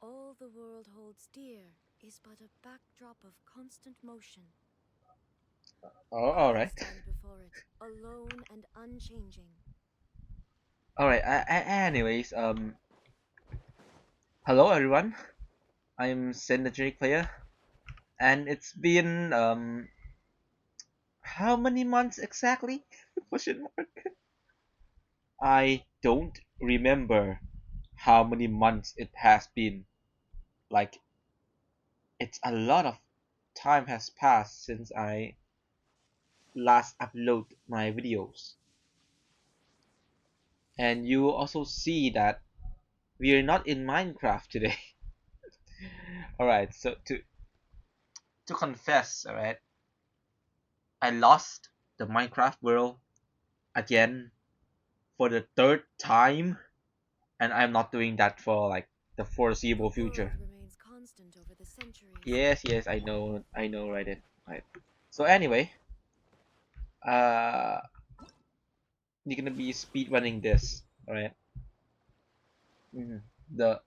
All the world holds dear is but a backdrop of constant motion. Oh, all I right. stand before it, alone and unchanging. All right. Anyways, hello everyone. I'm Synergy Player, and it's been how many months exactly? Question mark. I don't remember how many months it has been. Like, it's a lot of time has passed since I last upload my videos. And you also see that we are not in Minecraft today. Alright, so to confess, alright, I lost the Minecraft world again for the third time, and I'm not doing that for like the The foreseeable world future. remains constant over the centuries. Yes, I know, right. So anyway, uh, you're gonna be speed running this, alright? The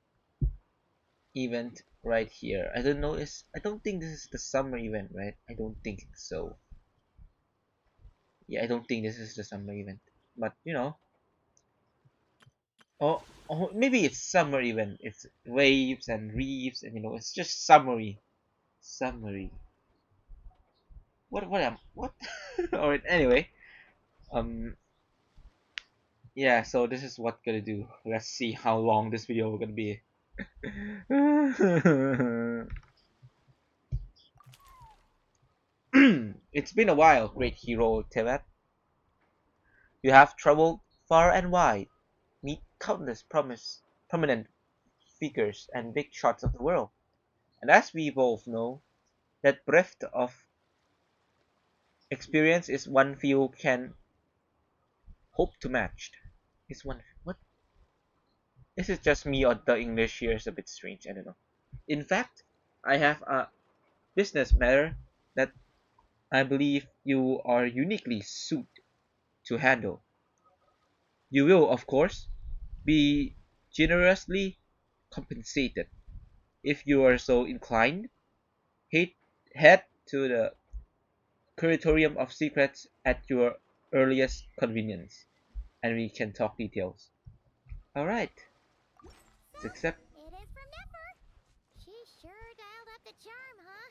event right here. I don't think this is the summer event, right? I don't think so. Yeah, I don't think this is the summer event. But maybe it's summer event. It's waves and reefs, and it's just summary. What? All right. Anyway, um, yeah. So this is what gonna do. Let's see how long this video will gonna be. It's been a while, great hero Tevat. You have traveled far and wide, meet countless prominent figures and big shots of the world. And as we both know, that breadth of experience is one few can hope to match. Is one what? This is just me or the English here is a bit strange. I don't know. In fact, I have a business matter that I believe you are uniquely suited to handle. You will, of course, be generously compensated if you are so inclined. Head, head to the curatorium of secrets at your earliest convenience, and we can talk details. All right, So, let's accept. it is from Nipper. She sure dialed up the charm, huh?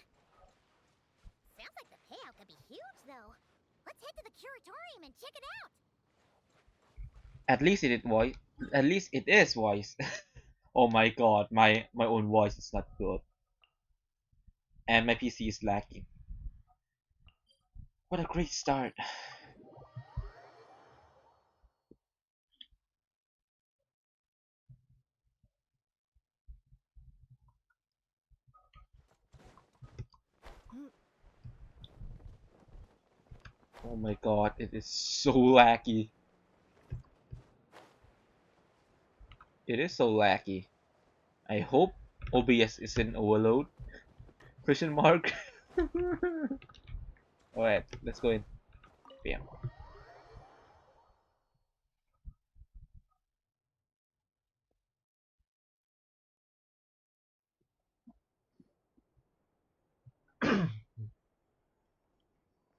Sounds like the payout could be huge, though. Let's head to the curatorium and check it out. At least it is voice. At least it is voice. Oh my god, my own voice is not good, and my PC is lacking. What a great start! Oh my god, it is so laggy. It is so laggy. I hope OBS isn't overload. Question mark. All right, let's go in. Bam.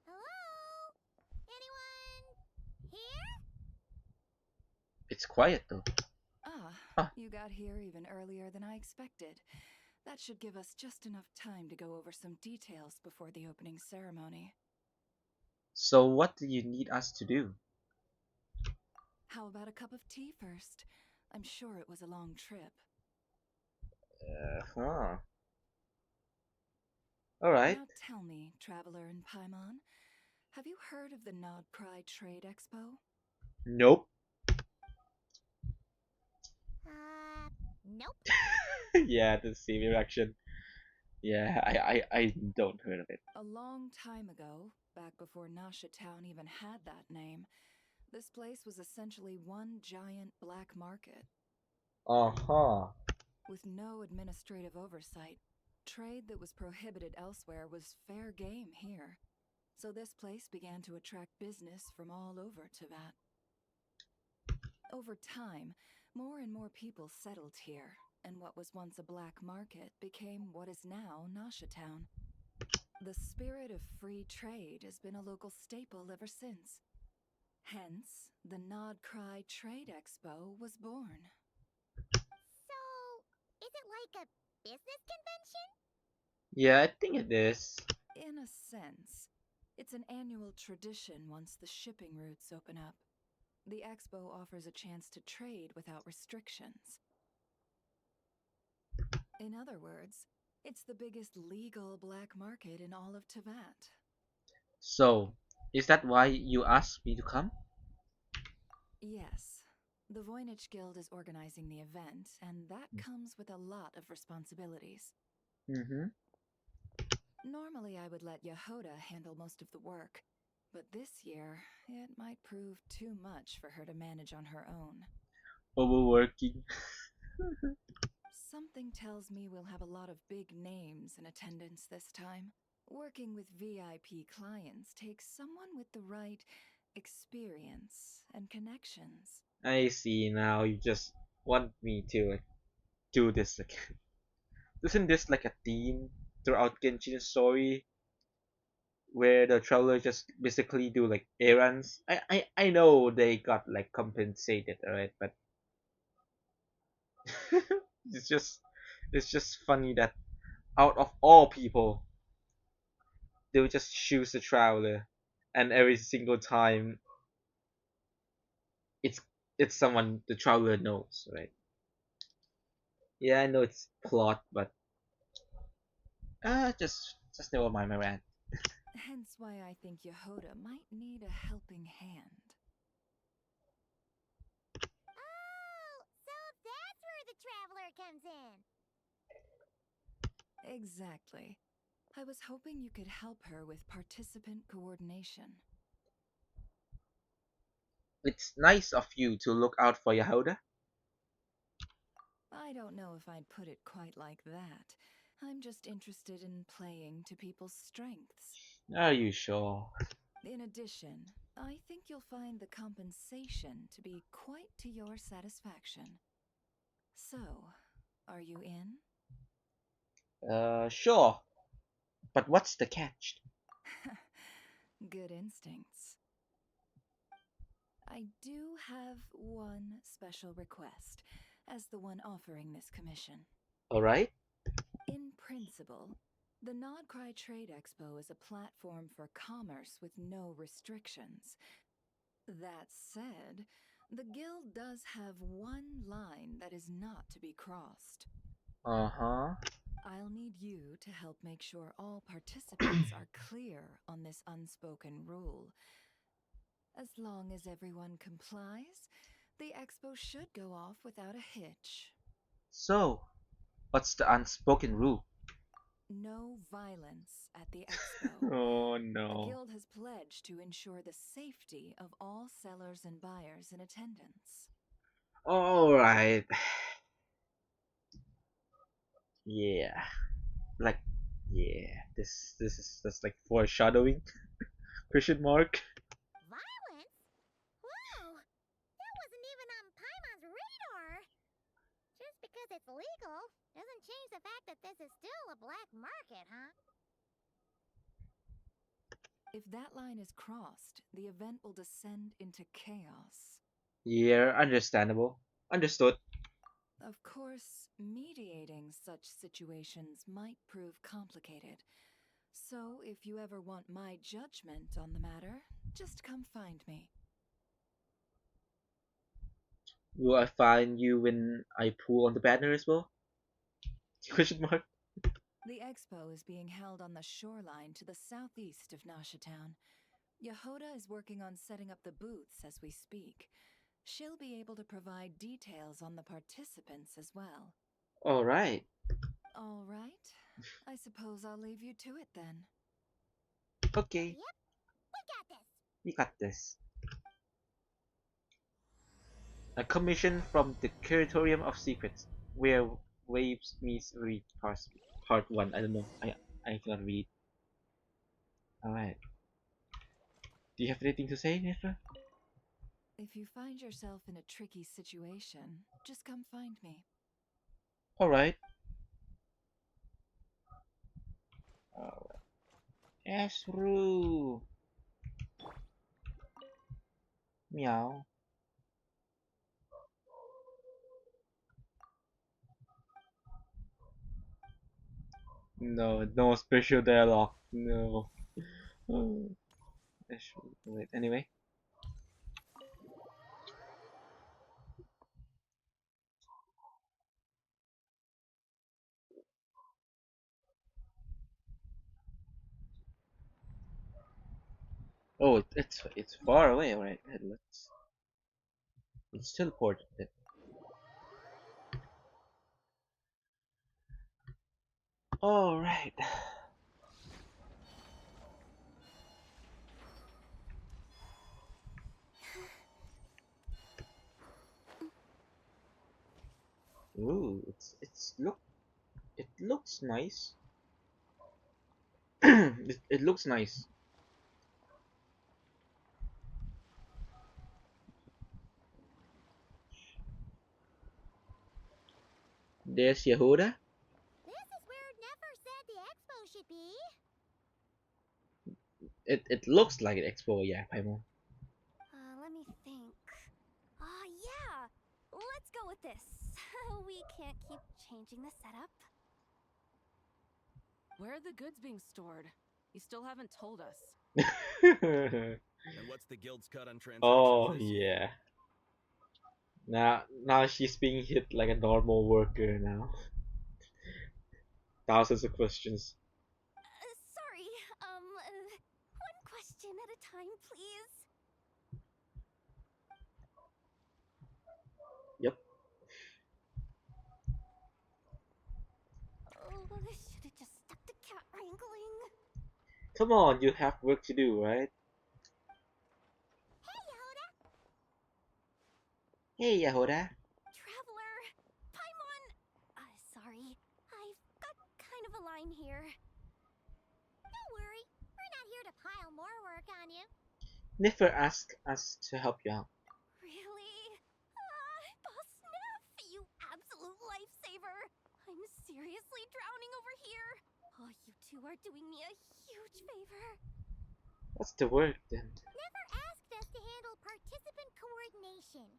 Hello? Anyone here? It's quiet though. Ah, Huh. you got here even earlier than I expected. That should give us just enough time to go over some details before the opening ceremony. So what do you need us to do? How about a cup of tea first? I'm sure it was a long trip. Huh. All right. Now tell me, traveler in Paimon, have you heard of the Nod Cry Trade Expo? Nope. Nope. Yeah, the same reaction. Yeah, I don't heard of it. A long time ago, back before Nasha Town even had that name, this place was essentially one giant black market. Uh-huh. With no administrative oversight, trade that was prohibited elsewhere was fair game here. So this place began to attract business from all over Teyvat. Over time, more and more people settled here, and what was once a black market became what is now Town. The spirit of free trade has been a local staple ever since. Hence, the Nod Cry Trade Expo was born. So, is it like a business convention? Yeah, I think it is. In a sense, it's an annual tradition once the shipping routes open up. The expo offers a chance to trade without restrictions. In other words, it's the biggest legal black market in all of Teyvat. So, is that why you asked me to come? Yes. The Voynich Guild is organizing the event, and that comes with a lot of responsibilities. Mm-hmm. Normally, I would let Yehoda handle most of the work, but this year, it might prove too much for her to manage on her own. Overworking. Something tells me we'll have a lot of big names in attendance this time. Working with VIP clients takes someone with the right experience and connections. I see now. You just want me to like do this again. Isn't this like a theme throughout Genshin's story, where the traveler just basically do like errands? I know they got like compensated, alright, but it's just it's just funny that out of all people, they would just choose the traveler, and every single time it's it's someone the traveler knows, right? Yeah, I know it's plot, but just never mind my rant. Hence why I think Yehoda might need a helping hand. Oh, so that's where the traveler comes in. Exactly. I was hoping you could help her with participant coordination. It's nice of you to look out for Yehoda. I don't know if I'd put it quite like that. I'm just interested in playing to people's strengths. Are you sure? In addition, I think you'll find the compensation to be quite to your satisfaction. So, are you in? Sure. But what's the catch? Good instincts. I do have one special request, as the one offering this commission. Alright? In principle, the Nodcry Trade Expo is a platform for commerce with no restrictions. That said, the Guild does have one line that is not to be crossed. Uh-huh. I'll need you to help make sure all participants are clear on this unspoken rule. As long as everyone complies, the expo should go off without a hitch. So, what's the unspoken rule? No violence at the expo. Oh The no. Guild has pledged to ensure the safety of all sellers and buyers in attendance. Alright. Yeah. Like yeah. This is just like foreshadowing. Question mark. Violence? Whoa! That wasn't even on Paimon's radar! Just because it's legal doesn't change the fact that this is still a black market, huh? If that line is crossed, the event will descend into chaos. Yeah, understandable. Understood. Of course, mediating such situations might prove complicated. So, if you ever want my judgment on the matter, just come find me. Will I find you when I pull on the banner as well? Question mark. The expo is being held on the shoreline to the southeast of Town. Yehoda is working on setting up the booths as we speak. She'll be able to provide details on the participants as well. Alright. All right. I suppose I'll leave you to it then. Okay. Yep, we got this! We got this. A commission from the Curatorium of Secrets, where Waves meets Reef part 1. I don't know. I cannot read. Alright. Do you have anything to say, Nitra? If you find yourself in a tricky situation, just come find me. Alright. Alright. Esru. Meow. No, no special dialogue. No. Oh, wait, anyway. Oh, it's far away. Alright, let's teleport it. Alright. Ooh, it looks nice. It looks nice. There's Yehuda. This is where Nefer said the expo should be. It looks like an expo, yeah, Paimon. Let me think. Yeah. Let's go with this. We can't keep changing the setup. Where are the goods being stored? You still haven't told us. And what's the guild's cut on transactions Oh this year? yeah. Now she's being hit like a normal worker now. Thousands of questions. Sorry. One question at a time, please. Yep. Oh, I should have just stuck to cat wrangling. Come on, you have work to do, right? Hey, Yehuda! Hey Yehuda. Traveler! Paimon! Sorry. I've got kind of a line here. Don't worry. We're not here to pile more work on you. Never asked us to help you out. Really? Boss Neff, you absolute lifesaver! I'm seriously drowning over here. Oh, you two are doing me a huge favor. What's the work then? Never asked us to handle participant coordination.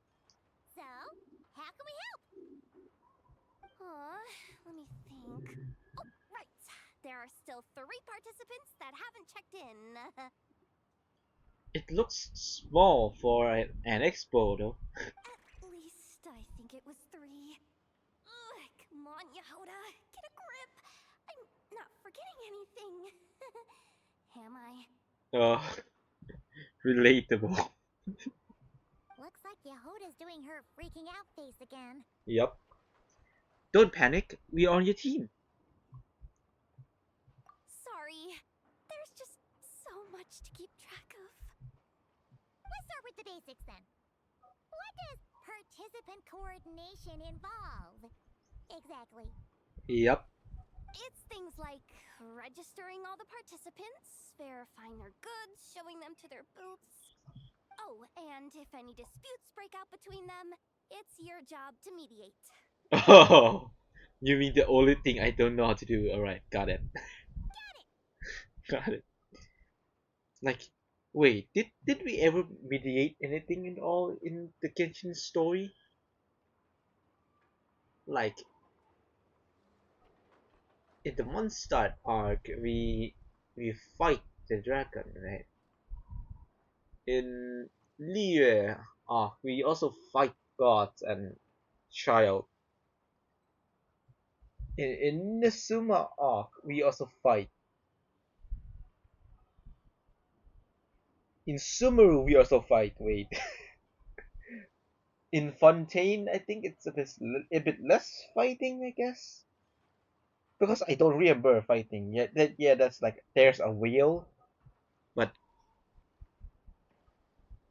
So, how can we help? Let me think. Oh, right. There are still 3 participants that haven't checked in. It looks small for an expo though. At least I think it was 3. Ugh, come on, Yehuda. Get a grip. I'm not forgetting anything. Am I? Oh, relatable. Looks like Yehuda's doing her freaking out face again. Yep. Don't panic. We are on your team. Sorry. There's just so much to keep track of. Let's start with the basics then. What does participant coordination involve? Exactly. Yep. It's things like registering all the participants, verifying their goods, showing them to their booths. Oh, and if any disputes break out between them, it's your job to mediate. Oh, you mean the only thing I don't know how to do? Alright, got it. Got it. Like, wait, did we ever mediate anything at all in the Genshin story? Like, in the Mondstadt arc, we fight the dragon, right? In Liyue arc, we also fight gods and child. In Nesuma arc, we also fight. In Sumeru, we also fight. Wait. In Fontaine, I think it's a bit less fighting, I guess. Because I don't remember fighting. Yeah, that's like there's a wheel, but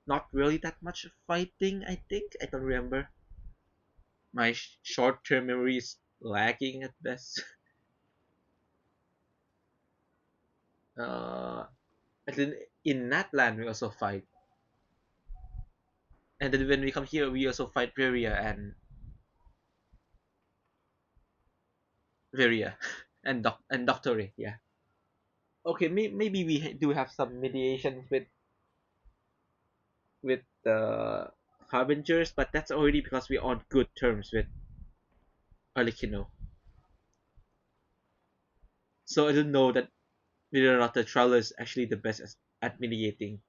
not really that much fighting. I think I don't remember. My short-term memory is lacking at best. And then in Natland we also fight, and then when we come here we also fight Peria and Veria and Doctor Ray, yeah. Okay, maybe we do have some mediations with the Harbingers, but that's already because we're on good terms with Arlecchino. So I don't know that whether or not the Traveler is actually the best at mediating,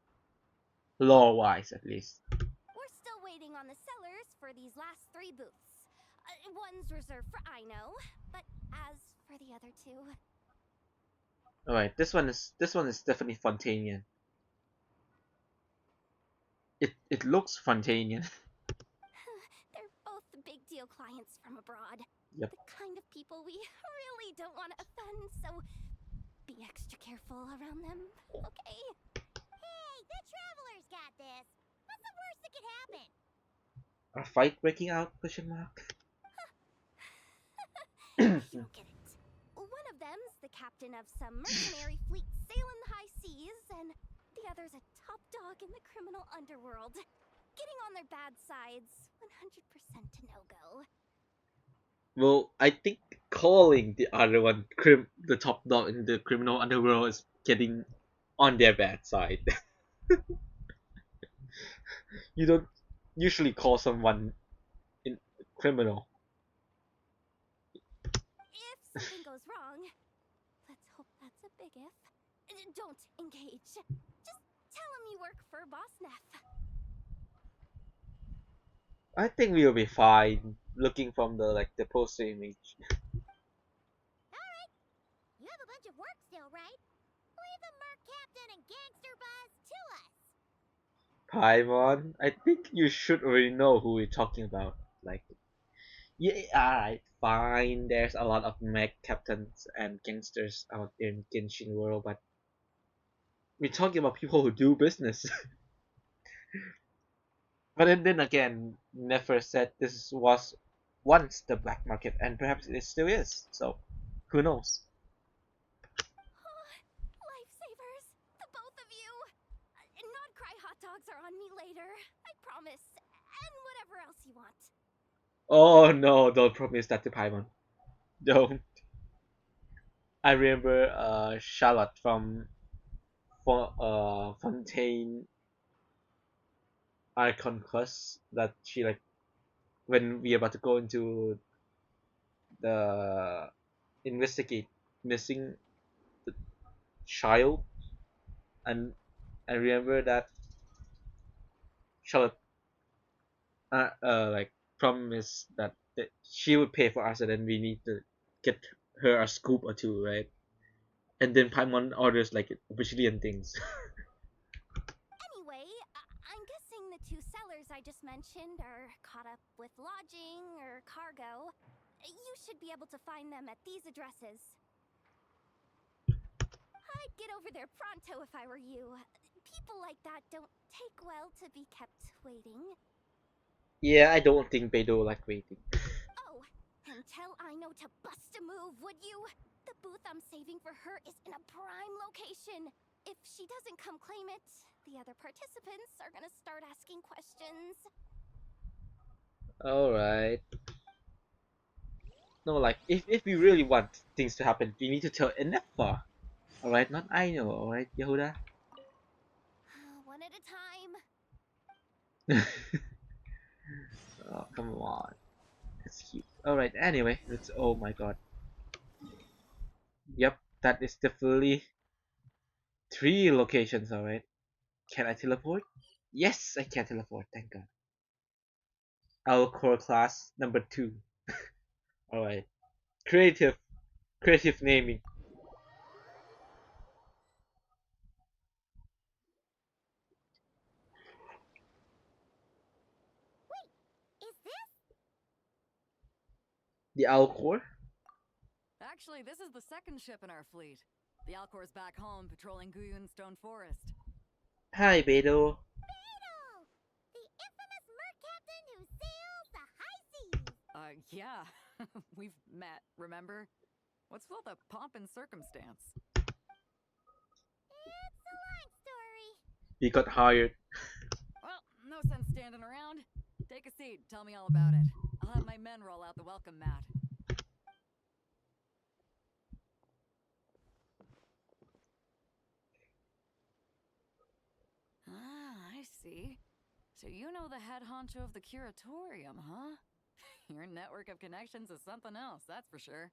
law-wise at least. We're still waiting on the sellers for these last 3 booths. One's reserved for Ino, but as for the other 2... Alright, this one is definitely Fontanian. It looks Fontanian. They're both big deal clients from abroad. Yep. The kind of people we really don't want to offend, so be extra careful around them, okay? Hey, the Traveler's got this. What's the worst that could happen? A fight breaking out? Question mark. You don't get it. One of them's the captain of some mercenary fleet sailing the high seas, and the other's a top dog in the criminal underworld. Getting on their bad sides, 100% a no-go. Well, I think calling the other one the top dog in the criminal underworld is getting on their bad side. You don't usually call someone in criminal. If something goes wrong, let's hope that's a big if, don't engage. Just tell him you work for Boss Neff. I think we'll be fine looking from the poster image. Alright, you have a bunch of work still, right? Leave the Merc Captain and Gangster Buzz to us. Paimon, I think you should already know who we're talking about. Yeah, alright, fine. There's a lot of mech captains and gangsters out there in Genshin world, but we're talking about people who do business. But then again, Nefer said this was once the black market, and perhaps it still is. So, who knows? Lifesavers, the both of you. Not cry hot dogs are on me later, I promise. And whatever else you want. Oh no! Don't promise that to Paimon. Don't. I remember Charlotte from Fontaine Icon Quest that she when we about to go into the investigate missing the child, and I remember that Charlotte promised that she would pay for us, and then we need to get her a scoop or two, right? And then Paimon orders a bajillion things. Anyway, I'm guessing the 2 sellers I just mentioned are caught up with lodging or cargo. You should be able to find them at these addresses. I'd get over there pronto if I were you. People like that don't take well to be kept waiting. Yeah, I don't think Beidou like waiting. Oh, and tell Ino to bust a move, would you? The booth I'm saving for her is in a prime location. If she doesn't come claim it, the other participants are gonna start asking questions. Alright. No, if we really want things to happen, we need to tell Enefa. Alright, not I know, alright, Yehuda? One at a time. Oh, come on. That's cute. Alright, anyway, let's. Oh my god. Yep, that is definitely 3 locations, alright. Can I teleport? Yes, I can teleport, thank god. Our core class number 2. Alright. Creative naming. Is this? The Alcor? Actually, this is the 2nd ship in our fleet. The Alcor's back home patrolling Guyun Stone Forest. Hi, Beidou. Beidou! The infamous Merc Captain who sails the high seas. Yeah. We've met, remember? What's with all the pomp and circumstance? It's a long story. We got hired. Well, no sense standing around. Take a seat, tell me all about it. I'll have my men roll out the welcome mat. So you know the head honcho of the curatorium, huh? Your network of connections is something else, that's for sure.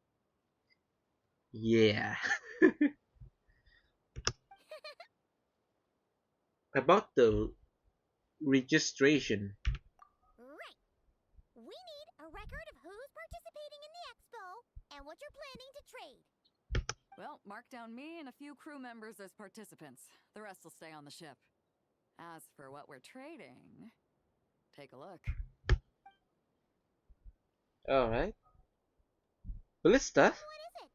Yeah. About the registration. Right. We need a record of who's participating in the expo and what you're planning to trade. Well, mark down me and a few crew members as participants. The rest will stay on the ship. As for what we're trading, take a look. Alright. Ballista? What is it?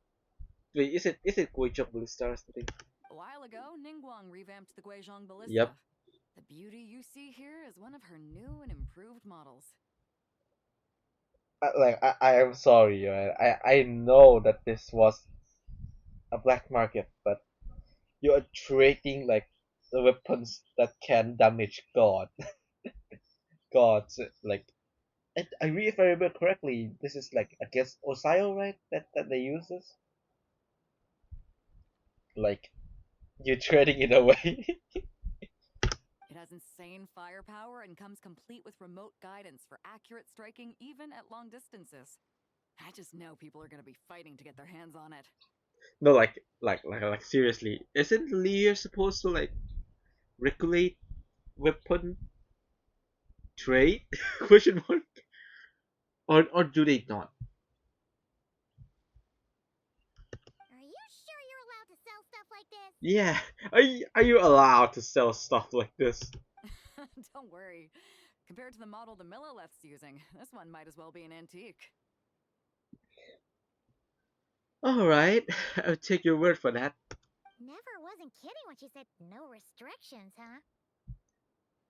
Wait, is it Guichok Ballista or something? A while ago, Ningguang revamped the Guizhong Ballista. Yep. The beauty you see here is one of her new and improved models. I am sorry, right? I know that this was a black market, but you are trading like the weapons that can damage gods. Like, if I remember correctly, this is like against Osayo, right? That they use this. Like, you're trading it away. It has insane firepower and comes complete with remote guidance for accurate striking even at long distances. I just know people are going to be fighting to get their hands on it. No, like seriously, isn't Lear supposed to like regulate weapon trade? Question mark. Or do they not? Are you sure you're allowed to sell stuff like this? Yeah. Are you allowed to sell stuff like this? Don't worry. Compared to the model the Millileth's using, this one might as well be an antique. Alright, I'll take your word for that. Never wasn't kidding when she said no restrictions, huh?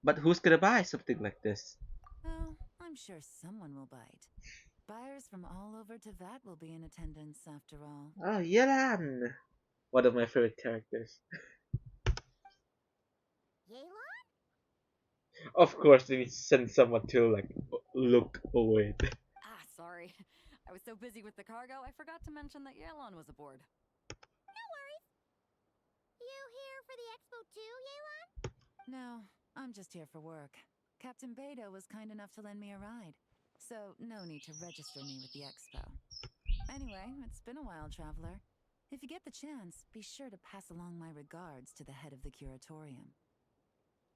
But who's gonna buy something like this? Oh, I'm sure someone will bite. Buyers from all over Teyvat will be in attendance after all. Oh, Yelan! One of my favorite characters. Yelan? Of course, they need to send someone to like look away. Ah, sorry. I was so busy with the cargo, I forgot to mention that Yalon was aboard. No worries. You here for the expo too, Yelan? No, I'm just here for work. Captain Beto was kind enough to lend me a ride, so no need to register me with the expo. Anyway, it's been a while, traveler. If you get the chance, be sure to pass along my regards to the head of the curatorium.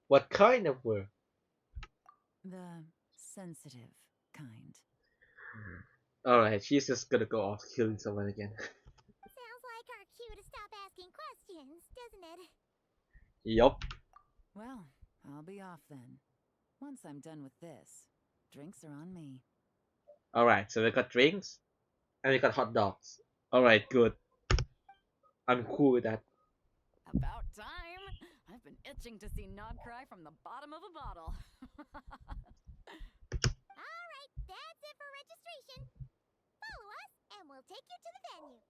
What kind of work? The sensitive kind. Alright, she's just gonna go off killing someone again. Sounds like our cue to stop asking questions, doesn't it? Yup. Well, I'll be off then. Once I'm done with this, drinks are on me. Alright, so we got drinks and we got hot dogs. Alright, good. I'm cool with that. About time! I've been itching to see Nod cry from the bottom of a bottle. Alright, that's it for registration. Follow us, and we'll take you to the venue.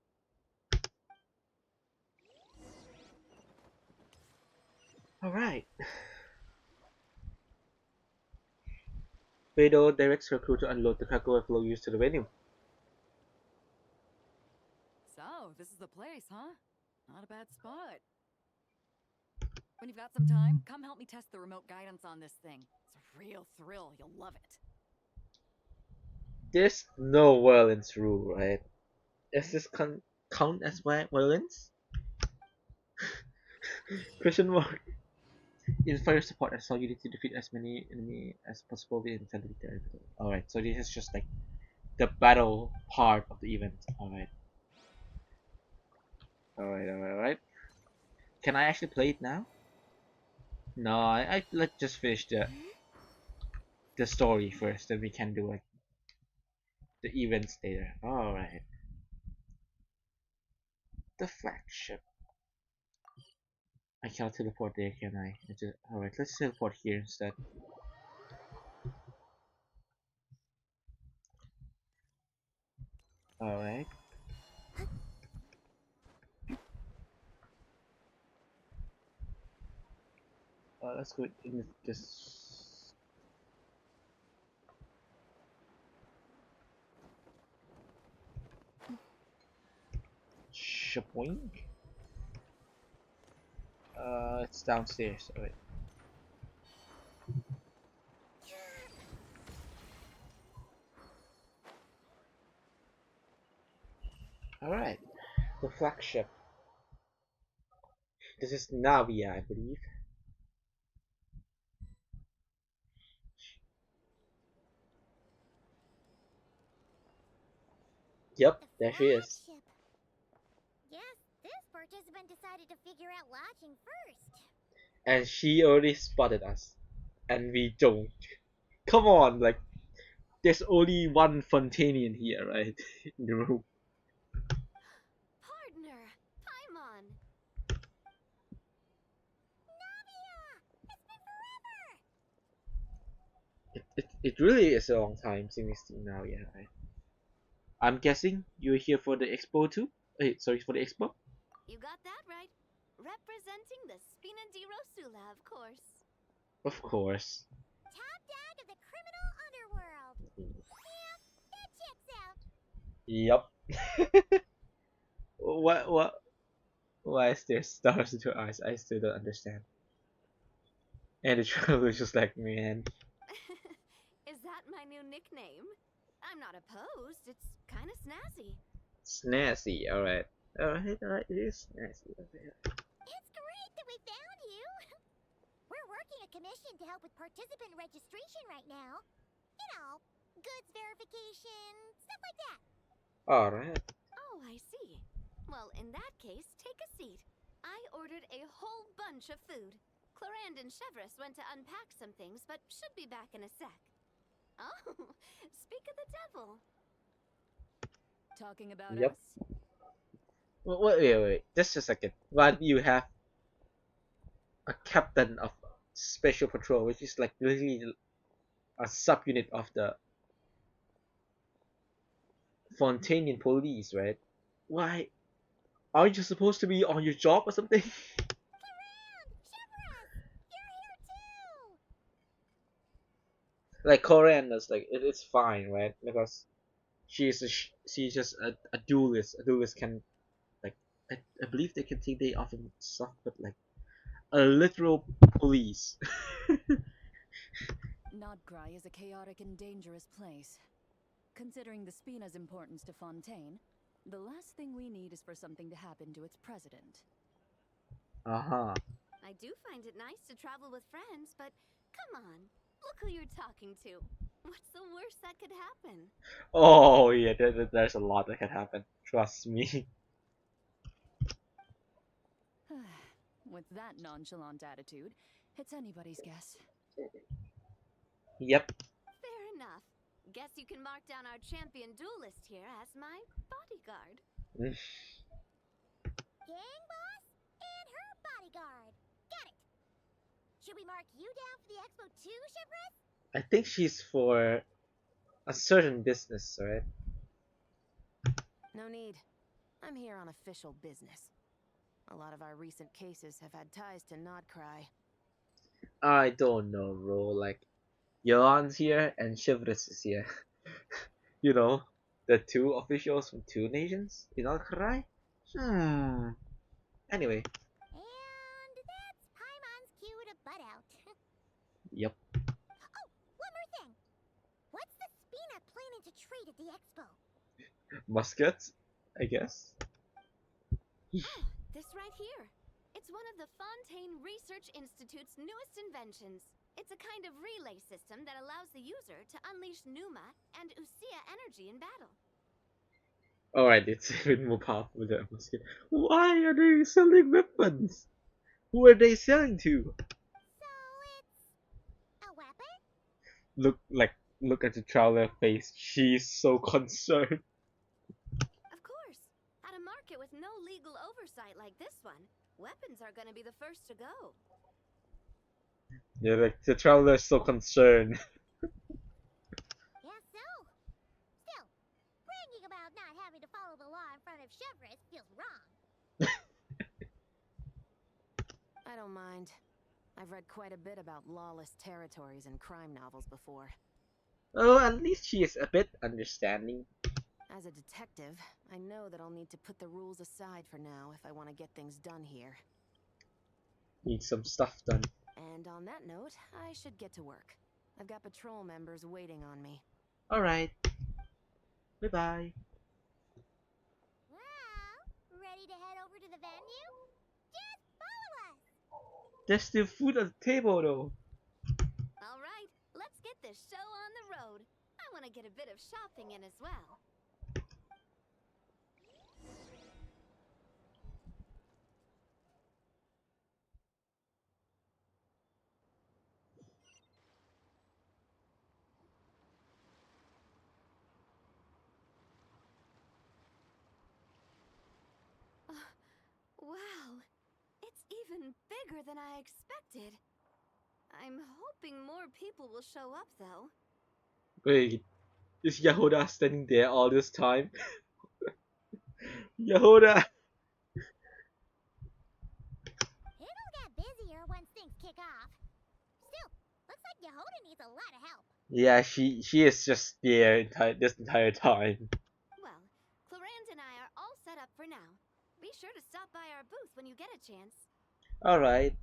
Alright. Beto directs her crew to unload the cargo and flow used to the venue. So, this is the place, huh? Not a bad spot. When you've got some time, come help me test the remote guidance on this thing. It's a real thrill. You'll love it. There's no violence rule, right? Is this count as violence? Question mark. In fire support, I saw you need to defeat as many enemy as possible within 10 territory. Alright, so this is just like the battle part of the event. Alright. Alright. Can I actually play it now? No, let's just finish the story first, then we can do like the events later. Alright. The flagship. I cannot teleport there, can I? Alright, let's teleport here instead. Alright. Let's go in this. Shapoing? It's downstairs. Alright. Alright, the flagship. This is Navia, I believe. Yep, The there she is. flagship. Guess this participant decided to figure out lodging first. And she already spotted us. And we don't. Come on, like, there's only one Fontanian here, right? In the room. Partner, Paimon. Navia! It's been forever! It really is a long time since we've seen Navia, right? I'm guessing you're here for the expo too? Sorry, for the expo? You got that right. Representing the Spina di Rosula, of course. Of course. Top dog of the criminal underworld. Yeah, that checks out. Yup. what? Why is there stars in her eyes? I still don't understand. And the trailer was just like, man, Is that my new nickname? I'm not opposed. It's kind of snazzy. snazzy. Alright. Alright, it is snazzy. Okay. It's great that we found you. We're working a commission to help with participant registration right now. You know, goods verification, stuff like that. Alright. Oh, I see. Well, in that case, take a seat. I ordered a whole bunch of food. Clarand and Chevreuse went to unpack some things, but should be back in a sec. Oh, speak of the devil. Talking about Yep. us? Wait. Just a second. Why do you have a captain of special patrol, which is like literally a subunit of the Fontanian police, right? Why? Aren't you supposed to be on your job or something? Clarand! Chevreuse! You're here too! Like Korean is like it's fine, right? Because she's just a duelist. A duelist can like I believe they can take day off and stuff, but like a literal police. Nodcry is a chaotic and dangerous place. Considering the Spina's importance to Fontaine, the last thing we need is for something to happen to its president. Uh-huh. I do find it nice to travel with friends, but come on, look who you're talking to. What's the worst that could happen? Oh yeah, there's a lot that can happen. Trust me. With that nonchalant attitude, it's anybody's guess. Yep. Fair enough. Guess you can mark down our champion duelist here as my bodyguard. Gang boss and her bodyguard. Got it. Should we mark you down for the expo too, Chevreuse? I think she's for a certain business, right? No need. I'm here on official business. A lot of our recent cases have had ties to Nodcry. I don't know, bro. Like, Yolan's here and Chivris is here. You know, the two officials from two nations? You know, right? Anyway, And that's Paimon's cue to butt out. yep. Oh, one more thing. What's the Spina planning to trade at the expo? Muskets, I guess. Oh, this right here. It's one of the Fontaine Research Institute's newest inventions. It's a kind of relay system that allows the user to unleash Numa and Usia energy in battle. Alright, it's even more powerful than a musket. Why are they selling weapons? Who are they selling to? So it's a weapon? Look at the traveler face. She's so concerned. Of course, at a market with no legal oversight like this one, weapons are gonna be the first to go. Yeah, like the traveler's so concerned. Guess so. Still, bragging about not having to follow the law in front of Chevreuse feels wrong. I don't mind. I've read quite a bit about lawless territories and crime novels before. Oh, at least she is a bit understanding. As a detective, I know that I'll need to put the rules aside for now if I want to get things done here. Need some stuff done. And on that note, I should get to work. I've got patrol members waiting on me. Alright. Bye bye. Wow, ready to head over to the venue? Just follow us! There's still food on the table though. All right, let's get this show on the road. I want to get a bit of shopping in as well. Wow, it's even bigger than I expected. I'm hoping more people will show up, though. Wait, is Yahoda standing there all this time? Yahoda! It'll get busier once things kick off. Still, looks like Yehoda needs a lot of help. Yeah, she is just there this entire time. Well, Clarence and I are all set up for now. Be sure to stop by our booth when you get a chance. Alright.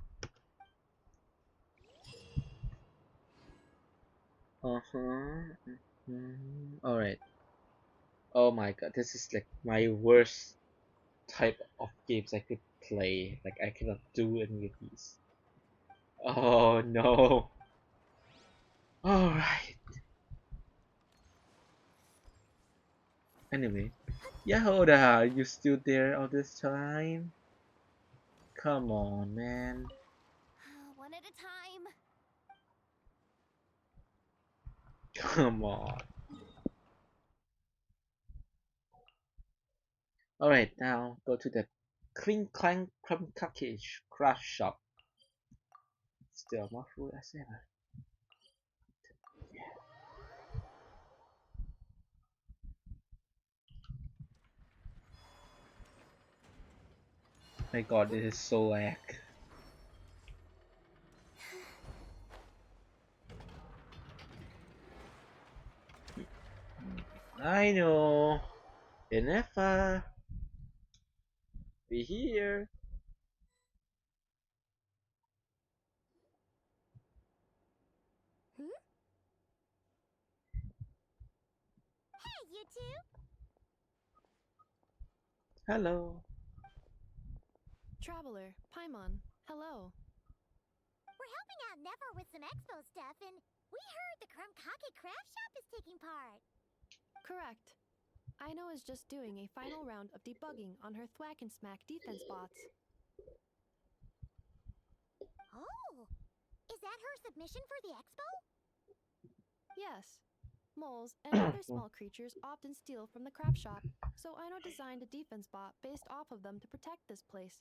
Alright. Oh my god, this is like my worst type of games I could play. Like I cannot do any of these. Oh no. Alright. Anyway. Yahoda, you still there all this time? Come on, man. One at a time. Come on. Alright, now go to the Clink Clank Crumb Cupcake Craft Shop. Still more food as ever. My god, this is so lag. I know. Inefa. Be here. Hey, you two! Hello. Traveler, Paimon, hello. We're helping out Never with some expo stuff, and we heard the Krumkake Craft Shop is taking part. Correct. Aino is just doing a final round of debugging on her thwack and smack defense bots. Oh! Is that her submission for the expo? Yes. Moles and other small creatures often steal from the craft shop, so Aino designed a defense bot based off of them to protect this place.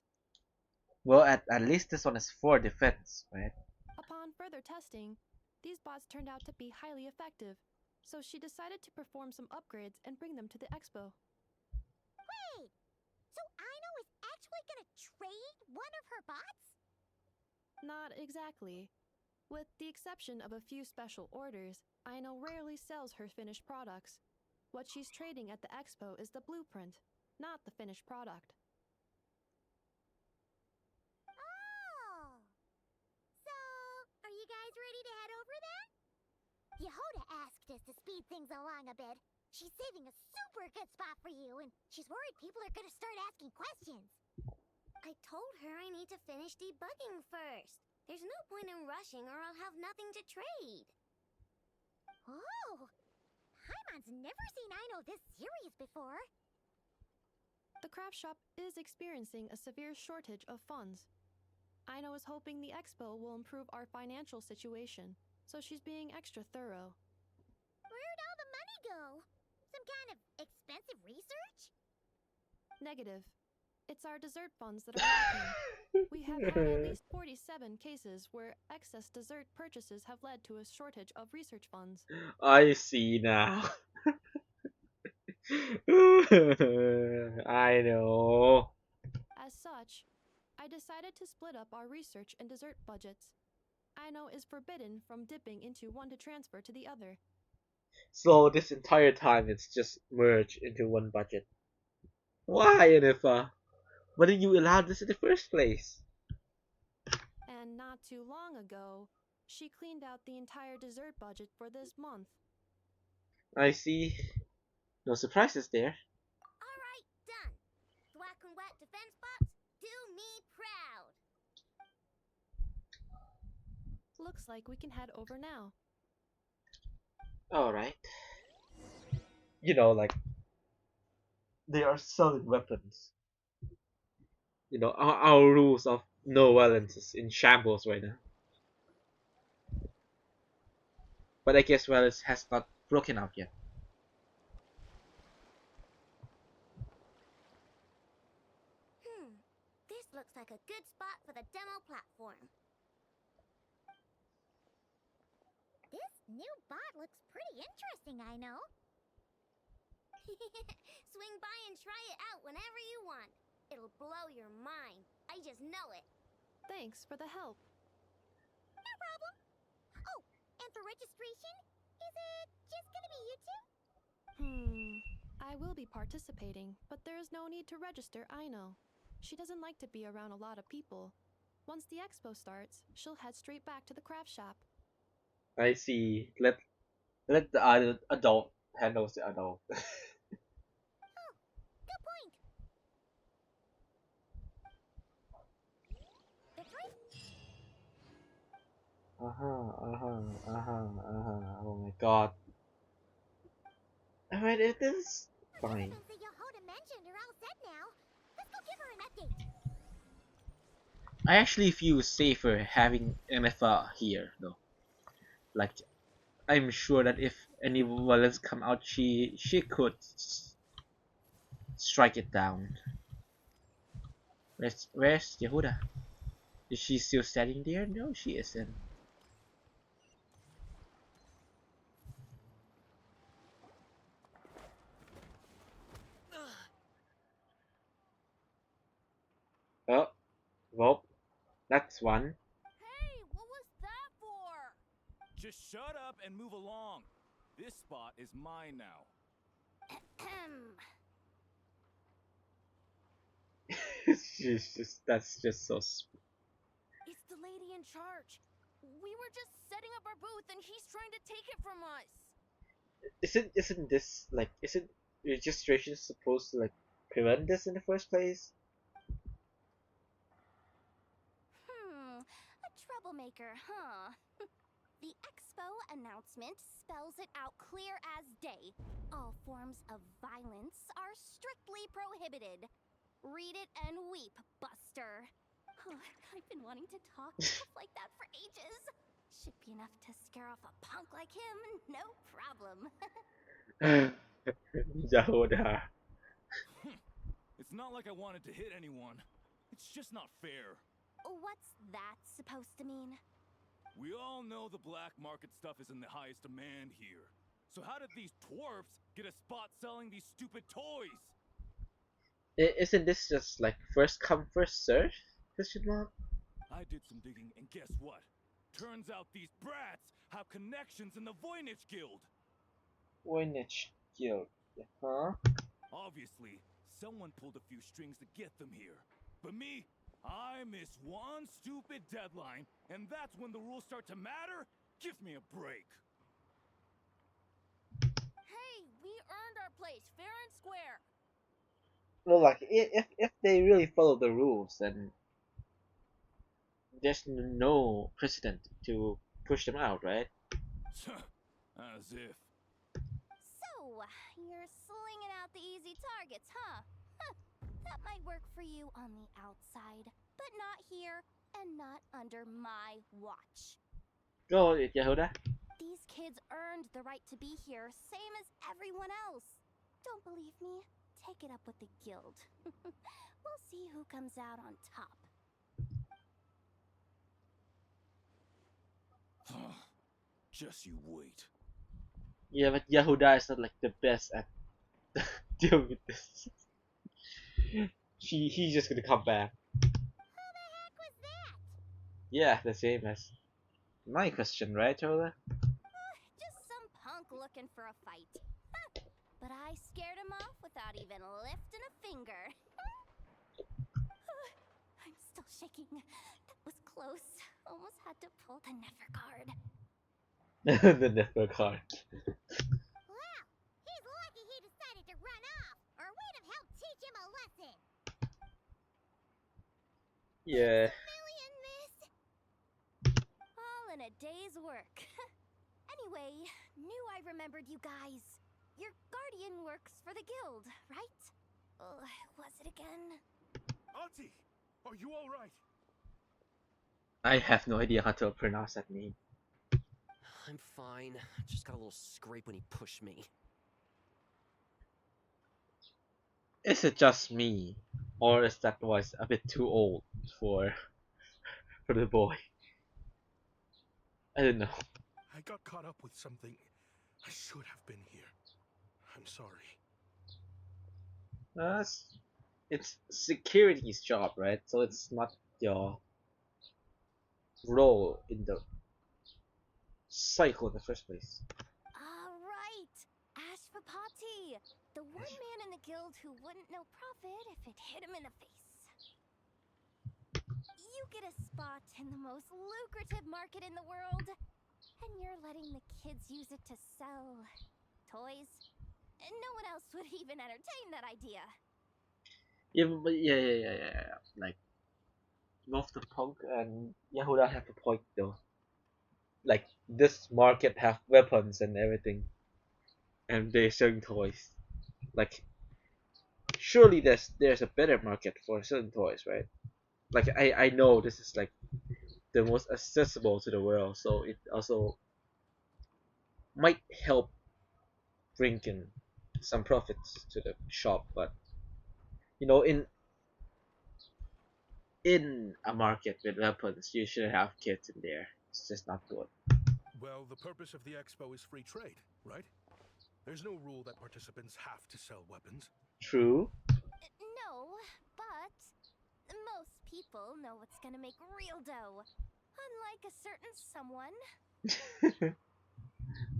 Well, at least this one is for defense, right? Upon further testing, these bots turned out to be highly effective, so she decided to perform some upgrades and bring them to the expo. Wait! So Aino is actually gonna trade one of her bots? Not exactly. With the exception of a few special orders, Aino rarely sells her finished products. What she's trading at the expo is the blueprint, not the finished product. Oh! So, are you guys ready to head over then? Yehoda asked us to speed things along a bit. She's saving a super good spot for you, and she's worried people are gonna start asking questions. I told her I need to finish debugging first. There's no point in rushing or I'll have nothing to trade. Oh! Paimon's never seen Aino this serious before. The craft shop is experiencing a severe shortage of funds. Aino is hoping the expo will improve our financial situation, so she's being extra thorough. Where'd all the money go? Some kind of expensive research? Negative. It's our dessert funds that are lacking. We have had at least 47 cases where excess dessert purchases have led to a shortage of research funds. I see now. I know. As such, I decided to split up our research and dessert budgets. Aino is forbidden from dipping into one to transfer to the other. So this entire time it's just merged into one budget. Why, Enifa? Why did you allow this in the first place? And not too long ago, she cleaned out the entire dessert budget for this month. I see. No surprises there. All right, done. Thwack and combat defense bots do me proud. Looks like we can head over now. Alright. You know, like, they are selling weapons. You know, our rules of no violence is in shambles right now. But I guess violence has not broken out yet. This looks like a good spot for the demo platform. This new bot looks pretty interesting, I know. Swing by and try it out whenever you want. It'll blow your mind. I just know it. Thanks for the help. No problem. Oh, and for registration, is it just gonna be you two? I will be participating, but there is no need to register, I know. She doesn't like to be around a lot of people. Once the expo starts, she'll head straight back to the craft shop. I see. Let the adult handles the adult. Oh, good point. Victory? Oh my god. Alright, it is The fine. weapons that Yehoda mentioned are all set now. Let's go give her an update. I actually feel safer having MFA here, though. Like, I'm sure that if any violence come out, she could strike it down. Where's Yehuda? Is she still standing there? No, she isn't. Oh, well, that's one. Hey, what was that for? Just shut up and move along. This spot is mine now. That's just so. It's the lady in charge. We were just setting up our booth and he's trying to take it from us. Isn't this like? Isn't registration supposed to like prevent this in the first place? A troublemaker, huh? The expo announcement spells it out clear as day. All forms of violence are strictly prohibited. Read it and weep, Buster. I've been wanting to talk stuff like that for ages. Should be enough to scare off a punk like him, no problem. Yehuda. It's not like I wanted to hit anyone. It's just not fair. What's that supposed to mean? We all know the black market stuff is in the highest demand here. So how did these dwarfs get a spot selling these stupid toys? Isn't this just like first come first serve? Question mark. I did some digging and guess what? Turns out these brats have connections in the Voynich Guild. Voynich Guild. Huh? Obviously, someone pulled a few strings to get them here. But me, I miss one stupid deadline, and that's when the rules start to matter? Give me a break. Hey, we earned our place fair and square. Well, like if they really follow the rules, then there's no precedent to push them out, right? As if. So, you're slinging out the easy targets, huh? That might work for you on the outside, but not here and not under my watch. Go on, Yehuda. These kids earned the right to be here, same as everyone else. Don't believe me? Take it up with the guild. We'll see who comes out on top. Just you wait. Yeah, but Yehuda is not like the best at dealing with this. He's just gonna come back. Who the heck was that? Yeah, the same as my question, right, Yehuda? Just some punk looking for a fight. But I scared him off without even lifting a finger. I'm still shaking. That was close. Almost had to pull the Nefer card. The Nefer card. Well, he's lucky he decided to run off, or we'd have helped teach him a lesson. Yeah. Million, miss. All in a day's work. Anyway, knew I remembered you guys. Your guardian works for the guild, right? Was it again? Auntie, are you all right? I have no idea how to pronounce that name. I'm fine. Just got a little scrape when he pushed me. Is it just me, or is that voice a bit too old for the boy? I don't know. I got caught up with something. I should have been here. I'm sorry. It's security's job, right? So it's not your role in the cycle in the first place. Right! Ashvapati! The one man in the guild who wouldn't know profit if it hit him in the face. You get a spot in the most lucrative market in the world, and you're letting the kids use it to sell toys. And no one else would even entertain that idea. Yeah. Like, both the punk and Yehuda have a point though. Like, this market have weapons and everything, and they're selling toys. Like, surely there's a better market for certain toys, right? Like, I know this is like the most accessible to the world, so it also might help bring in some profits to the shop, but you know, in a market with weapons, you shouldn't have kids in there. It's just not good. Well, the purpose of the expo is free trade, right? There's no rule that participants have to sell weapons. True. No, but most people know what's gonna make real dough. Unlike a certain someone.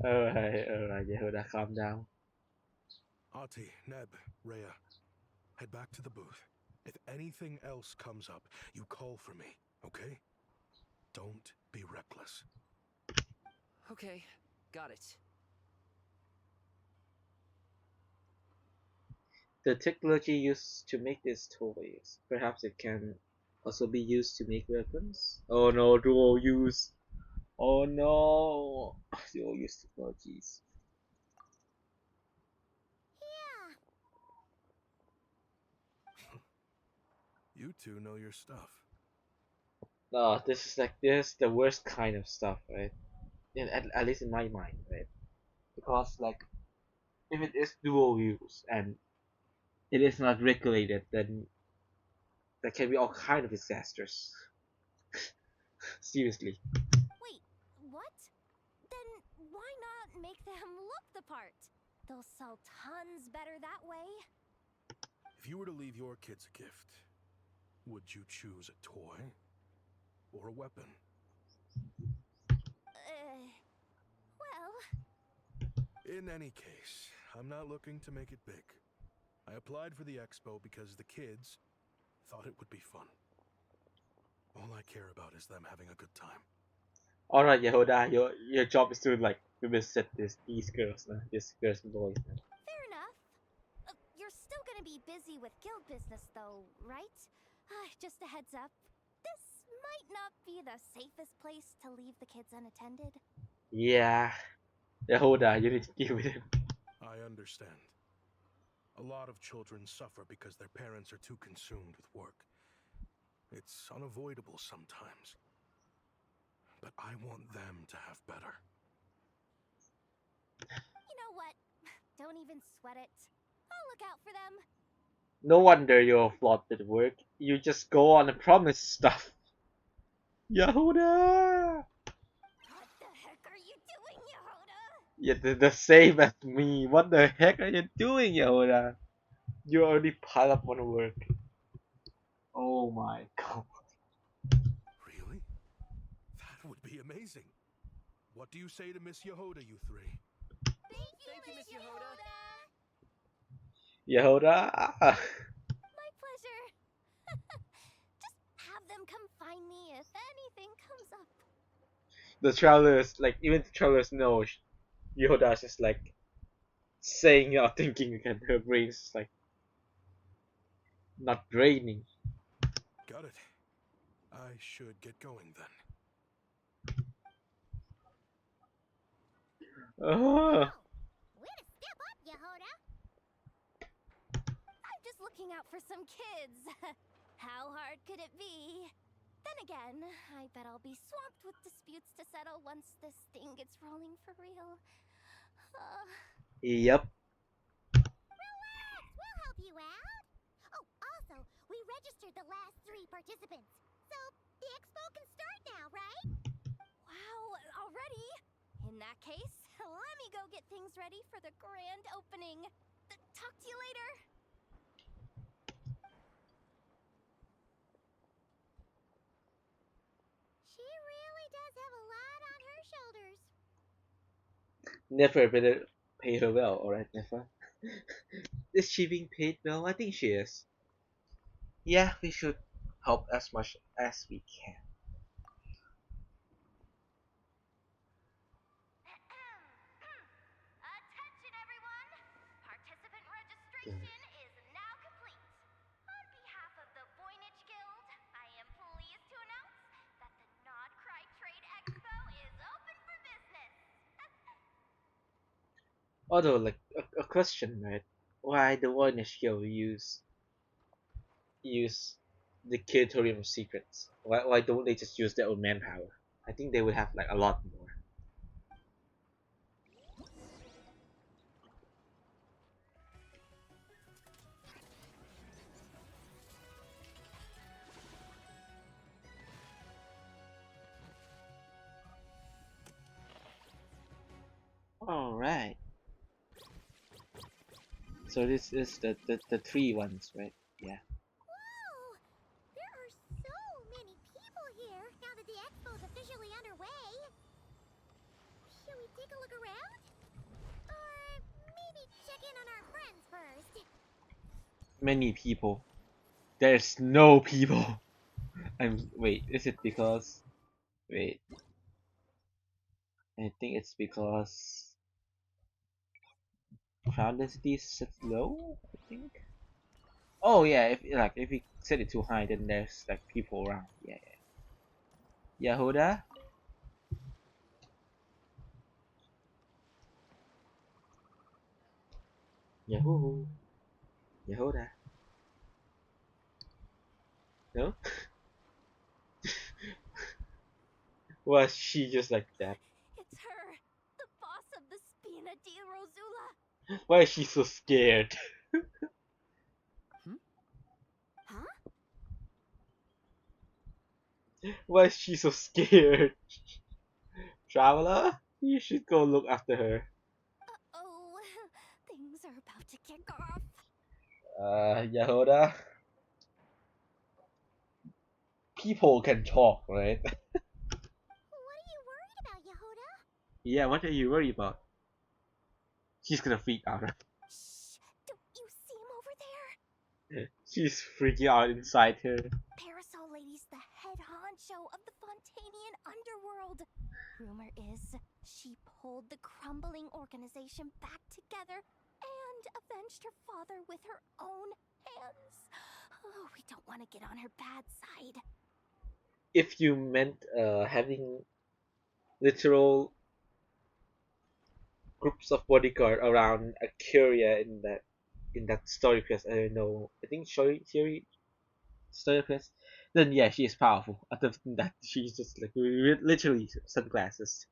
Alright, Yehuda, calm down. Ati, Neb, Rhea, head back to the booth. If anything else comes up, you call for me, okay? Don't be reckless. Okay, got it. The technology used to make these toys, perhaps it can also be used to make weapons? Oh no, dual use. Oh no, dual use technologies. Yeah. You two know your stuff. No, this is the worst kind of stuff, right? At least in my mind, right? Because like, if it is dual use and it is not regulated, then there can be all kind of disasters. Seriously. Wait, what? Then why not make them look the part? They'll sell tons better that way. If you were to leave your kids a gift, would you choose a toy or a weapon? Well... In any case, I'm not looking to make it big. I applied for the expo because the kids thought it would be fun. All I care about is them having a good time. Alright, Yehuda, your job is to like babysit these girls, these girls and boys. Fair enough. You're still gonna be busy with guild business though, right? Just a heads up. This might not be the safest place to leave the kids unattended. Yeah, Yehuda, you need to deal with him. I understand. A lot of children suffer because their parents are too consumed with work. It's unavoidable sometimes. But I want them to have better. You know what? Don't even sweat it. I'll look out for them. No wonder you're flawed with work. You just go on and promise stuff. Yehuda! What the heck are you doing, Yehuda? Yeah, the same as me. What the heck are you doing, Yehuda? You already piled up on work. Oh my god. Really? That would be amazing. What do you say to Miss Yehuda, you three? Thank you, Miss Yehuda. Yehuda! My pleasure. Just have them come find me if anything comes up. The travelers, like, even the travelers know Yehuda's just like saying or thinking, and her brain's like not draining. Got it. I should get going then. Oh, Way to step up, Yehoda! I'm just looking out for some kids. How hard could it be? Then again, I bet I'll be swamped with disputes to settle once this thing gets rolling for real. yep. Relax, we'll help you out. Oh, also, we registered the last 3 participants. So, the expo can start now, right? Wow, already? In that case, let me go get things ready for the grand opening. Talk to you later. She really does have a lot on her shoulders. Never better pay her well, alright, Never. Is she being paid well? I think she is. Yeah, we should help as much as we can. Attention, everyone! Participant registration is now complete. On behalf of the Voynich Guild, I am pleased to announce that the Nod Cry Trade Expo is open for business. Although, like, a question, right? Why the Warnish Guild use the curatorium of secrets? Why don't they just use their own manpower? I think they would have like a lot more. Alright. So this is the 3 ones, right? Yeah. Whoa! There are so many people here now that the expo's officially underway. Should we take a look around? Or maybe check in on our friends first? Many people. There's no people. Wait, is it because wait. I think it's because crowd density is set low, I think. Oh yeah, if we set it too high then there's like people around. Yeah, yeah. Yahuda? Yahoo. Yahuda. No? Was she just like that? It's her, the boss of the Spina di Rosula. Why is she so scared? Huh? Why is she so scared? Traveler? You should go look after her. Oh, things are about to kick off. Yahoda? People can talk, right? What are you worried about, Yehoda? Yeah, what are you worried about? She's gonna freak out. Shh! Don't you see him over there? She's freaking out inside her. Parasol Lady's the head honcho of the Fontanian underworld. Rumor is she pulled the crumbling organization back together and avenged her father with her own hands. Oh, we don't want to get on her bad side. If you meant having literal groups of bodyguard around a Curia in that story quest, I don't know. I think story quest. Then yeah, she is powerful. Other than that, she's just like literally sunglasses.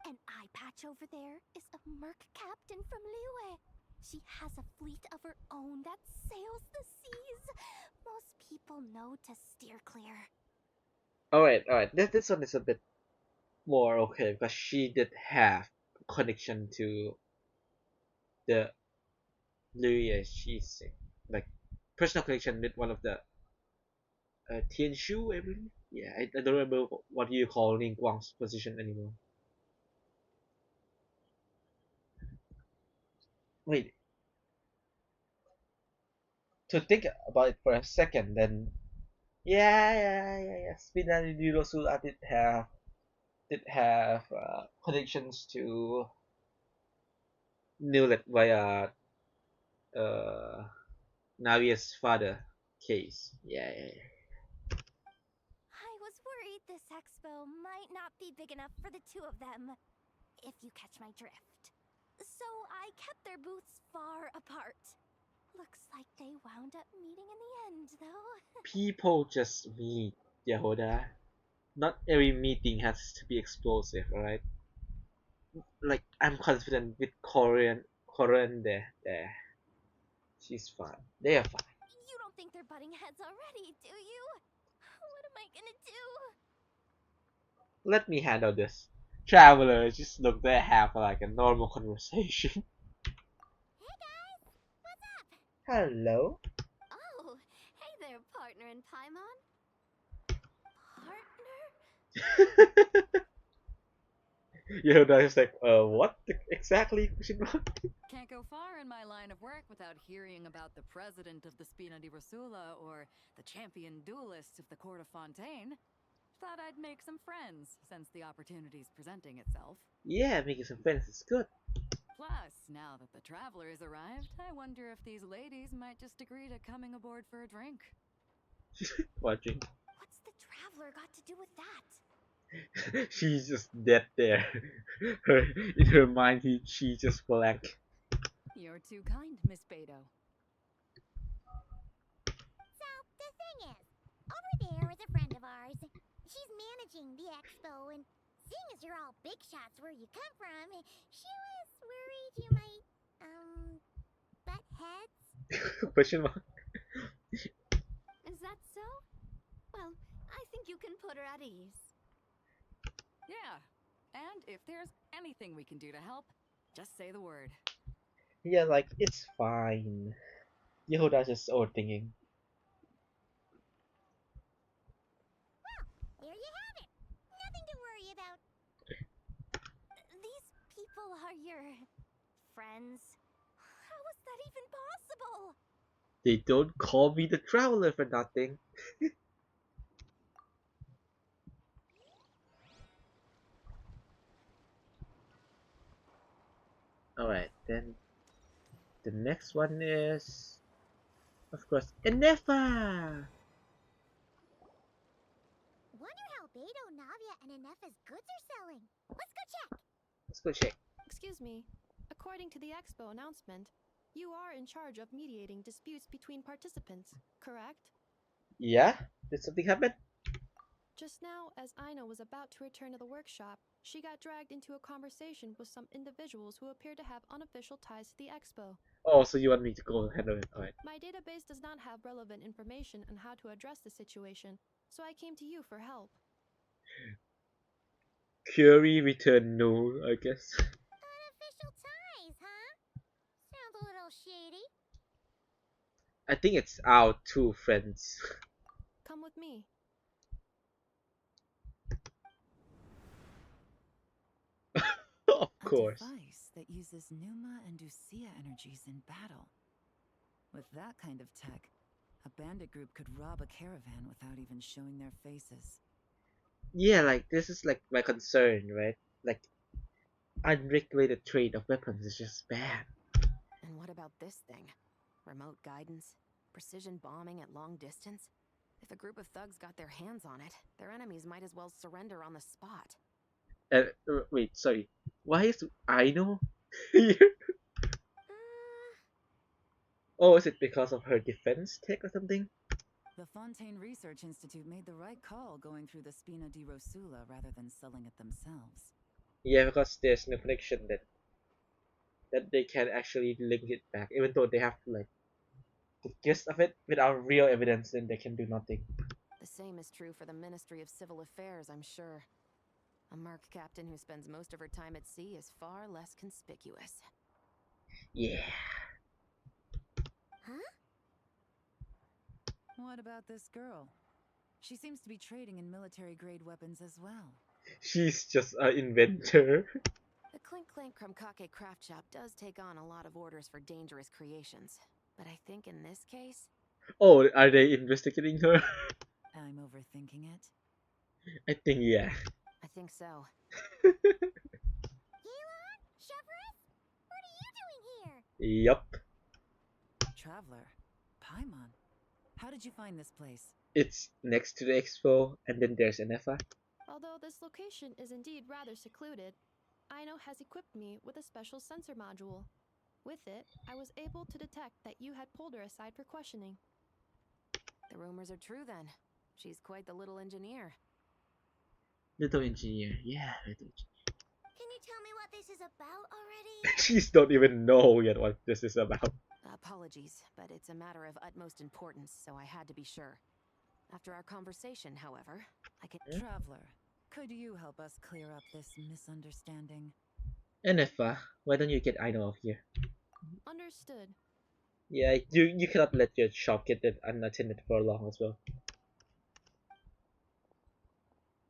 An eye patch over there is a merc captain from Liyue. She has a fleet of her own that sails the seas. Most people know to steer clear. Alright. This one is a bit more okay because she did have connection to the Luya. She's like personal connection with one of the Tianshu, I believe. Yeah, I don't remember what you call Ning Guang's position anymore. Wait, to think about it for a second, then yeah. Spinelli Rosula did have connections to Newlet via Navia's father case. Yeah. I expo might not be big enough for the two of them, if you catch my drift. So I kept their booths far apart. Looks like they wound up meeting in the end, though. People just meet, Yehuda. Not every meeting has to be explosive, alright? Like, I'm confident with Korean there. She's fine. They are fine. You don't think they're butting heads already, do you? What am I gonna do? Let me handle this. Traveler, just look there, have like a normal conversation. Hey guys, what's up? Hello? Oh, hey there, partner in Paimon. Partner? Yehuda is like, what exactly? Can't go far in my line of work without hearing about the president of the Spina di Rosula or the champion duelists of the court of Fontaine. Thought I'd make some friends since the opportunity's presenting itself. Yeah, making some friends is good. Plus, now that the travelers arrived, I wonder if these ladies might just agree to coming aboard for a drink. Watching. What's the traveler got to do with that? She's just dead there. In her mind, she just blank. You're too kind, Miss Beto. So, the thing is, over there is a friend of ours. She's managing the expo, and seeing as you're all big shots where you come from, she was worried you might, butt heads. Question mark. Is that so? Well, I think you can put her at ease. Yeah, and if there's anything we can do to help, just say the word. Yeah, like, it's fine. Yehuda's just overthinking. Well, there you have it. Nothing to worry about. These people are your friends. How is that even possible? They don't call me the traveler for nothing. Alright, then the next one is, of course, Enefa! Wonder how Beto, Navia, and Inefa's goods are selling. Let's go check. Let's go check. Excuse me. According to the expo announcement, you are in charge of mediating disputes between participants, correct? Yeah? Did something happen? Just now, as Aina was about to return to the workshop, she got dragged into a conversation with some individuals who appear to have unofficial ties to the expo. Oh, so you want me to go handle it? Alright. My database does not have relevant information on how to address the situation, so I came to you for help. Curie return no, I guess. Unofficial ties, huh? Sounds a little shady. I think it's our two friends. Come with me. Of course. A device that uses Numa and Ducia energies in battle. With that kind of tech, a bandit group could rob a caravan without even showing their faces. Yeah, like, this is like my concern, right? Like, unregulated trade of weapons is just bad. And what about this thing? Remote guidance? Precision bombing at long distance? If a group of thugs got their hands on it, their enemies might as well surrender on the spot. Wait, sorry. Why is Aino here? Oh, is it because of her defense tech or something? The Fontaine Research Institute made the right call going through the Spina di Rosula rather than selling it themselves. Yeah, because there's no connection that they can actually link it back, even though they have like the gist of it without real evidence, then they can do nothing. The same is true for the Ministry of Civil Affairs, I'm sure. A merc captain who spends most of her time at sea is far less conspicuous. Yeah. Huh? What about this girl? She seems to be trading in military-grade weapons as well. She's just an inventor. The Clink Clank Krumkake craft shop does take on a lot of orders for dangerous creations. But I think in this case... Oh, are they investigating her? I'm overthinking it. I think yeah. I think so. Elon? Chevron? What are you doing here? Yup. Traveler, Paimon, how did you find this place? It's next to the expo, and then there's Enefa. Although this location is indeed rather secluded, Aino has equipped me with a special sensor module. With it, I was able to detect that you had pulled her aside for questioning. The rumors are true then. She's quite the little engineer. Little engineer, yeah, little engineer. Can you tell me what this is about already? She don't even know yet what this is about. Apologies, but it's a matter of utmost importance, so I had to be sure. After our conversation, however, I can... Traveler, could you help us clear up this misunderstanding? And if, why don't you get Aino off here? Understood. Yeah, you cannot let your shop get it unattended for long as well.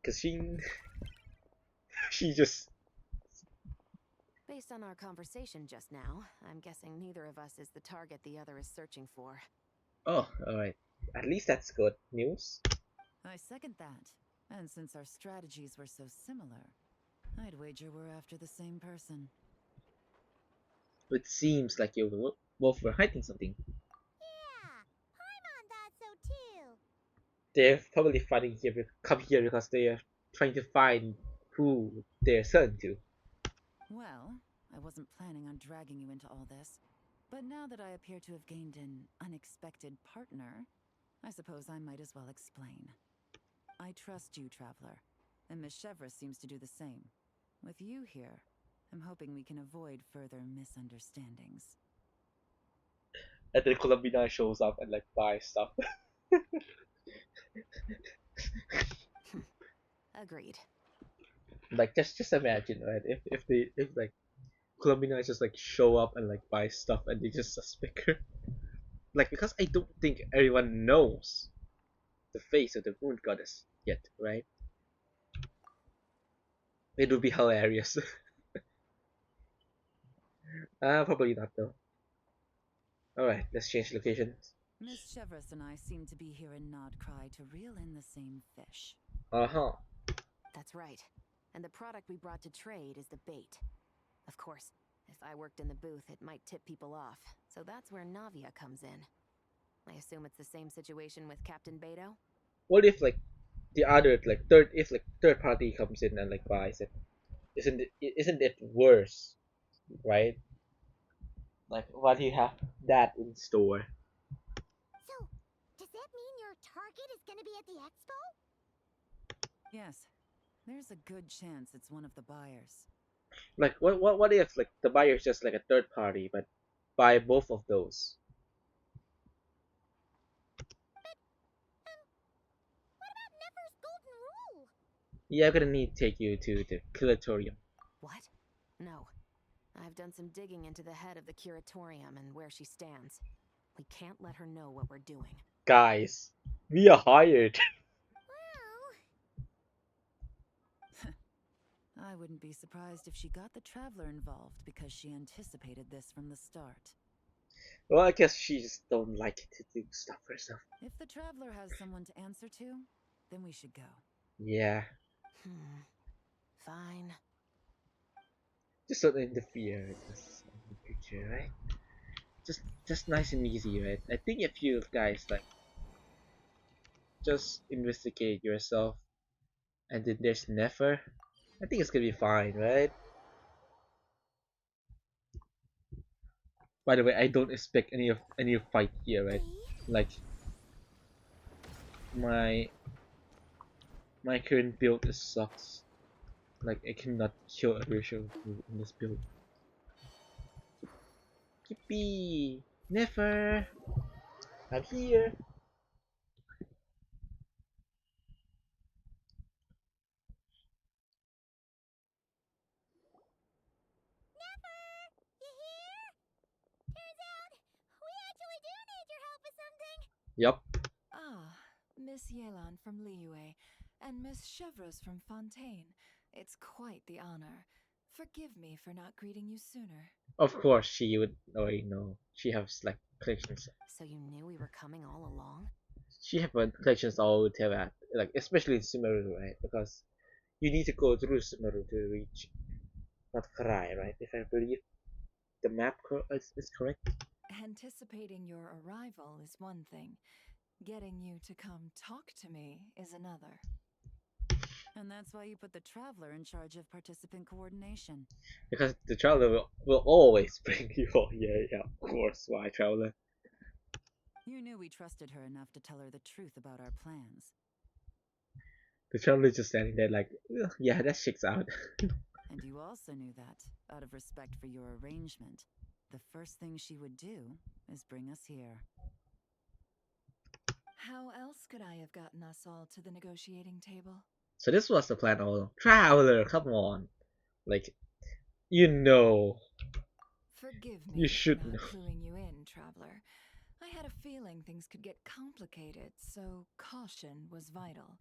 Cause she just... Based on our conversation just now, I'm guessing neither of us is the target the other is searching for. Oh, alright. At least that's good news. I second that. And since our strategies were so similar, I'd wager we're after the same person. It seems like you both were hiding something. Yeah, Paimon thought so too. They're probably come here because they are trying to find who they're selling to. Well, I wasn't planning on dragging you into all this, but now that I appear to have gained an unexpected partner, I suppose I might as well explain. I trust you, Traveler, and Miss Chevra seems to do the same. With you here, I'm hoping we can avoid further misunderstandings. And then Columbina shows up and like buys stuff. Agreed. Like just imagine, right? If like Columbina just like show up and like buy stuff and they just suspect her. Like because I don't think everyone knows the face of the moon goddess yet, right? It would be hilarious. Probably not though. Alright, let's change locations. Miss Chevres and I seem to be here in Nodcry to reel in the same fish. Uh-huh. That's right. And the product we brought to trade is the bait. Of course, if I worked in the booth, it might tip people off, so that's where Navia comes in. I assume it's the same situation with Captain Beto? What if like the other like third party comes in and like buys it? Isn't it worse, right? Like why do you have that in store? So, does that mean your target is gonna be at the expo? Yes, there's a good chance it's one of the buyers. Like what if like the buyer is just like a third party but buy both of those? What about Nefer's golden rule? Yeah, I'm gonna need to take you to the curatorium. What? No. I've done some digging into the head of the curatorium and where she stands. We can't let her know what we're doing. Guys, we are hired. Well, I wouldn't be surprised if she got the Traveler involved because she anticipated this from the start. Well, I guess she just don't like to do stuff herself. If the Traveler has someone to answer to, then we should go. Yeah, Fine. just don't interfere with this in the picture, right? Just nice and easy, right? I think if you guys like just investigate yourself and then there's Nefer, I think it's gonna be fine, right? By the way, I don't expect any fight here, right? Like my my current build is sucks. Like I cannot kill a virtual in this build. Yippee! Nefer! I'm here! you here? Turns out, we actually do need your help with something. Yup. Ah, Miss Yelan from Liyue and Miss Chevres from Fontaine. It's quite the honor. Forgive me for not greeting you sooner. Of course she would already know. She has like collections. So you knew we were coming all along? She have collections all over that, like especially in Sumeru, right? Because you need to go through Sumeru to reach Notkarai, right? If I believe the map is correct. Anticipating your arrival is one thing. Getting you to come talk to me is another. And that's why you put the traveler in charge of participant coordination. Because the traveler will always bring you all. Yeah, of course. Why, traveler? You knew we trusted her enough to tell her the truth about our plans. The traveler is just standing there like, "Ugh, yeah, that checks out." And you also knew that, out of respect for your arrangement, the first thing she would do is bring us here. How else could I have gotten us all to the negotiating table? So this was the plan all along. Traveler, come on. Like, you know. Forgive You me for should not know. cluing you in, traveler. I had a feeling things could get complicated, so caution was vital.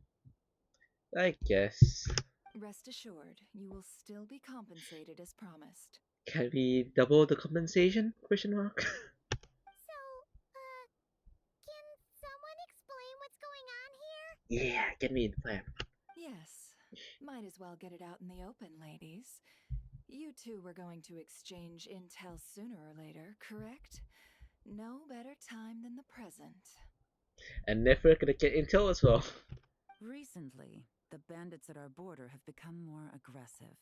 I guess. Rest assured, you will still be compensated as promised. Can we double the compensation? Question mark. So, can someone explain what's going on here? Yeah, get me in the plan. Yes, might as well get it out in the open, ladies. You two were going to exchange intel sooner or later, correct? No better time than the present. And never gonna get intel as well. Recently, the bandits at our border have become more aggressive.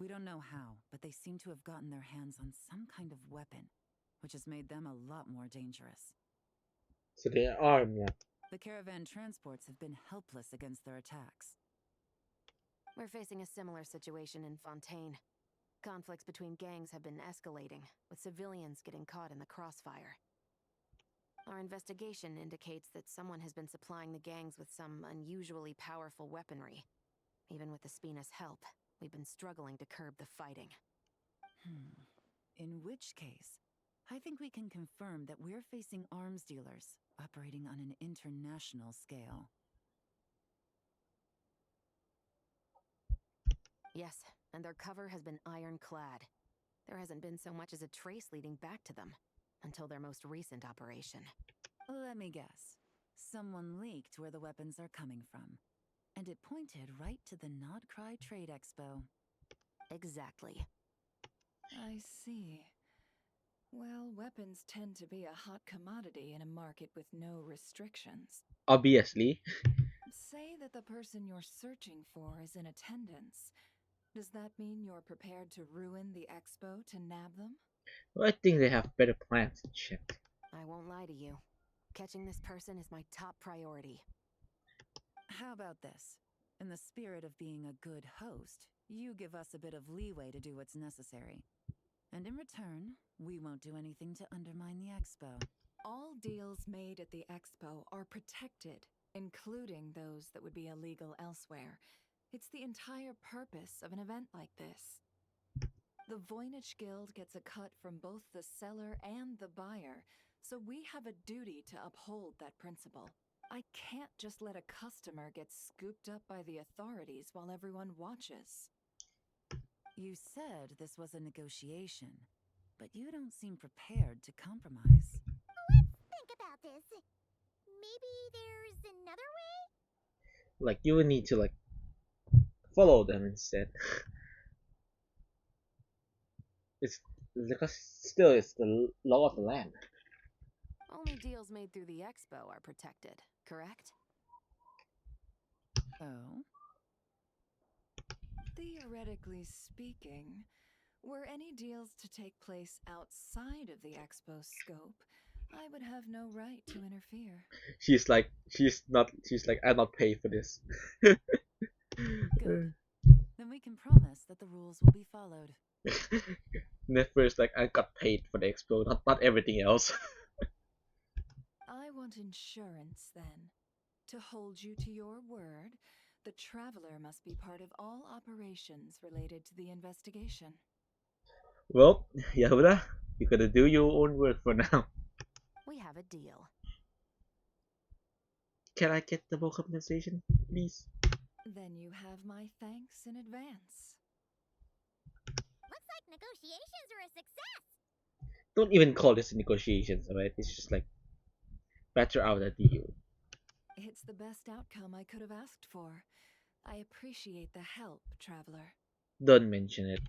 We don't know how, but they seem to have gotten their hands on some kind of weapon, which has made them a lot more dangerous. So they are armed now. The caravan transports have been helpless against their attacks. We're facing a similar situation in Fontaine. Conflicts between gangs have been escalating, with civilians getting caught in the crossfire. Our investigation indicates that someone has been supplying the gangs with some unusually powerful weaponry. Even with the Spina's help, we've been struggling to curb the fighting. In which case, I think we can confirm that we're facing arms dealers operating on an international scale. Yes, and their cover has been ironclad. There hasn't been so much as a trace leading back to them, until their most recent operation. Let me guess. Someone leaked where the weapons are coming from. And it pointed right to the Nodcry Trade Expo. Exactly. I see. Well, weapons tend to be a hot commodity in a market with no restrictions. Obviously. Say that the person you're searching for is in attendance. Does that mean you're prepared to ruin the expo to nab them? Well, I think they have better plans and shit. I won't lie to you. Catching this person is my top priority. How about this? In the spirit of being a good host, you give us a bit of leeway to do what's necessary. And in return, we won't do anything to undermine the expo. All deals made at the expo are protected, including those that would be illegal elsewhere. It's the entire purpose of an event like this. The Voynich Guild gets a cut from both the seller and the buyer, so we have a duty to uphold that principle. I can't just let a customer get scooped up by the authorities while everyone watches. You said this was a negotiation, but you don't seem prepared to compromise. Let's think about this. Maybe there's another way? Like, you would need to, like, follow them instead. It's because still it's the law of the land. Only deals made through the expo are protected, correct? Oh? Theoretically speaking, were any deals to take place outside of the expo's scope, I would have no right to interfere. She's like, I'm not paid for this. Good. Then we can promise that the rules will be followed. Never is like, I got paid for the expo, not everything else. I want insurance, then. To hold you to your word, the Traveler must be part of all operations related to the investigation. Well, Yehuda, you gotta do your own work for now. We have a deal. Can I get double compensation, please? Then you have my thanks in advance. Looks like negotiations are a success. Don't even call this negotiations, alright? It's just like, better out a deal. It's the best outcome I could have asked for. I appreciate the help, Traveler. Don't mention it.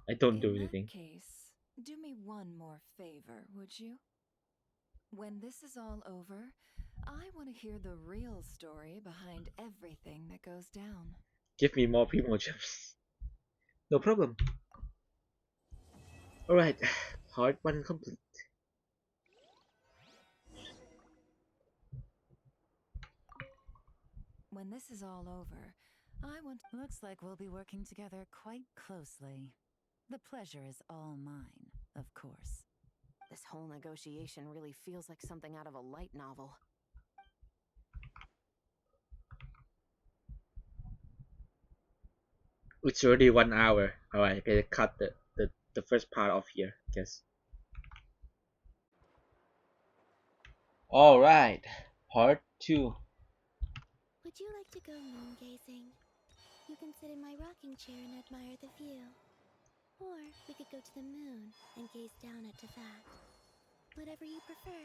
I don't do In anything. that case, do me one more favor, would you? When this is all over, I want to hear the real story behind everything that goes down. Give me more primo gems. No problem. Alright, part 1 complete. When this is all over, I want. Looks like we'll be working together quite closely. The pleasure is all mine, of course. This whole negotiation really feels like something out of a light novel. It's already 1 hour. Alright, I gotta cut the first part off here, I guess. Alright, part 2. Would you like to go moon gazing? You can sit in my rocking chair and admire the view. Or we could go to the moon and gaze down at Tefat. Whatever you prefer.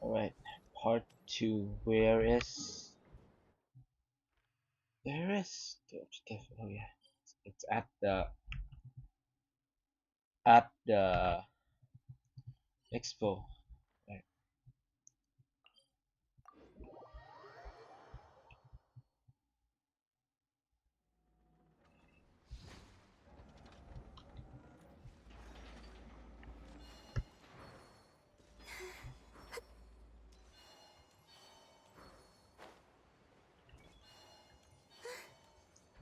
Alright, part 2. Where is the objective? Oh yeah, it's at the expo. Right.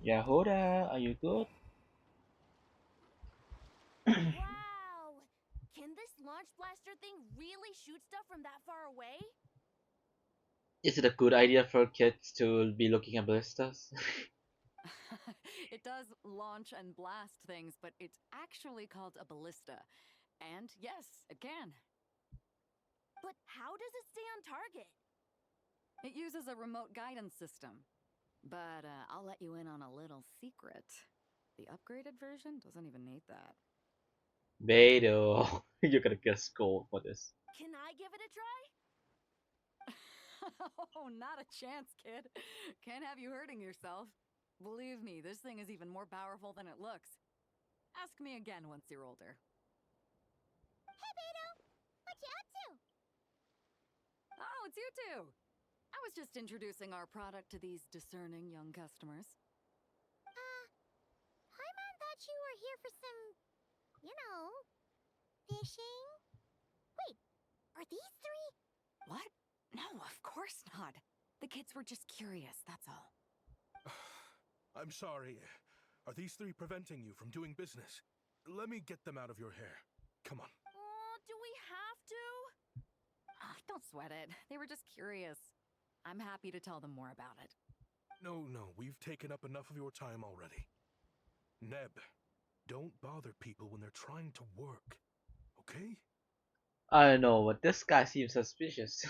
Yahoda, are you good? Wow! Can this launch blaster thing really shoot stuff from that far away? Is it a good idea for kids to be looking at ballistas? It does launch and blast things, but it's actually called a ballista. And yes, it can. But how does it stay on target? It uses a remote guidance system. But I'll let you in on a little secret. The upgraded version doesn't even need that. Beto, you're gonna get scolded for this. Can I give it a try? Oh, not a chance, kid. Can't have you hurting yourself. Believe me, this thing is even more powerful than it looks. Ask me again once you're older. Hey, Beto! What you up to? Oh, it's you two! I was just introducing our product to these discerning young customers. Paimon thought you were here for some, fishing? Wait, are these three? What? No, of course not. The kids were just curious, that's all. I'm sorry. Are these three preventing you from doing business? Let me get them out of your hair. Come on. Oh, do we have to? Don't sweat it. They were just curious. I'm happy to tell them more about it. No, we've taken up enough of your time already. Neb, don't bother people when they're trying to work, okay? I don't know, but this guy seems suspicious.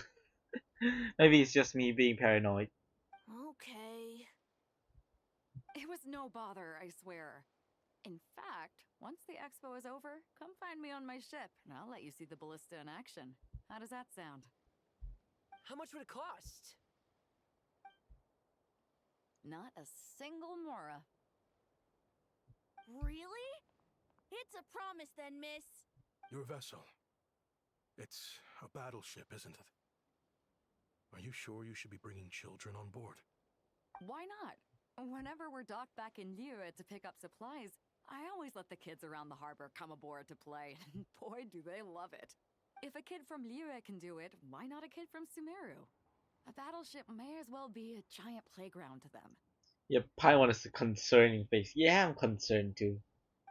Maybe it's just me being paranoid. Okay. It was no bother, I swear. In fact, once the expo is over, come find me on my ship, and I'll let you see the ballista in action. How does that sound? How much would it cost? Not a single mora. Really? It's a promise then, miss. Your vessel. It's a battleship, isn't it? Are you sure you should be bringing children on board? Why not? Whenever we're docked back in UNCUT to pick up supplies, I always let the kids around the harbor come aboard to play, and boy, do they love it. If a kid from UNCUT can do it, why not a kid from Sumeru? A battleship may as well be a giant playground to them. Yeah, Paimon is a concerning face. Yeah, I'm concerned too.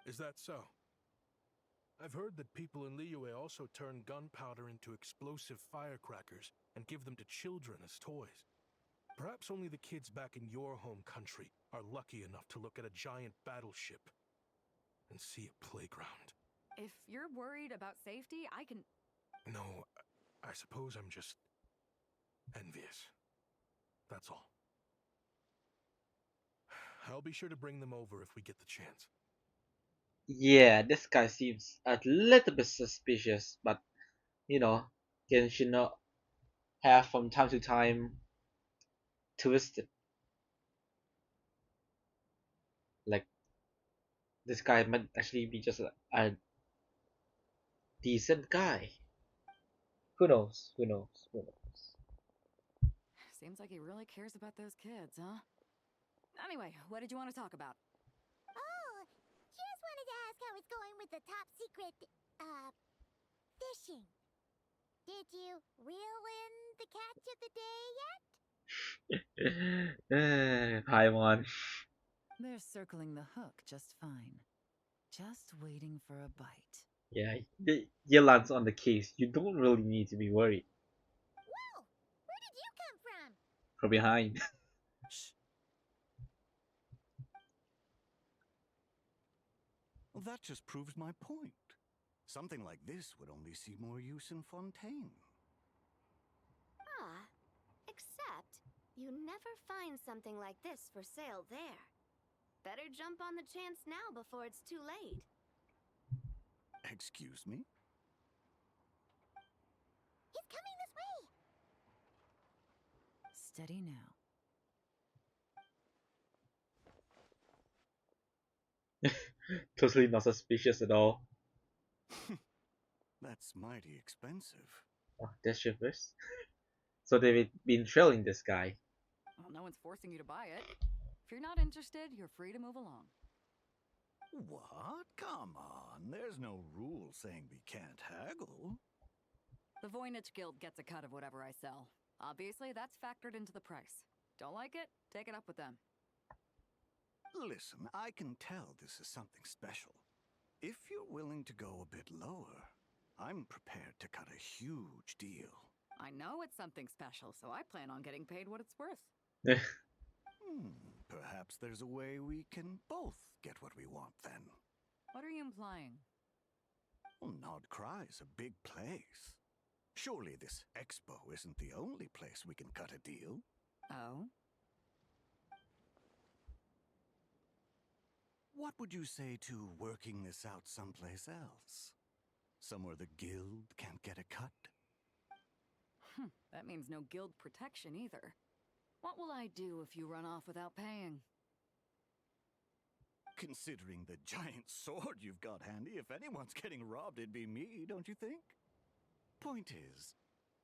Is that so? I've heard that people in Liyue also turn gunpowder into explosive firecrackers and give them to children as toys. Perhaps only the kids back in your home country are lucky enough to look at a giant battleship and see a playground. If you're worried about safety, I can... No, I suppose I'm just envious. That's all. I'll be sure to bring them over if we get the chance. Yeah, this guy seems a little bit suspicious, but Genshin have from time to time twisted. Like this guy might actually be just a decent guy. Who knows? Who knows? Who knows? Seems like he really cares about those kids, huh? Anyway, what did you want to talk about? Oh, just wanted to ask how it's going with the top secret, fishing. Did you reel in the catch of the day yet? Paimon. They're circling the hook just fine. Just waiting for a bite. Yeah, Yelan's on the case. You don't really need to be worried. Whoa! Where did you come from? From behind. Shh. Well, that just proves my point. Something like this would only see more use in Fontaine. Ah, except you never find something like this for sale there. Better jump on the chance now before it's too late. Excuse me? He's coming this way! Steady now. Totally not suspicious at all. That's mighty expensive. Oh, that's shivers. So they've been trailing this guy. Well, no one's forcing you to buy it. If you're not interested, you're free to move along. What? Come on. There's no rule saying we can't haggle. The Voynich Guild gets a cut of whatever I sell. Obviously, that's factored into the price. Don't like it? Take it up with them. Listen, I can tell this is something special. If you're willing to go a bit lower, I'm prepared to cut a huge deal. I know it's something special, so I plan on getting paid what it's worth. Perhaps there's a way we can both get what we want then. What are you implying? Well, Nod Cry's a big place. Surely this expo isn't the only place we can cut a deal. Oh? What would you say to working this out someplace else? Somewhere the guild can't get a cut? That means no guild protection either. What will I do if you run off without paying? Considering the giant sword you've got handy, if anyone's getting robbed, it'd be me, don't you think? Point is,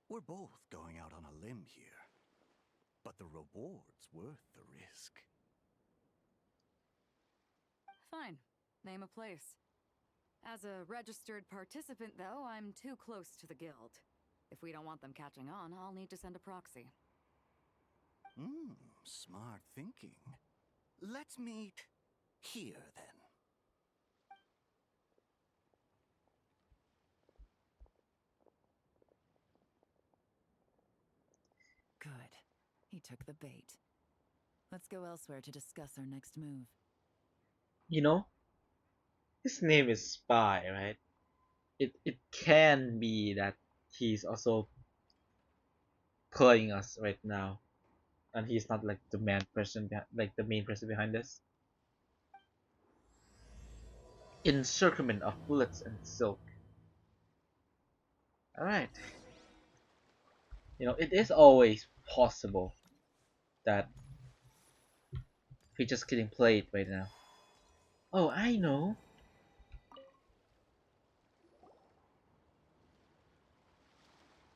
we're both going out on a limb here. But the reward's worth the risk. Fine. Name a place. As a registered participant, though, I'm too close to the guild. If we don't want them catching on, I'll need to send a proxy. Smart thinking. Let's meet here, then. Good. He took the bait. Let's go elsewhere to discuss our next move. You know, his name is Spy, right? It can be that he's also playing us right now, and he's not like the main person, like the main person behind this. Encirclement of bullets and silk. All right. You know, it is always possible that we're just getting played right now. Oh, I know.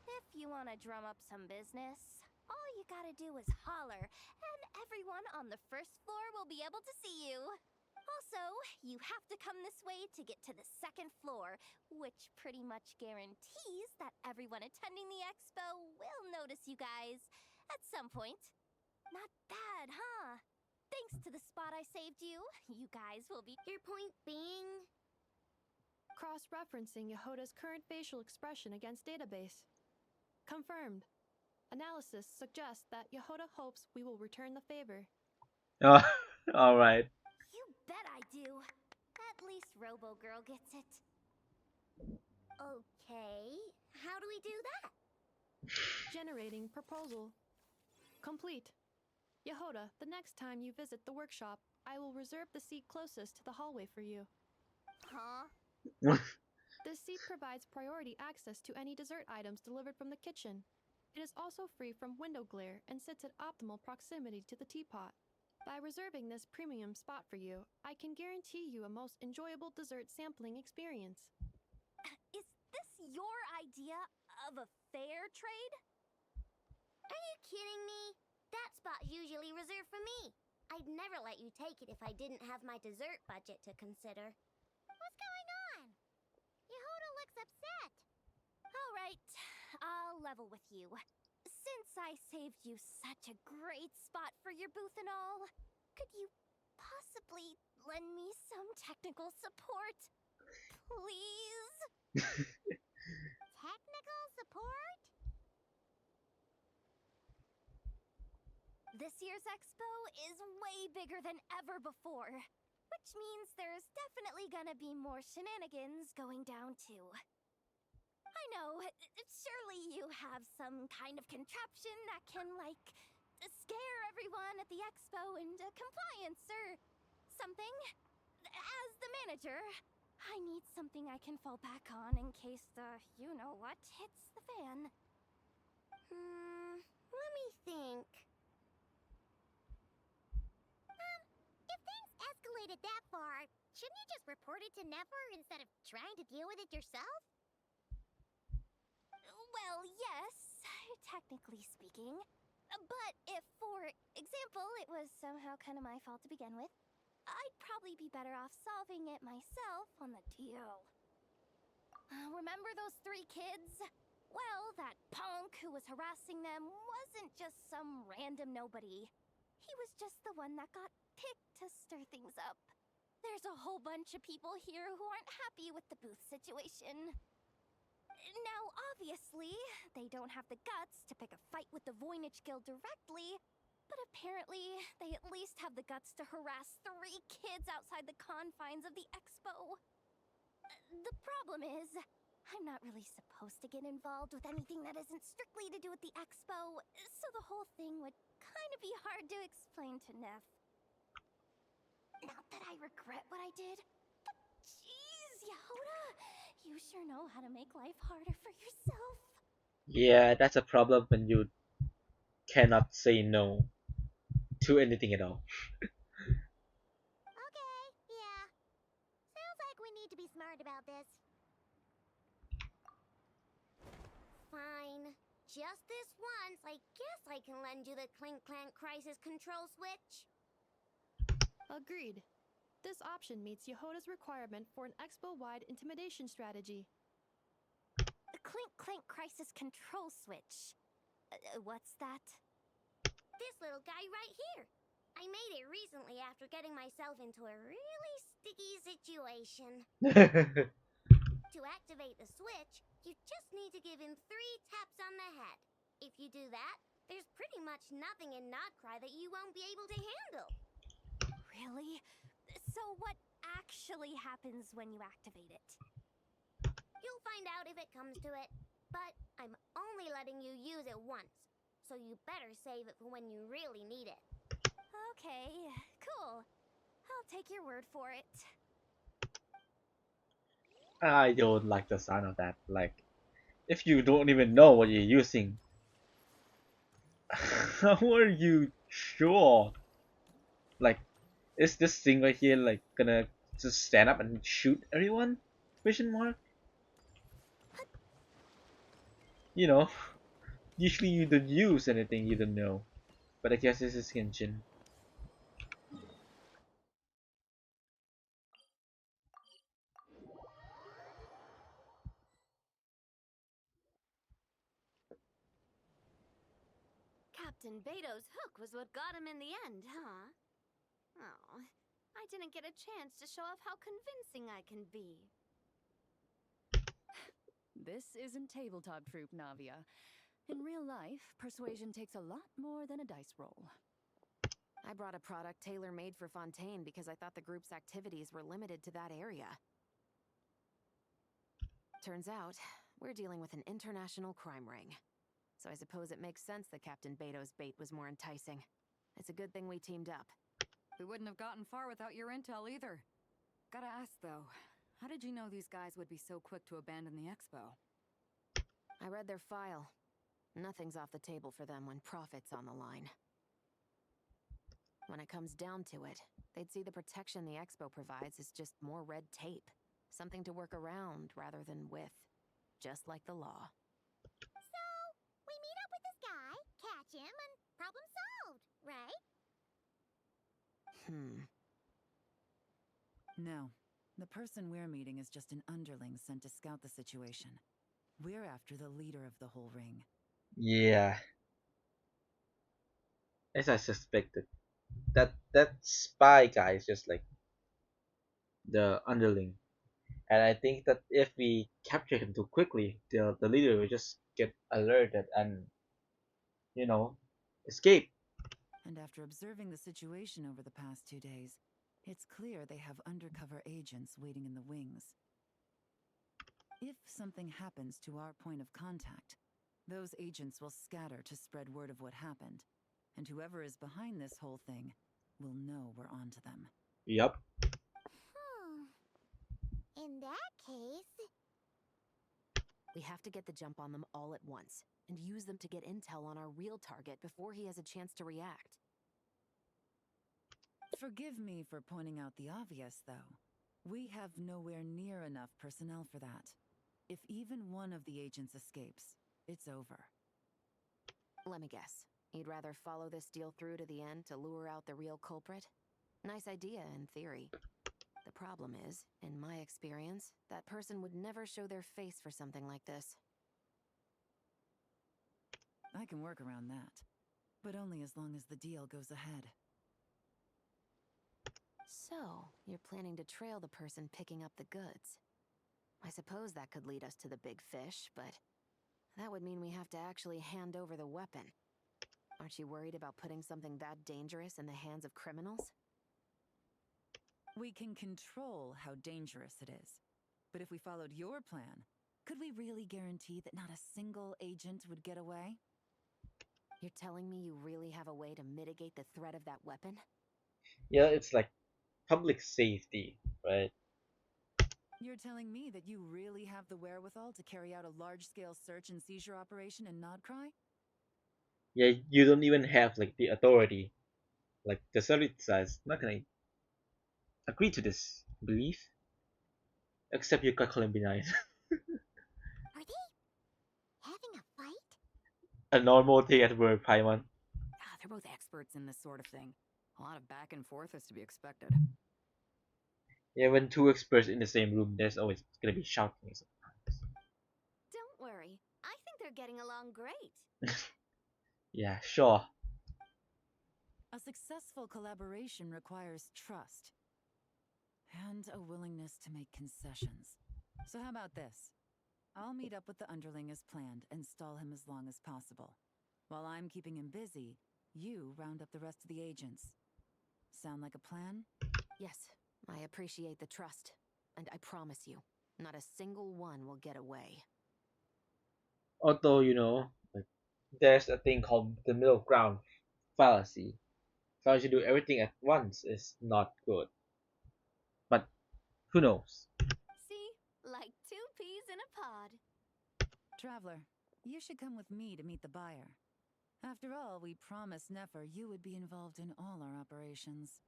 If you want to drum up some business, all you gotta do is holler, and everyone on the first floor will be able to see you. Also, you have to come this way to get to the second floor, which pretty much guarantees that everyone attending the expo will notice you guys at some point. Not bad, huh? Thanks to the spot I saved you, you guys will be— Your point being? Cross-referencing Yehoda's current facial expression against database. Confirmed. Analysis suggests that Yehoda hopes we will return the favor. Oh, all right. You bet I do. At least Robo Girl gets it. Okay, how do we do that? Generating proposal. Complete. Yehoda, the next time you visit the workshop, I will reserve the seat closest to the hallway for you. Huh? This seat provides priority access to any dessert items delivered from the kitchen. It is also free from window glare and sits at optimal proximity to the teapot. By reserving this premium spot for you, I can guarantee you a most enjoyable dessert sampling experience. Is this your idea of a fair trade? Are you kidding me? That spot's usually reserved for me. I'd never let you take it if I didn't have my dessert budget to consider. What's going on? Yehuda looks upset. All right, I'll level with you. Since I saved you such a great spot for your booth and all, could you possibly lend me some technical support? Please? Technical support? This year's expo is way bigger than ever before, which means there's definitely gonna be more shenanigans going down too. I know, surely you have some kind of contraption that can, like, scare everyone at the expo into compliance or something. As the manager, I need something I can fall back on in case the you-know-what hits the fan. Let me think. If things escalated that far, shouldn't you just report it to Nefer instead of trying to deal with it yourself? Well, yes, technically speaking. But if, for example, it was somehow kind of my fault to begin with, I'd probably be better off solving it myself on the DL. Remember those 3 kids? Well, that punk who was harassing them wasn't just some random nobody. He was just the one that got picked to stir things up. There's a whole bunch of people here who aren't happy with the booth situation. Now, obviously, they don't have the guts to pick a fight with the Voynich Guild directly, but apparently, they at least have the guts to harass 3 kids outside the confines of the expo. The problem is, I'm not really supposed to get involved with anything that isn't strictly to do with the expo, so the whole thing would kind of be hard to explain to Neff. Not that I regret what I did, but jeez, Yehuda, you sure know how to make life harder for yourself. Yeah, that's a problem when you cannot say no to anything at all. Okay, yeah. Sounds like we need to be smart about this. Fine. Just this once, I guess I can lend you the Clink Clank Crisis Control Switch. Agreed. This option meets Yehuda's requirement for an expo-wide intimidation strategy. The Clink Clank Crisis Control Switch. What's that? This little guy right here. I made it recently after getting myself into a really sticky situation. To activate the switch, you just need to give him 3 taps on the head. If you do that, there's pretty much nothing in Nodcry that you won't be able to handle. Really? So what actually happens when you activate it? You'll find out if it comes to it, but I'm only letting you use it once, so you better save it for when you really need it. Okay, cool. I'll take your word for it. I don't like the sound of that. Like, if you don't even know what you're using, how are you sure? Like, is this thing right here like gonna just stand up and shoot everyone? Question mark. You know, usually you don't use anything you don't know, but I guess this is Genshin. Captain Beto's hook was what got him in the end, huh? Oh, I didn't get a chance to show off how convincing I can be. This isn't tabletop troop, Navia. In real life, persuasion takes a lot more than a dice roll. I brought a product tailor-made for Fontaine because I thought the group's activities were limited to that area. Turns out, we're dealing with an international crime ring. So I suppose it makes sense that Captain Beto's bait was more enticing. It's a good thing we teamed up. We wouldn't have gotten far without your intel either. Gotta ask, though, how did you know these guys would be so quick to abandon the expo? I read their file. Nothing's off the table for them when profit's on the line. When it comes down to it, they'd see the protection the expo provides as just more red tape. Something to work around rather than with. Just like the law. So, we meet up with this guy, catch him and problem solved, right? No. The person we're meeting is just an underling sent to scout the situation. We're after the leader of the whole ring. Yeah, as I suspected. That spy guy is just like the underling. And I think that if we capture him too quickly, the leader will just get alerted and, you know, escape. And after observing the situation over the past 2 days, it's clear they have undercover agents waiting in the wings. If something happens to our point of contact, those agents will scatter to spread word of what happened, and whoever is behind this whole thing will know we're onto them. Yup. In that case, We have to get the jump on them all at once, and use them to get intel on our real target before he has a chance to react. Forgive me for pointing out the obvious, though. We have nowhere near enough personnel for that. If even one of the agents escapes, it's over. Let me guess. You'd rather follow this deal through to the end to lure out the real culprit? Nice idea, in theory. The problem is, in my experience, that person would never show their face for something like this. I can work around that, but only as long as the deal goes ahead. So, you're planning to trail the person picking up the goods. I suppose that could lead us to the big fish, but that would mean we have to actually hand over the weapon. Aren't you worried about putting something that dangerous in the hands of criminals? We can control how dangerous it is. But if we followed your plan, could we really guarantee that not a single agent would get away? You're telling me you really have a way to mitigate the threat of that weapon? Yeah, it's like public safety, right? You're telling me that you really have the wherewithal to carry out a large-scale search and seizure operation in Nodcry? Yeah, you don't even have like the authority. Like the Solid says, not gonna agree to this belief, except you got Columbinized. are they having a fight? A normal thing at work, Paimon. They're both experts in this sort of thing. A lot of back and forth is to be expected. Yeah, when two experts in the same room, there's always gonna be shouting sometimes. Don't worry. I think they're getting along great. Yeah, sure. A successful collaboration requires trust and a willingness to make concessions. So how about this? I'll meet up with the underling as planned and stall him as long as possible. While I'm keeping him busy, you round up the rest of the agents. Sound like a plan? Yes, I appreciate the trust. And I promise you, not a single one will get away. Although, like, there's a thing called the middle ground fallacy. Trying to do everything at once is not good. But who knows? See? Like 2 peas in a pod. Traveler, you should come with me to meet the buyer. After all, we promised Nefer you would be involved in all our operations.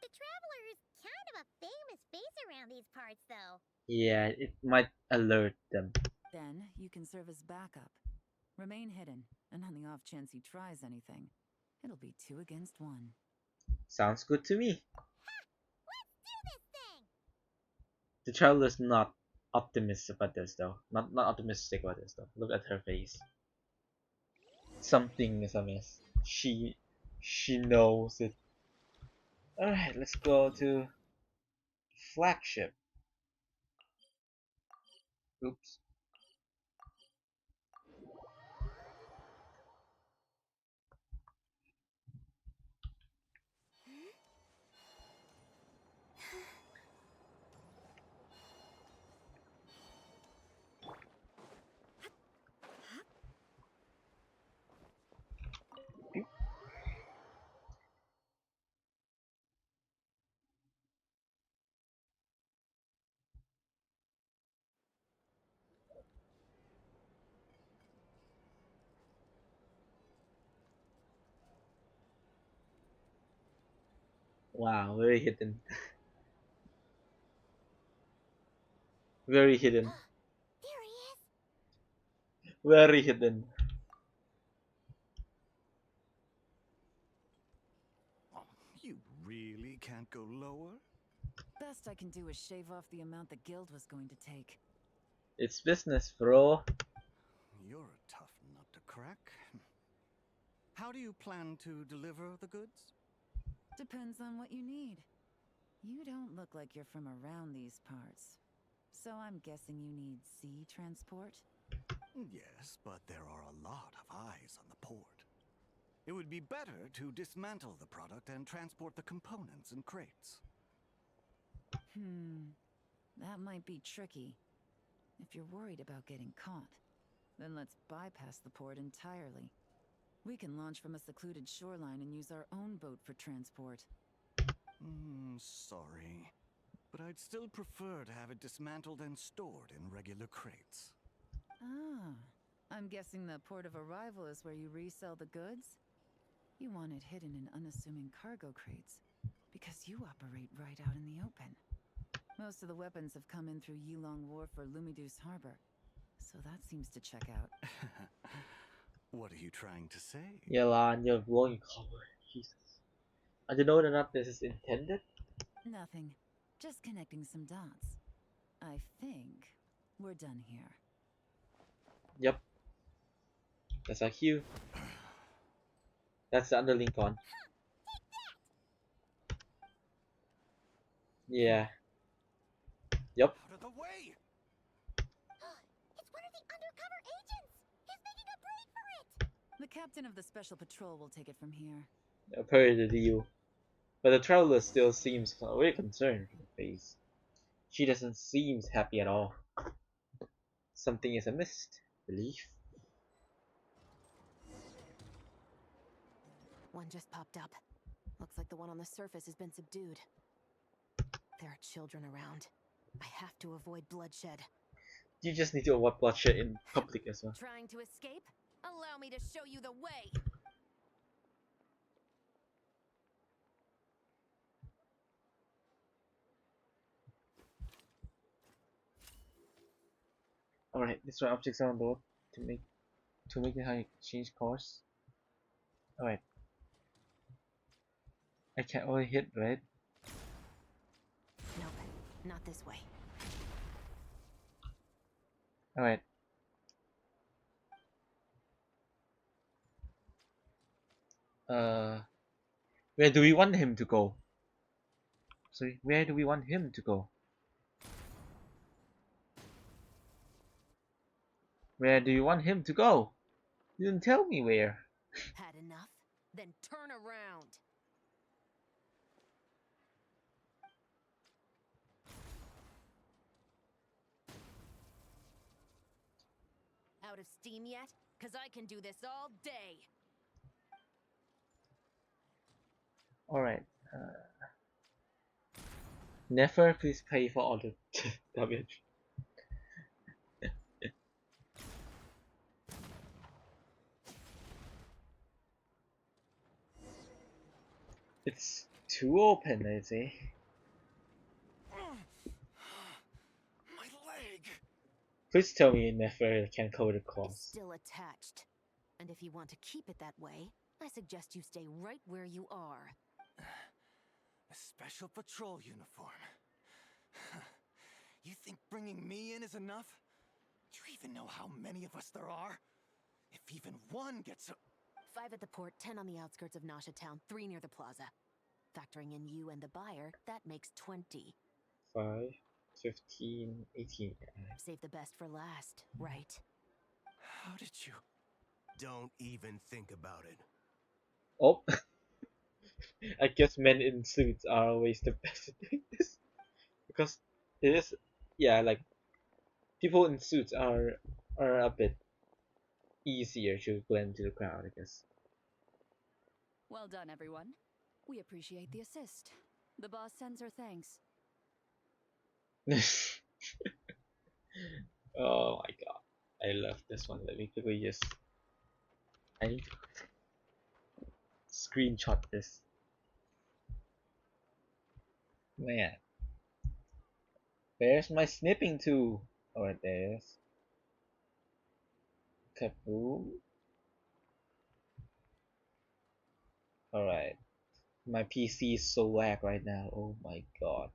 The Traveler's kind of a famous face around these parts, though. Yeah, it might alert them. Then you can serve as backup. Remain hidden, and on the off chance he tries anything, it'll be 2 against 1. Sounds good to me. Let's do this thing! The traveler's not optimistic about this though. Not optimistic about this though. Look at her face. Something is amiss. She knows it. Alright, let's go to flagship. Oops. Wow, very hidden. Very hidden. There he is! Very hidden. You really can't go lower? Best I can do is shave off the amount the guild was going to take. It's business, bro. You're a tough nut to crack. How do you plan to deliver the goods? Depends on what you need. You don't look like you're from around these parts. So I'm guessing you need sea transport? Yes, but there are a lot of eyes on the port. It would be better to dismantle the product and transport the components in crates. That might be tricky. If you're worried about getting caught, then let's bypass the port entirely. We can launch from a secluded shoreline and use our own boat for transport. Sorry. But I'd still prefer to have it dismantled and stored in regular crates. Ah, I'm guessing the port of arrival is where you resell the goods? You want it hidden in unassuming cargo crates, because you operate right out in the open. Most of the weapons have come in through Yilong Wharf or Lumiduce Harbor, so that seems to check out. What are you trying to say? Yelan, you're blowing cover. Jesus. I don't know whether or not this is intended. Nothing. Just connecting some dots. I think we're done here. Yep. That's our cue. That's the underling con. Yeah. Yep. Out of the way! It's one of the undercover agents! He's making a break for it! The captain of the special patrol will take it from here. Per the deal. But the traveler still seems very concerned from the face. She doesn't seem happy at all. Something is amiss, belief. One just popped up. Looks like the one on the surface has been subdued. There are children around. I have to avoid bloodshed. You just need to avoid bloodshed in public as well. Trying to escape? Allow me to show you the way! Alright, destroy objects on board to make it how you change course. Alright. I can only hit, right? Nope, not this way. Alright. Where do we want him to go? Sorry, where do we want him to go? Where do you want him to go? You didn't tell me where. Had enough? Then turn around! Out of steam yet? 'Cause I can do this all day! Alright. Never please pay for all the damage. It's too open, I say. My leg! Please tell me Nefer can cover the It's cost. still attached. And if you want to keep it that way, I suggest you stay right where you are. A special patrol uniform. You think bringing me in is enough? Do you even know how many of us there are? If even one gets a... 5 at the port, 10 on the outskirts of Nasha Town, 3 near the plaza. Factoring in you and the buyer, that makes 20. 5, 15, 18. Save the best for last, right? How did you... Don't even think about it. Oh, I guess men in suits are always the best at doing this. Because it is, yeah, like, people in suits are a bit easier to blend to the crowd, I guess. Well done, everyone. We appreciate the assist. The boss sends her thanks. Oh my god. I love this one. Let me quickly just... I need to screenshot this. Man. Where's my snipping tool? Oh, right there it is. Kaboom. Alright. My PC is so lag right now. Oh my god.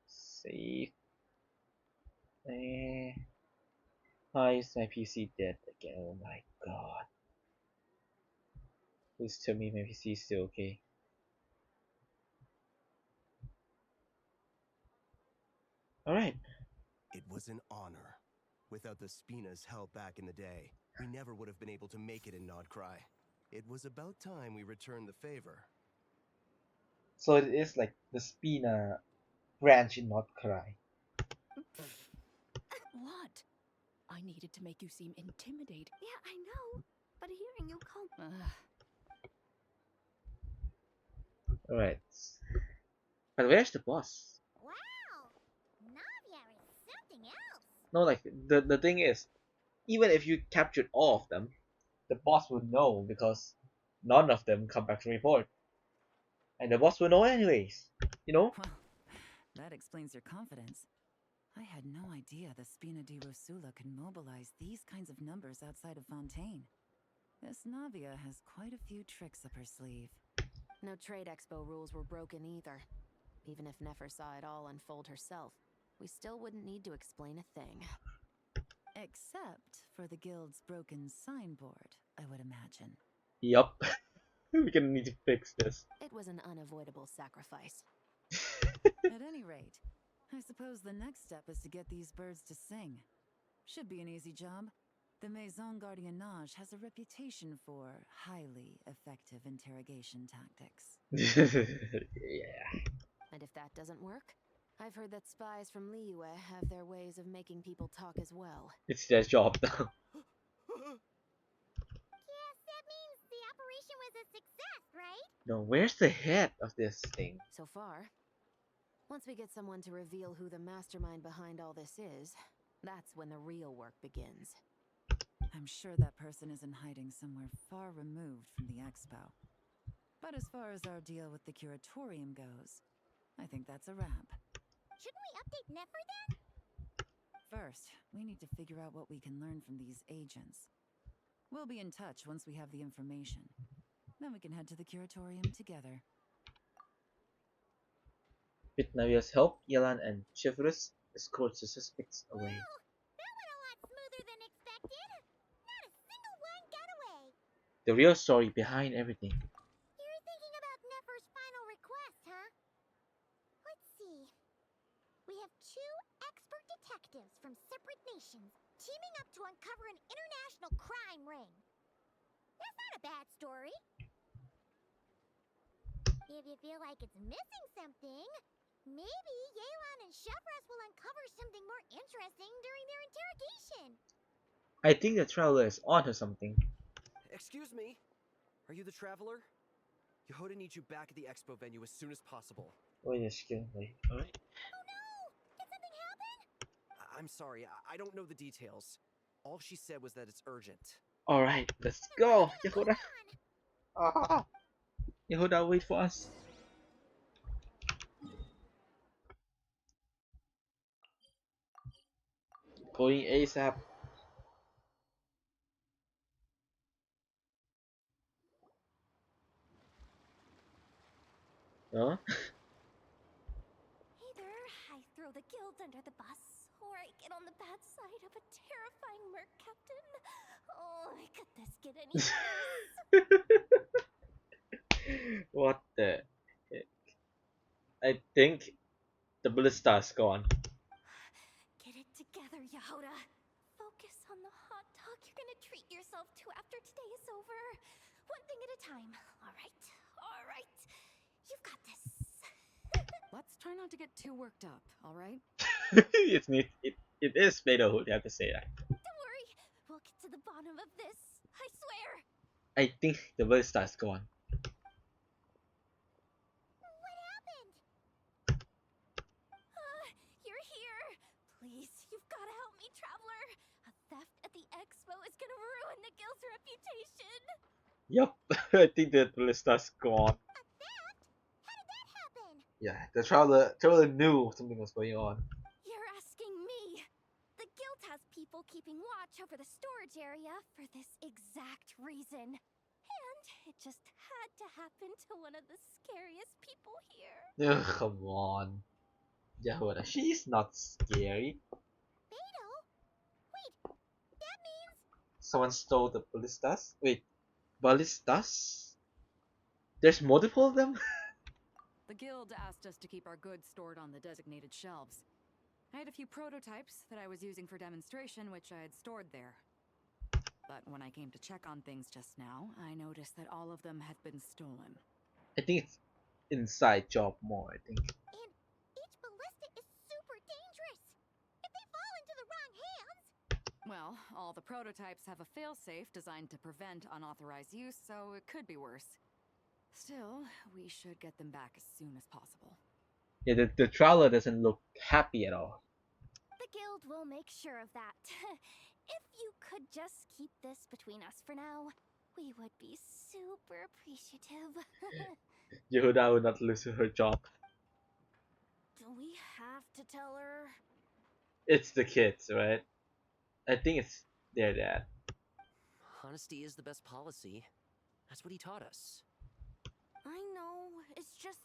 Save. Why is my PC dead again? Oh my god. Please tell me my PC is still okay. Alright. It was an honor. Without the Spinas held back in the day, we never would have been able to make it in Nodcry. It was about time we returned the favor. So it is like the Spina branch in Not Cry. What? I needed to make you seem intimidating. Yeah, I know. But hearing you call. Alright. But where's the boss? Wow! Navia is something else. No, like the thing is, even if you captured all of them, the boss would know because none of them come back to report. And the boss will know anyways. You know? Well, that explains your confidence. I had no idea the Spina di Rosula can mobilize these kinds of numbers outside of Fontaine. This Navia has quite a few tricks up her sleeve. No trade expo rules were broken either. Even if Nefer saw it all unfold herself, we still wouldn't need to explain a thing. Except for the guild's broken signboard, I would imagine. Yup. We're gonna need to fix this. It was an unavoidable sacrifice. At any rate, I suppose the next step is to get these birds to sing. Should be an easy job. The Maison Gardiennage has a reputation for highly effective interrogation tactics. Yeah. And if that doesn't work, I've heard that spies from Liyue have their ways of making people talk as well. It's their job now. Yes, that means the operation was a success, right? No, where's the head of this thing? So far, once we get someone to reveal who the mastermind behind all this is, that's when the real work begins. I'm sure that person is in hiding somewhere far removed from the expo. But as far as our deal with the curatorium goes, I think that's a wrap. Shouldn't we update Nefer then? First, we need to figure out what we can learn from these agents. We'll be in touch once we have the information. Then we can head to the curatorium together. With Navia's help, Yelan and Chivalrous escort the suspects away. Wow, that went a lot smoother than expected. Not a single one got away. The real story behind everything. You're thinking about Nefer's final request, huh? Let's see. We have two expert detectives from separate nations teaming up to uncover an international crime ring. That's not a bad story. If you feel like it's missing something, maybe Yelan and Chevras will uncover something more interesting during their interrogation. I think the traveler is onto something. Excuse me? Are you the traveler? Yehuda needs you back at the expo venue as soon as possible. Wait a second, wait. Alright. Oh no! Did something happen? I'm sorry, I don't know the details. All she said was that it's urgent. Alright, let's go! Yehuda! Ah! Yehuda, wait for us. Going ASAP. Huh? Either I throw the guild under the bus, or I get on the bad side of a terrifying merc captain. Oh, could this get any worse? What the heck? I think the blister's gone. Get it together, Yehuda. Focus on the hot dog you're gonna treat yourself to after today is over. One thing at a time. All right. You've got this. Let's try not to get too worked up, alright? It is Vaderhood, you have to say that. Don't worry. We'll get to the bottom of this. I swear. I think the blister's gone. What happened? You're here. Please, you've got to help me, traveler. A theft at the expo is gonna ruin the guild's reputation. Yup, I think the blister's gone. A theft? How did that happen? Yeah, the traveler knew something was going on. You're asking me. The guild has people keeping watch over the storage area for this exact reason. And it just had to happen to one of the scariest people here. Ugh, come on. Yehuda, she's not scary. Beto? Wait, that means... Someone stole the ballistas? Wait, ballistas? There's multiple of them? The guild asked us to keep our goods stored on the designated shelves. I had a few prototypes that I was using for demonstration, which I had stored there. But when I came to check on things just now, I noticed that all of them had been stolen. I think it's inside job more, I think. And each ballista is super dangerous. If they fall into the wrong hands... Well, all the prototypes have a failsafe designed to prevent unauthorized use, so it could be worse. Still, we should get them back as soon as possible. Yeah, the traveler doesn't look happy at all. The guild will make sure of that. If you could just keep this between us for now, we would be super appreciative. Yehuda would not lose her job. Do we have to tell her? It's the kids, right? I think it's their dad. Honesty is the best policy. That's what he taught us. I know, it's just...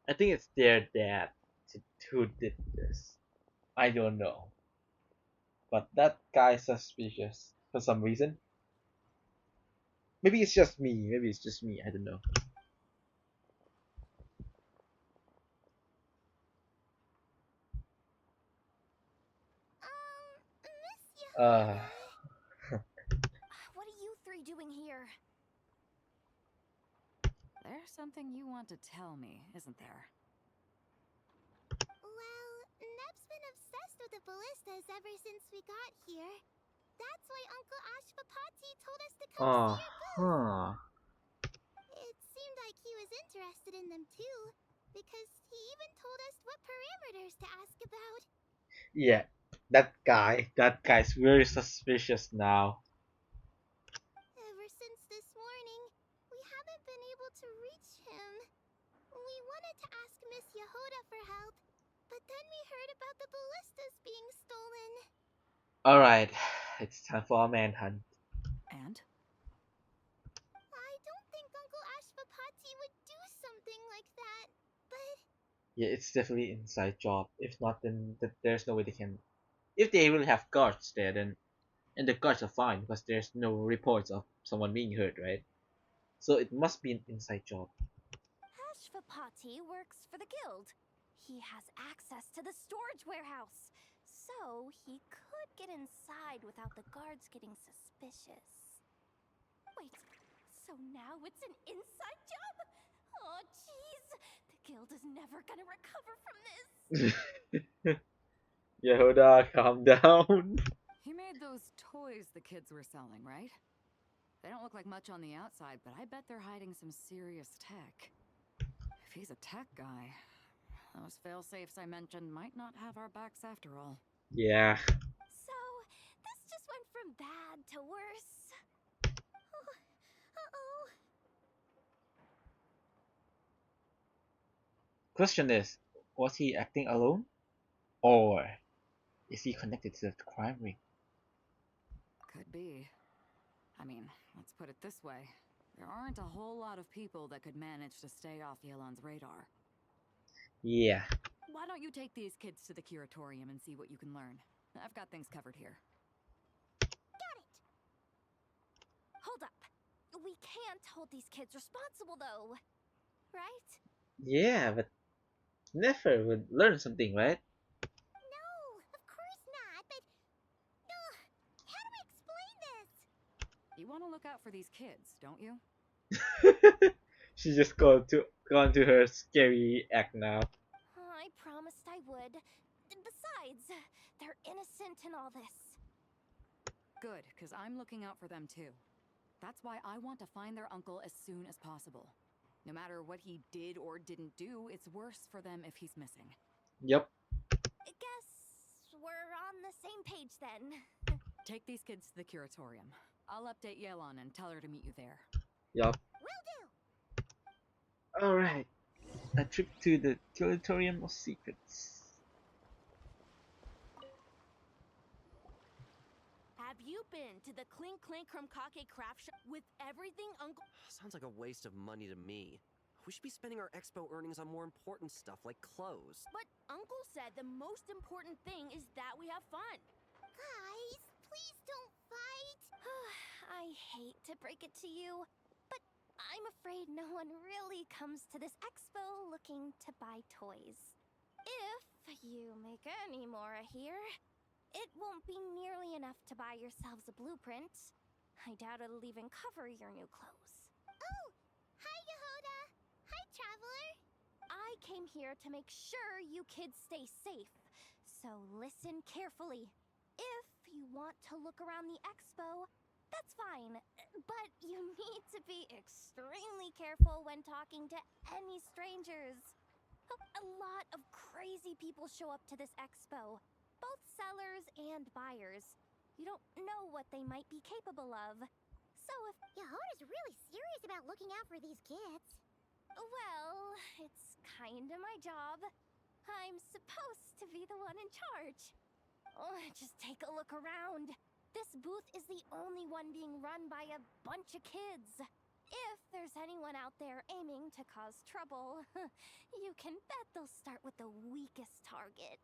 I think it's their dad who did this. I don't know. But that guy's suspicious for some reason. Maybe it's just me. I don't know. Miss Yehuda... What are you three doing here? There's something you want to tell me, isn't there? Well, Neb's been obsessed with the ballistas ever since we got here. That's why Uncle Ashvapati told us to come see your booth. It seemed like he was interested in them too, because he even told us what parameters to ask about. Yeah, that guy's very suspicious now. Ever since this morning, we haven't been able to reach him. We wanted to ask Miss Yehuda for help, but then we heard about the ballistas being stolen. Alright, it's time for our manhunt. And? I don't think Uncle Ashvapati would do something like that, but... Yeah, it's definitely inside job. If not, then there's no way they can... If they really have guards there, then... And the guards are fine, because there's no reports of someone being hurt, right? So it must be an inside job. Ashvapati works for the guild. He has access to the storage warehouse. So he could get inside without the guards getting suspicious. Wait, so now it's an inside job? Oh, jeez. The guild is never gonna recover from this. Yehuda, calm down. He made those toys the kids were selling, right? They don't look like much on the outside, but I bet they're hiding some serious tech. If he's a tech guy, those fail-safes I mentioned might not have our backs after all. Yeah. So, this just went from bad to worse. Uh-oh. Question is, was he acting alone? Or is he connected to the crime ring? Could be. I mean, let's put it this way. There aren't a whole lot of people that could manage to stay off Yelan's radar. Yeah. Why don't you take these kids to the curatorium and see what you can learn? I've got things covered here. Got it! Hold up. We can't hold these kids responsible, though. Right? Yeah, but Nefer would learn something, right? No, of course not, but... how do I explain this? You want to look out for these kids, don't you? She's just gone to her scary act now. I promised I would. Besides, they're innocent in all this. Good, because I'm looking out for them too. That's why I want to find their uncle as soon as possible. No matter what he did or didn't do, it's worse for them if he's missing. Yep. I guess we're on the same page then. Take these kids to the curatorium. I'll update Yelan and tell her to meet you there. Yup. Will do. Alright. A trip to the Curatorium of Secrets. Have you open to the Clink Clink Krumkake craft shop with everything Uncle. Sounds like a waste of money to me. We should be spending our expo earnings on more important stuff like clothes. But Uncle said the most important thing is that we have fun. Guys, please don't fight. I hate to break it to you, but I'm afraid no one really comes to this expo looking to buy toys. If you make any more here, it won't be nearly enough to buy yourselves a blueprint. I doubt it'll even cover your new clothes. Oh, hi, Yehoda. Hi, Traveler. I came here to make sure you kids stay safe, so listen carefully. If you want to look around the expo, that's fine, but you need to be extremely careful when talking to any strangers. A lot of crazy people show up to this expo, both sellers and buyers. You don't know what they might be capable of. So if Yehoda's really serious about looking out for these kids. well, it's kinda my job. I'm supposed to be the one in charge. Oh, just take a look around. This booth is the only one being run by a bunch of kids. If there's anyone out there aiming to cause trouble, you can bet they'll start with the weakest target.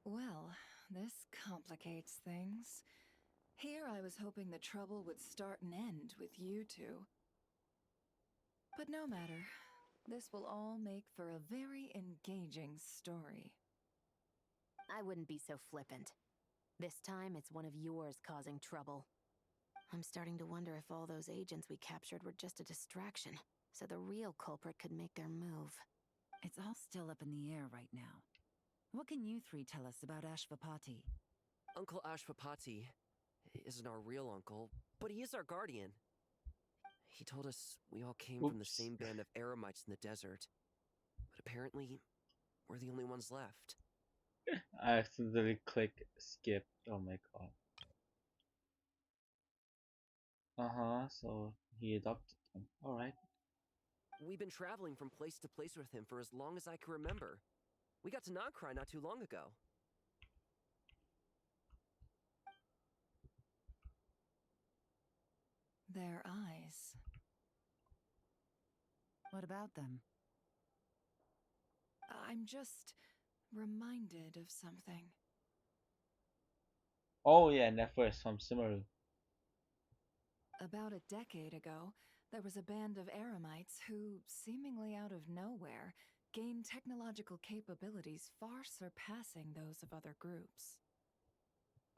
Well, this complicates things. Here I was hoping the trouble would start and end with you two. But no matter. This will all make for a very engaging story. I wouldn't be so flippant. This time, it's one of yours causing trouble. I'm starting to wonder if all those agents we captured were just a distraction, so the real culprit could make their move. It's all still up in the air right now. What can you three tell us about Ashvapati? Uncle Ashvapati isn't our real uncle, but he is our guardian. He told us we all came from the same band of eremites in the desert. But apparently, we're the only ones left. I accidentally clicked skip. Oh my god. So he adopted them. Alright. We've been traveling from place to place with him for as long as I can remember. We got to Nagcry not too long ago. Their eyes. What about them? I'm just reminded of something. Oh yeah, Nephers from Simmeru. About a decade ago, there was a band of eremites who, seemingly out of nowhere, gained technological capabilities far surpassing those of other groups.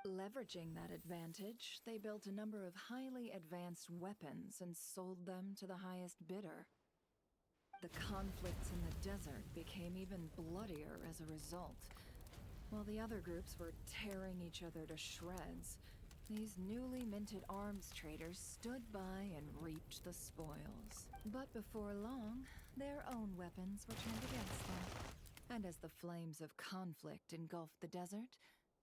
Leveraging that advantage, they built a number of highly advanced weapons and sold them to the highest bidder. The conflicts in the desert became even bloodier as a result. While the other groups were tearing each other to shreds, these newly minted arms traders stood by and reaped the spoils. But before long, their own weapons were turned against them. And as the flames of conflict engulfed the desert,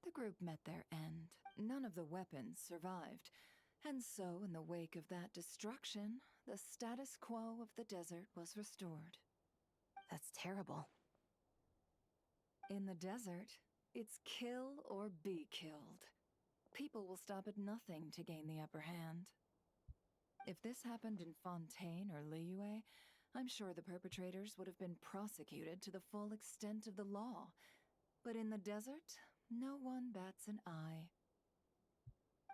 the group met their end. None of the weapons survived, and so in the wake of that destruction, the status quo of the desert was restored. That's terrible. In the desert, it's kill or be killed. People will stop at nothing to gain the upper hand. If this happened in Fontaine or Liyue, I'm sure the perpetrators would have been prosecuted to the full extent of the law. But in the desert, no one bats an eye.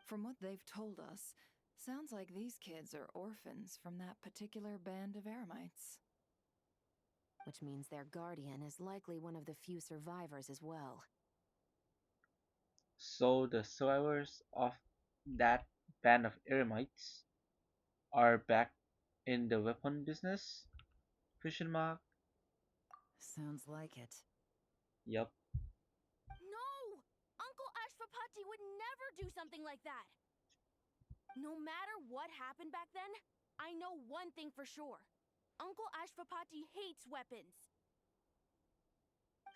From what they've told us, sounds like these kids are orphans from that particular band of Eremites. Which means their guardian is likely one of the few survivors as well. So the survivors of that band of eremites are back in the weapon business? Question mark. Sounds like it. Yup. No! Uncle Ashvapati would never do something like that! No matter what happened back then, I know one thing for sure. Uncle Ashvapati hates weapons.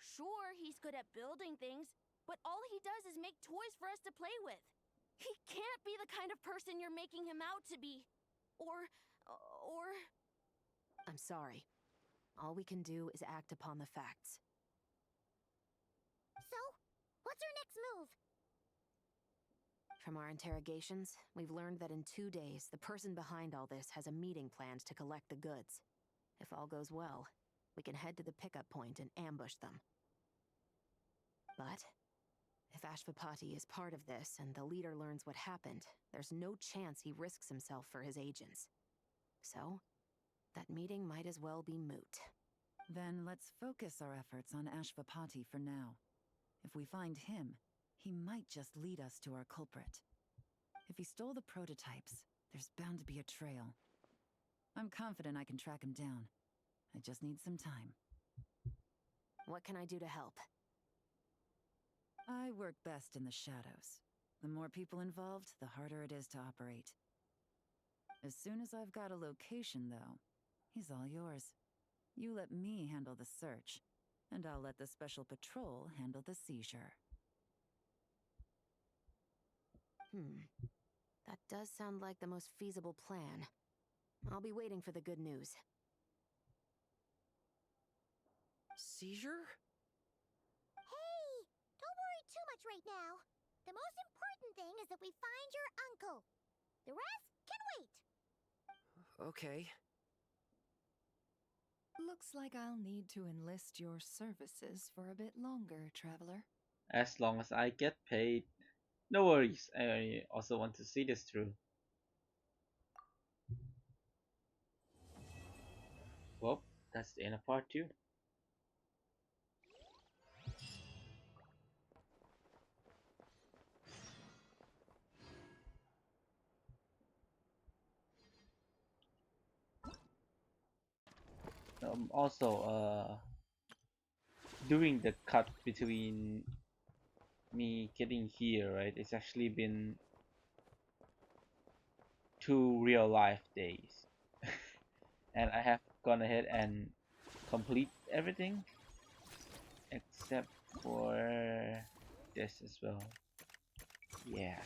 Sure, he's good at building things, but all he does is make toys for us to play with. He can't be the kind of person you're making him out to be. Or... I'm sorry. All we can do is act upon the facts. So, what's our next move? From our interrogations, we've learned that in 2 days, the person behind all this has a meeting planned to collect the goods. If all goes well, we can head to the pickup point and ambush them. But if Ashvapati is part of this and the leader learns what happened, there's no chance he risks himself for his agents. So, that meeting might as well be moot. Then let's focus our efforts on Ashvapati for now. If we find him, he might just lead us to our culprit. If he stole the prototypes, there's bound to be a trail. I'm confident I can track him down. I just need some time. What can I do to help? I work best in the shadows. The more people involved, the harder it is to operate. As soon as I've got a location, though, he's all yours. You let me handle the search, and I'll let the special patrol handle the seizure. That does sound like the most feasible plan. I'll be waiting for the good news. Seizure? Hey, don't worry too much right now. The most important thing is that we find your uncle. The rest can wait. Okay. Looks like I'll need to enlist your services for a bit longer, traveler. As long as I get paid. No worries, I also want to see this through. Well, that's the end of part 2. Also, during the cut between me getting here, right, it's actually been 2 real life days. And I have gone ahead and complete everything except for this as well. Yeah.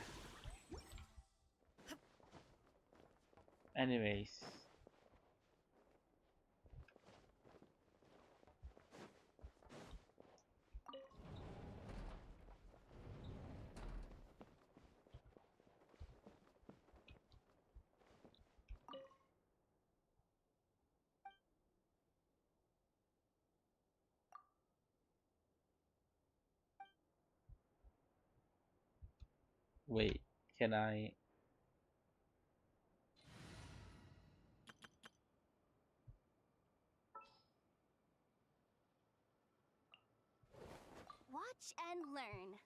Anyways. Wait, can I? Watch and learn.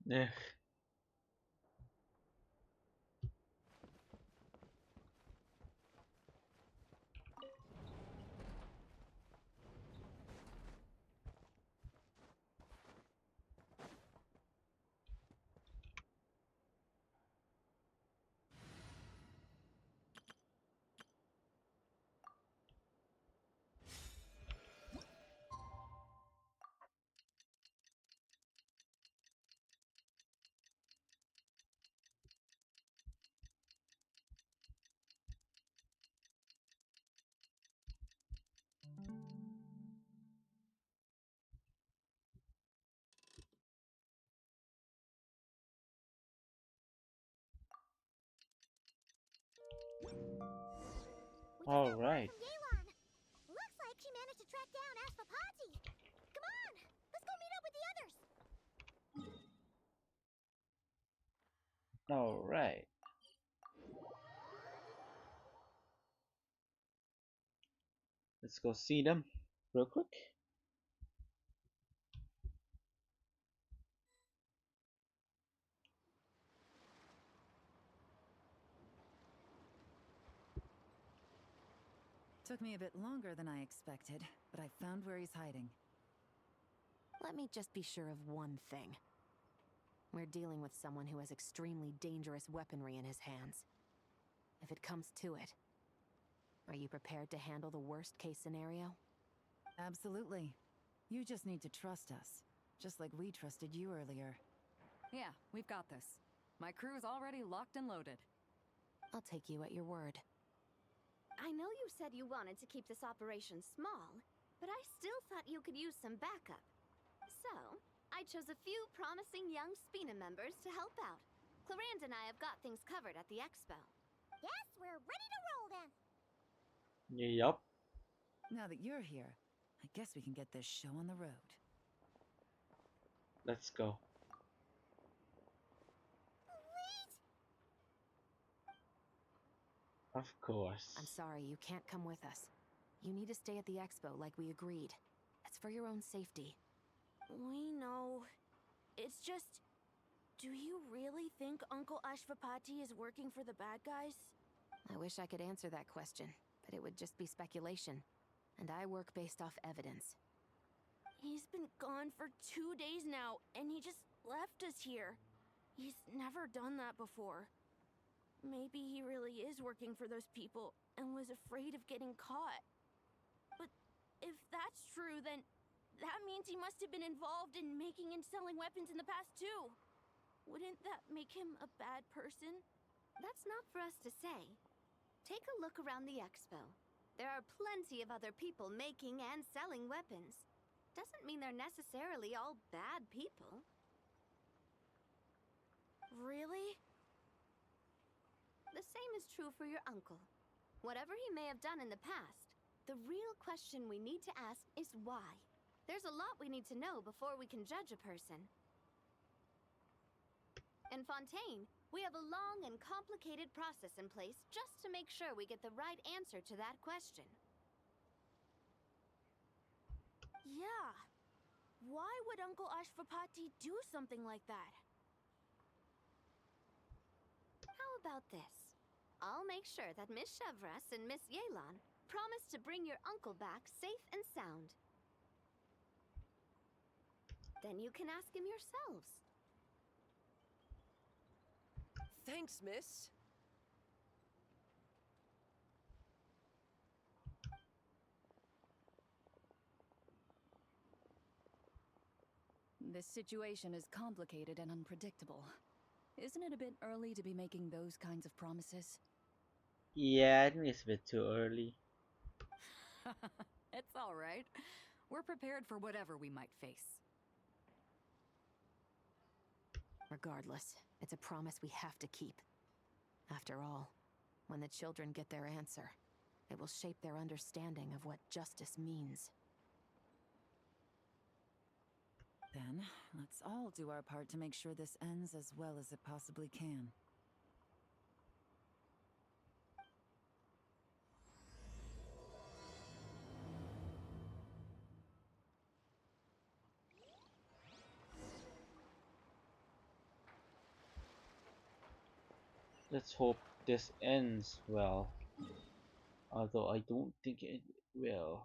Yeah. All right. From Yelan. Looks like she managed to track down Ashfapati. Come on, let's go meet up with the others. All right. Let's go see them real quick. Took me a bit longer than I expected, but I found where he's hiding. Let me just be sure of one thing. We're dealing with someone who has extremely dangerous weaponry in his hands. If it comes to it, are you prepared to handle the worst case scenario? Absolutely. You just need to trust us, just like we trusted you earlier. Yeah, we've got this. My crew's already locked and loaded. I'll take you at your word. I know you said you wanted to keep this operation small, but I still thought you could use some backup. So, I chose a few promising young Spina members to help out. Clarand and I have got things covered at the expo. Yes, we're ready to roll then. Yup. Now that you're here, I guess we can get this show on the road. Let's go. Wait! Of course. I'm sorry, you can't come with us. You need to stay at the expo like we agreed. It's for your own safety. We know. It's just... Do you really think Uncle Ashfapati is working for the bad guys? I wish I could answer that question, but it would just be speculation. And I work based off evidence. He's been gone for 2 days now, and he just left us here. He's never done that before. Maybe he really is working for those people and was afraid of getting caught. But if that's true, then that means he must have been involved in making and selling weapons in the past too. Wouldn't that make him a bad person? That's not for us to say. Take a look around the expo. There are plenty of other people making and selling weapons. Doesn't mean they're necessarily all bad people. Really? The same is true for your uncle. Whatever he may have done in the past, the real question we need to ask is why. There's a lot we need to know before we can judge a person. In Fontaine, we have a long and complicated process in place just to make sure we get the right answer to that question. Yeah. Why would Uncle Ashfapati do something like that? How about this? I'll make sure that Miss Chevras and Miss Yelan promise to bring your uncle back safe and sound. Then you can ask him yourselves. Thanks, miss. This situation is complicated and unpredictable. Isn't it a bit early to be making those kinds of promises? Yeah, I think it's a bit too early. It's all right. We're prepared for whatever we might face. Regardless, it's a promise we have to keep. After all, when the children get their answer, it will shape their understanding of what justice means. Then, let's all do our part to make sure this ends as well as it possibly can. Let's hope this ends well. Although I don't think it will.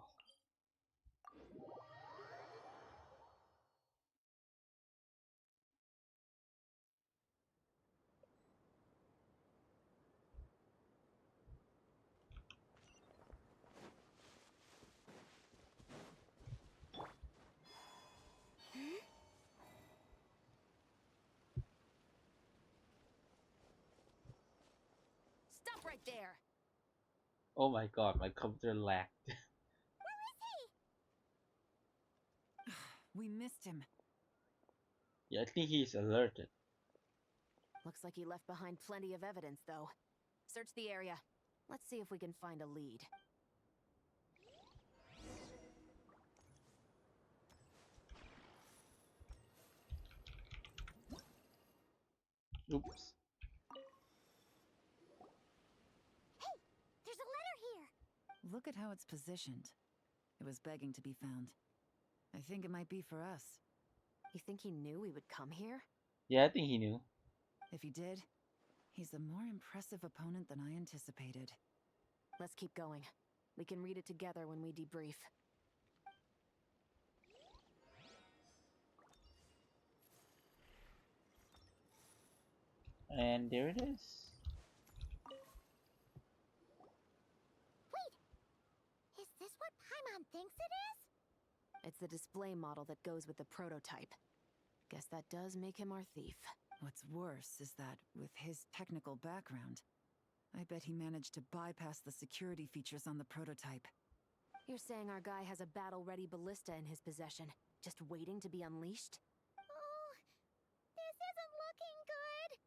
Stop right there! Oh my god, my computer lagged. We missed him. Yeah, I think he's alerted. Looks like he left behind plenty of evidence, though. Search the area. Let's see if we can find a lead. Oops. Hey, there's a letter here. Look at how it's positioned. It was begging to be found. I think it might be for us. You think he knew we would come here? Yeah, I think he knew. If he did, he's a more impressive opponent than I anticipated. Let's keep going. We can read it together when we debrief. And there it is. Wait, is this what Paimon thinks it is? It's the display model that goes with the prototype. Guess that does make him our thief. What's worse is that, with his technical background, I bet he managed to bypass the security features on the prototype. You're saying our guy has a battle-ready ballista in his possession, just waiting to be unleashed? Oh, this isn't looking good.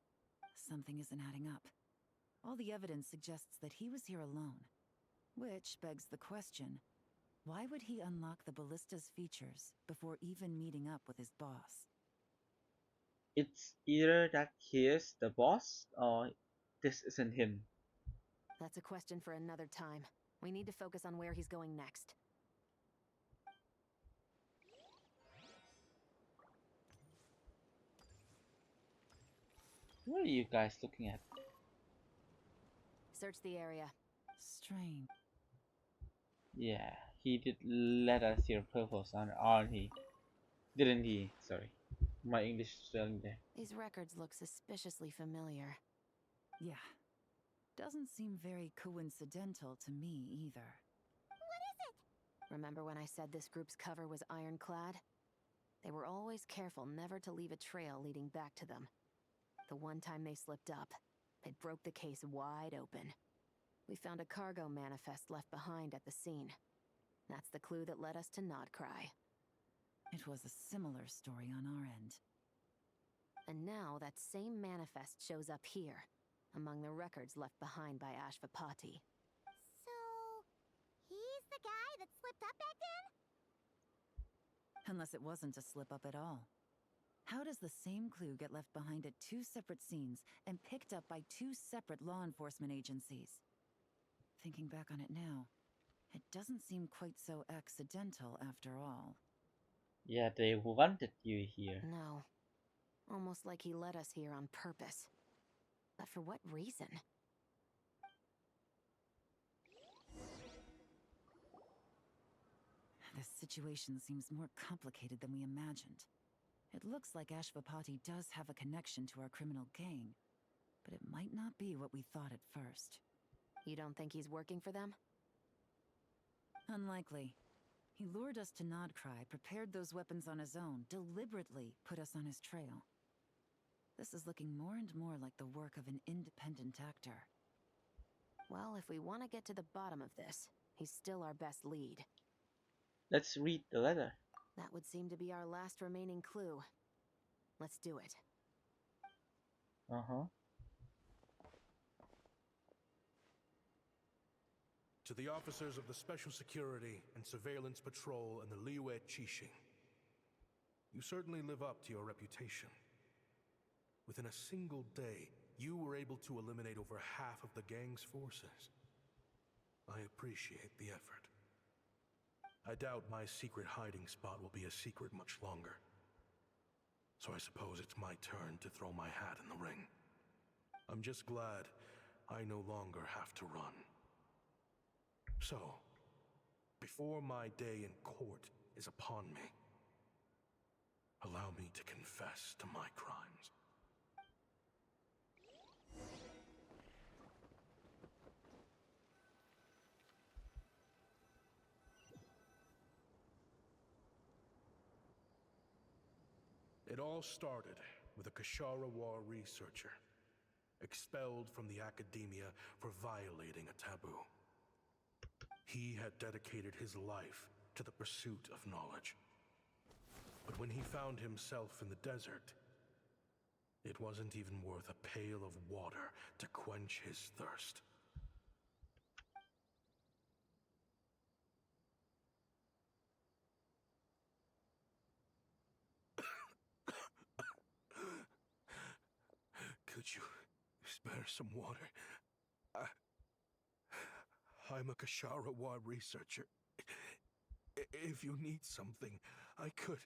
Something isn't adding up. All the evidence suggests that he was here alone. Which begs the question, why would he unlock the ballista's features before even meeting up with his boss? It's either that he is the boss or this isn't him. That's a question for another time. We need to focus on where he's going next. What are you guys looking at? Search the area. Strange. Yeah, he did let us hear purpose on he. Didn't he? Sorry. My English is failing there. These records look suspiciously familiar. Yeah. Doesn't seem very coincidental to me either. What is it? Remember when I said this group's cover was ironclad? They were always careful never to leave a trail leading back to them. The one time they slipped up, it broke the case wide open. We found a cargo manifest left behind at the scene. That's the clue that led us to Nodcry. It was a similar story on our end. And now that same manifest shows up here, among the records left behind by Ashvapati. So, he's the guy that slipped up back then? Unless it wasn't a slip-up at all. How does the same clue get left behind at two separate scenes and picked up by two separate law enforcement agencies? Thinking back on it now, it doesn't seem quite so accidental after all. Yeah, they wanted you here. No. Almost like he led us here on purpose. But for what reason? This situation seems more complicated than we imagined. It looks like Ashvapati does have a connection to our criminal gang, but it might not be what we thought at first. You don't think he's working for them? Unlikely. He lured us to Nodcry, prepared those weapons on his own, deliberately put us on his trail. This is looking more and more like the work of an independent actor. Well, if we want to get to the bottom of this, he's still our best lead. Let's read the letter. That would seem to be our last remaining clue. Let's do it. Uh-huh. To the officers of the Special Security and Surveillance Patrol and the Liyue Qixing. You certainly live up to your reputation. Within a single day, you were able to eliminate over half of the gang's forces. I appreciate the effort. I doubt my secret hiding spot will be a secret much longer. So I suppose it's my turn to throw my hat in the ring. I'm just glad I no longer have to run. So, before my day in court is upon me, allow me to confess to my crimes. It all started with a Kashara researcher, expelled from the academia for violating a taboo. He had dedicated his life to the pursuit of knowledge. But when he found himself in the desert, it wasn't even worth a pail of water to quench his thirst. Could you spare some water? I'm a Kashara researcher. If you need something, I could.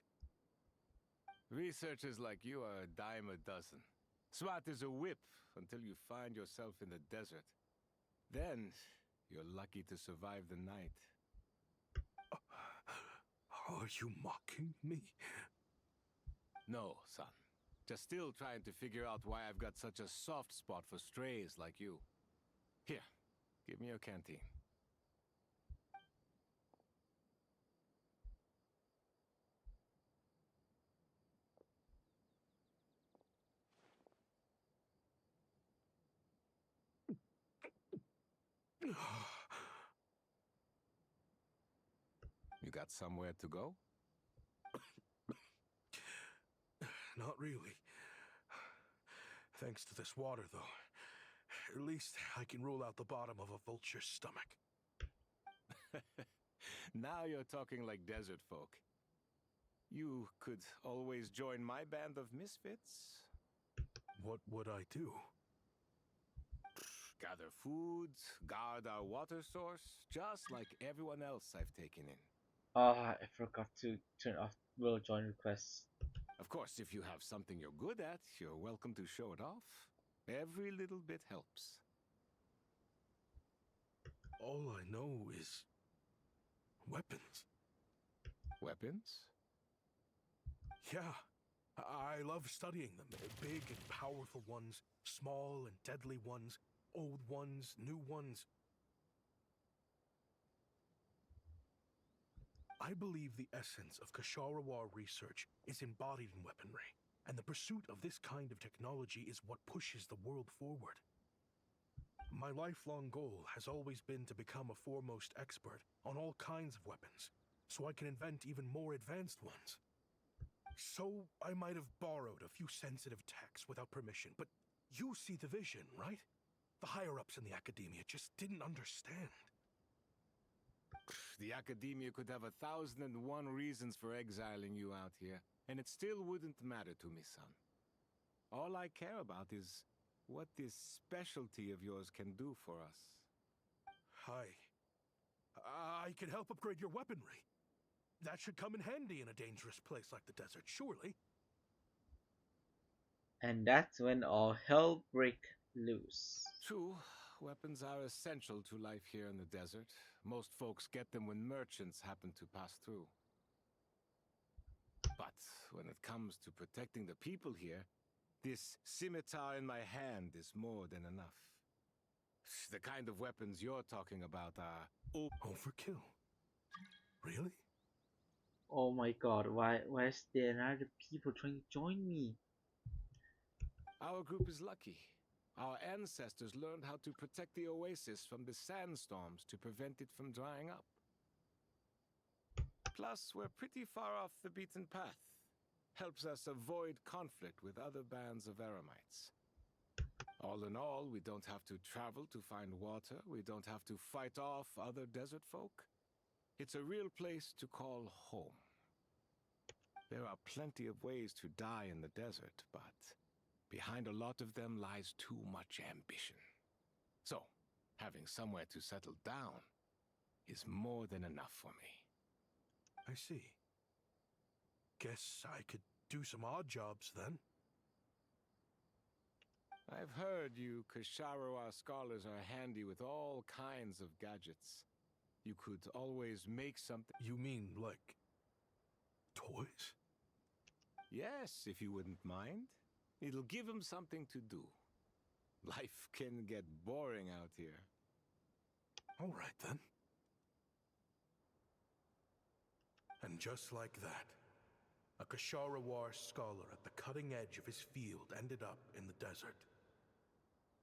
Researchers like you are a dime a dozen. Smart as a whip until you find yourself in the desert. Then, you're lucky to survive the night. Are you mocking me? No, son. Just still trying to figure out why I've got such a soft spot for strays like you. Here, give me your canteen. You got somewhere to go? Not really. Thanks to this water, though. At least I can rule out the bottom of a vulture's stomach. Now you're talking like desert folk. You could always join my band of misfits. What would I do? Gather food, guard our water source, just like everyone else I've taken in. Ah, I forgot to turn off will join requests. Of course, if you have something you're good at, you're welcome to show it off. Every little bit helps. All I know is weapons. Weapons? Yeah, I love studying them. Big and powerful ones, small and deadly ones, old ones, new ones. I believe the essence of Kashara research is embodied in weaponry, and the pursuit of this kind of technology is what pushes the world forward. My lifelong goal has always been to become a foremost expert on all kinds of weapons, so I can invent even more advanced ones. So I might have borrowed a few sensitive techs without permission, but you see the vision, right? The higher-ups in the academia just didn't understand. The academia could have 1,001 reasons for exiling you out here, and it still wouldn't matter to me, son. All I care about is what this specialty of yours can do for us. I can help upgrade your weaponry. That should come in handy in a dangerous place like the desert, surely. And that's when all hell break loose. True, weapons are essential to life here in the desert. Most folks get them when merchants happen to pass through. But when it comes to protecting the people here, this scimitar in my hand is more than enough. The kind of weapons you're talking about are overkill. Really? Oh my god, why is there another people trying to join me? Our group is lucky. Our ancestors learned how to protect the oasis from the sandstorms to prevent it from drying up. Plus, we're pretty far off the beaten path. Helps us avoid conflict with other bands of Eremites. All in all, we don't have to travel to find water. We don't have to fight off other desert folk. It's a real place to call home. There are plenty of ways to die in the desert, but behind a lot of them lies too much ambition. So, having somewhere to settle down is more than enough for me. I see. Guess I could do some odd jobs then. I've heard you Kasharawa scholars are handy with all kinds of gadgets. You could always make something. You mean, like, toys? Yes, if you wouldn't mind. It'll give him something to do. Life can get boring out here. All right, then. And just like that, a Kasharawar scholar at the cutting edge of his field ended up in the desert,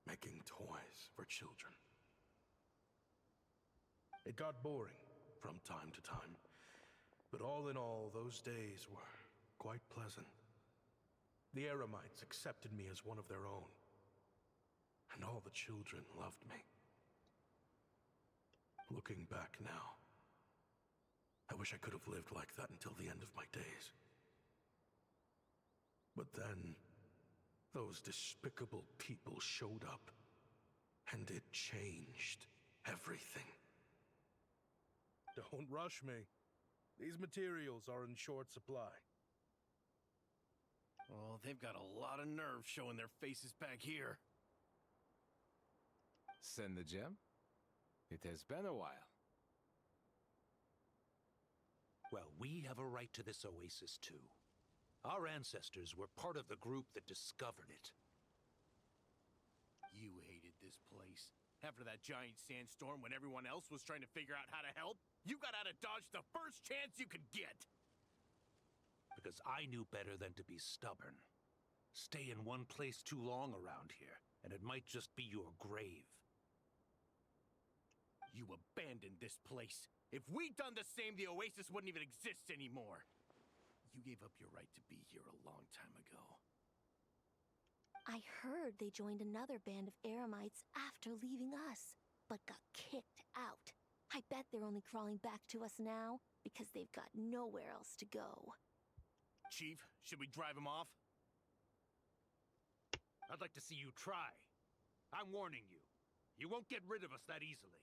making toys for children. It got boring from time to time, but all in all, those days were quite pleasant. The Eremites accepted me as one of their own, and all the children loved me. Looking back now, I wish I could have lived like that until the end of my days. But then, those despicable people showed up, and it changed everything. Don't rush me. These materials are in short supply. Oh, they've got a lot of nerve showing their faces back here. Send the gem? It has been a while. Well, we have a right to this oasis, too. Our ancestors were part of the group that discovered it. You hated this place. After that giant sandstorm when everyone else was trying to figure out how to help, you got out of Dodge the first chance you could get! Because I knew better than to be stubborn. Stay in one place too long around here, and it might just be your grave. You abandoned this place. If we'd done the same, the Oasis wouldn't even exist anymore. You gave up your right to be here a long time ago. I heard they joined another band of Eremites after leaving us, but got kicked out. I bet they're only crawling back to us now because they've got nowhere else to go. Chief, should we drive him off? I'd like to see you try. I'm warning you. You won't get rid of us that easily.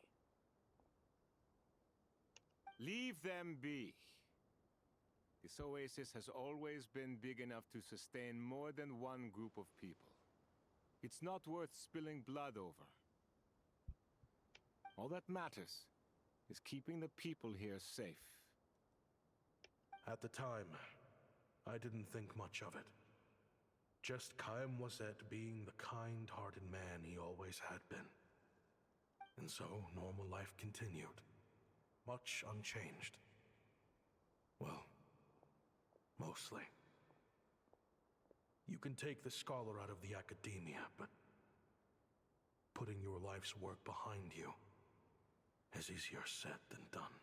Leave them be. This oasis has always been big enough to sustain more than one group of people. It's not worth spilling blood over. All that matters is keeping the people here safe. At the time, I didn't think much of it. Just Chaim Wazet being the kind-hearted man he always had been. And so, normal life continued. Much unchanged. Well, mostly. You can take the scholar out of the academia, but putting your life's work behind you is easier said than done.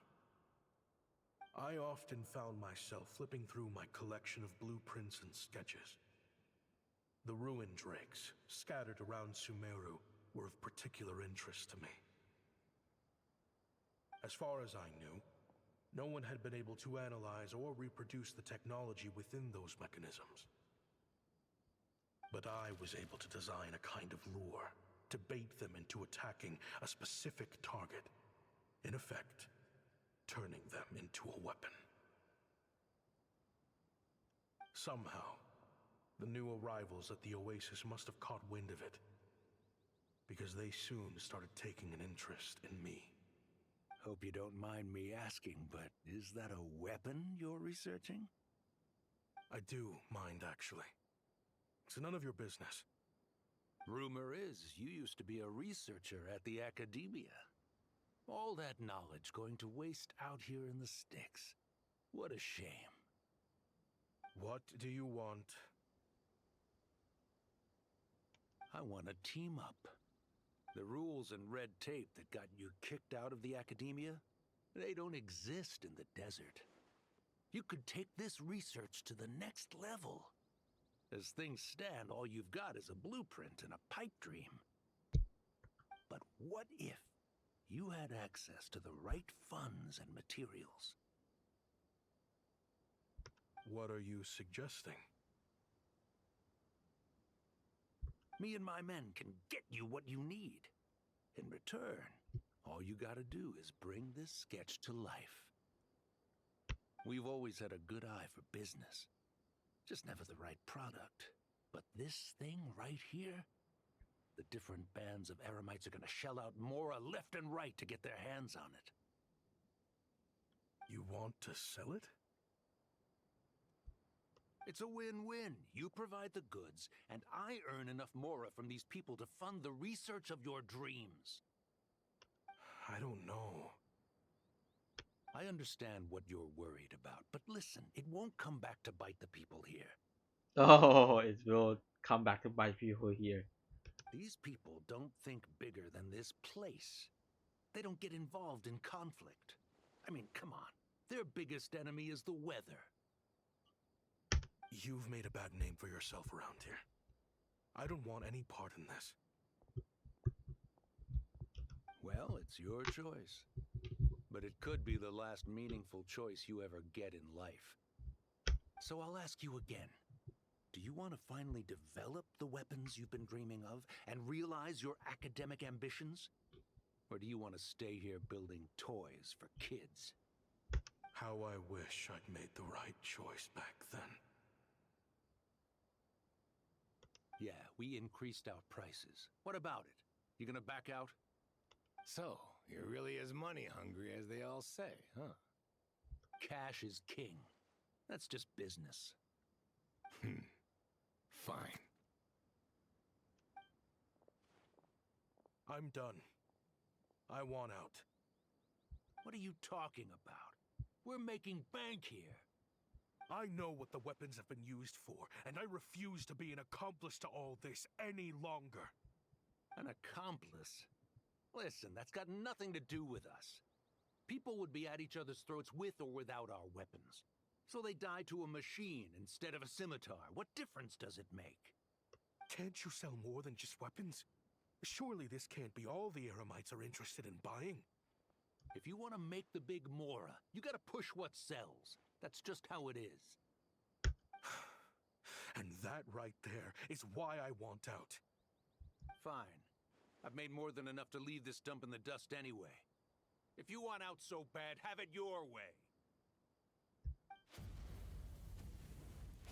I often found myself flipping through my collection of blueprints and sketches. The ruin drakes, scattered around Sumeru, were of particular interest to me. As far as I knew, no one had been able to analyze or reproduce the technology within those mechanisms. But I was able to design a kind of lure to bait them into attacking a specific target, in effect, turning them into a weapon. Somehow, the new arrivals at the Oasis must have caught wind of it, because they soon started taking an interest in me. Hope you don't mind me asking, but is that a weapon you're researching? I do mind, actually. It's none of your business. Rumor is you used to be a researcher at the academia. All that knowledge going to waste out here in the sticks. What a shame. What do you want? I want to team up. The rules and red tape that got you kicked out of the academia, they don't exist in the desert. You could take this research to the next level. As things stand, all you've got is a blueprint and a pipe dream. But what if you had access to the right funds and materials? What are you suggesting? Me and my men can get you what you need. In return, all you gotta do is bring this sketch to life. We've always had a good eye for business. Just never the right product. But this thing right here, The different bands of Eremites are gonna shell out Mora left and right to get their hands on it. You want to sell it? It's a win-win. You provide the goods, and I earn enough Mora from these people to fund the research of your dreams. I don't know. I understand what you're worried about, but listen, it won't come back to bite the people here. Oh, it will come back to bite people here. These people don't think bigger than this place. They don't get involved in conflict. I mean, come on. Their biggest enemy is the weather. You've made a bad name for yourself around here. I don't want any part in this. Well, it's your choice. But it could be the last meaningful choice you ever get in life. So I'll ask you again. Do you want to finally develop the weapons you've been dreaming of and realize your academic ambitions? Or do you want to stay here building toys for kids? How I wish I'd made the right choice back then. Yeah, we increased our prices. What about it? You gonna back out? So, you're really as money hungry as they all say, huh? Cash is king. That's just business. Fine. I'm done. I want out. What are you talking about? We're making bank here. I know what the weapons have been used for, and I refuse to be an accomplice to all this any longer. An accomplice? Listen, that's got nothing to do with us. People would be at each other's throats with or without our weapons. So they die to a machine instead of a scimitar. What difference does it make? Can't you sell more than just weapons? Surely this can't be all the Eremites are interested in buying. If you want to make the big Mora, you gotta push what sells. That's just how it is. And that right there is why I want out. Fine. I've made more than enough to leave this dump in the dust anyway. If you want out so bad, have it your way.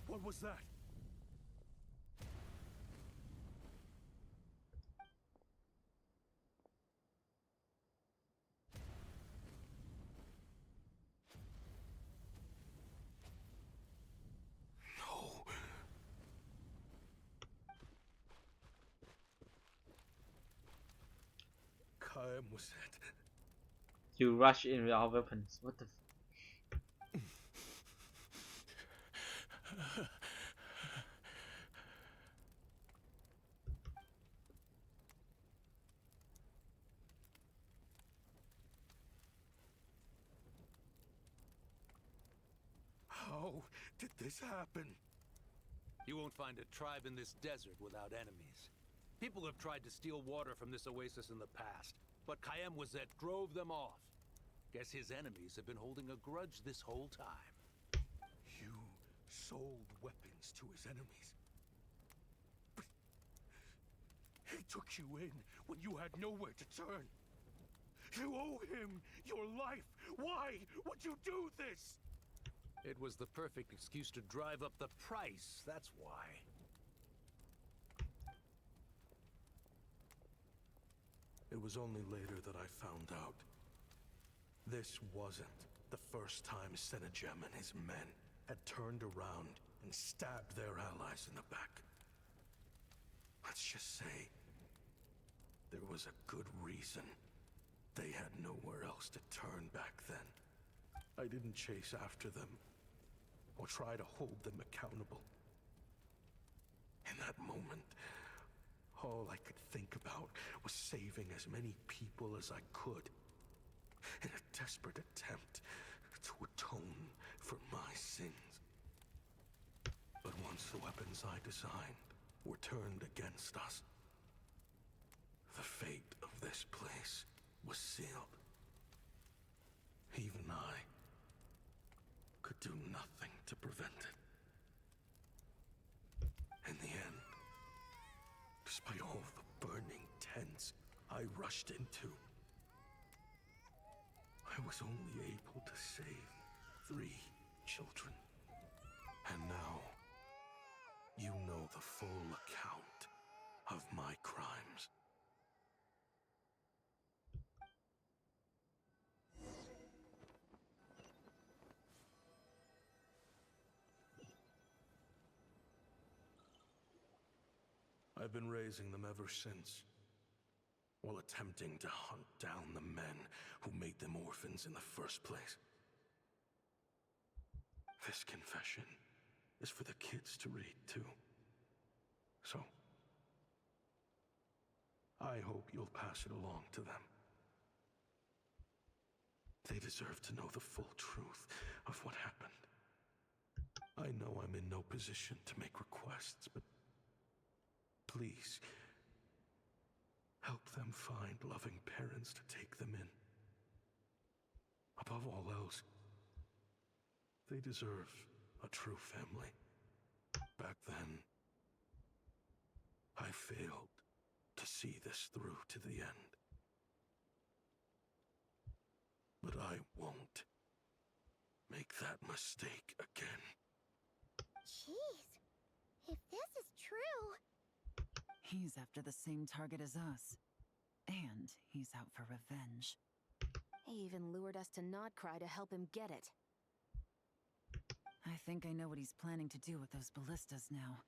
What was that? No. Kaim was it. You rush in with our weapons. What the How did this happen? You won't find a tribe in this desert without enemies. People have tried to steal water from this oasis in the past, but Kayem Wazet drove them off. Guess his enemies have been holding a grudge this whole time. You sold weapons to his enemies. But he took you in when you had nowhere to turn. You owe him your life. Why would you do this? It was the perfect excuse to drive up the price, that's why. It was only later that I found out. This wasn't the first time Senegem and his men had turned around and stabbed their allies in the back. Let's just say there was a good reason they had nowhere else to turn back then. I didn't chase after them or try to hold them accountable. In that moment, all I could think about was saving as many people as I could in a desperate attempt to atone for my sins. But once the weapons I designed were turned against us, the fate of this place was sealed. Even I could do nothing to prevent it. In the end, despite all the burning tents I rushed into, I was only able to save 3 children. And now, you know the full account of my crimes. I've been raising them ever since, while attempting to hunt down the men who made them orphans in the first place. This confession is for the kids to read, too. So, I hope you'll pass it along to them. They deserve to know the full truth of what happened. I know I'm in no position to make requests, but please, help them find loving parents to take them in. Above all else, they deserve a true family. Back then, I failed to see this through to the end. But I won't make that mistake again. Jeez, if this is true... He's after the same target as us. And he's out for revenge. He even lured us to Nodcry to help him get it. I think I know what he's planning to do with those ballistas now.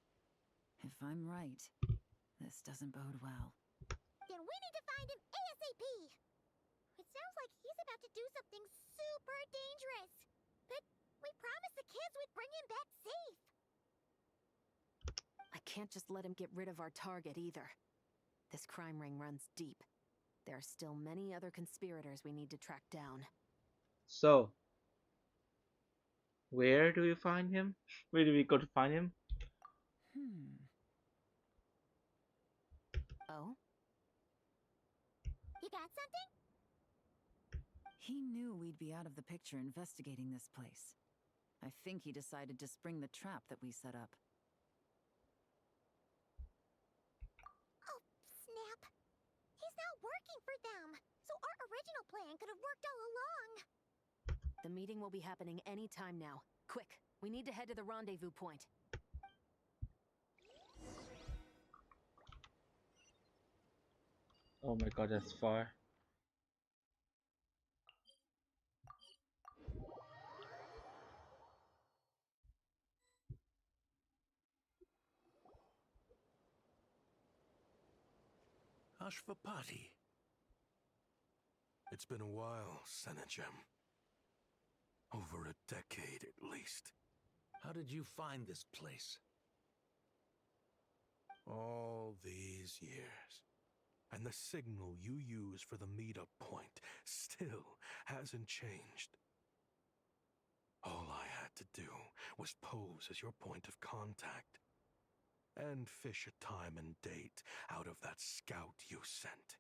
If I'm right, this doesn't bode well. Then we need to find him ASAP! It sounds like he's about to do something super dangerous. But we promised the kids we'd bring him back safe. I can't just let him get rid of our target either. This crime ring runs deep. There are still many other conspirators we need to track down. So, where do we find him? Where do we go to find him? Oh? You got something? He knew we'd be out of the picture investigating this place. I think he decided to spring the trap that we set up. Oh, snap. He's not working for them. So our original plan could have worked all along. The meeting will be happening any time now. Quick, we need to head to the rendezvous point. Oh my god, that's far. Ashvapati. It's been a while, Senegem. Over a decade at least. How did you find this place? All these years. And the signal you use for the meetup point still hasn't changed. All I had to do was pose as your point of contact. And fish a time and date out of that scout you sent.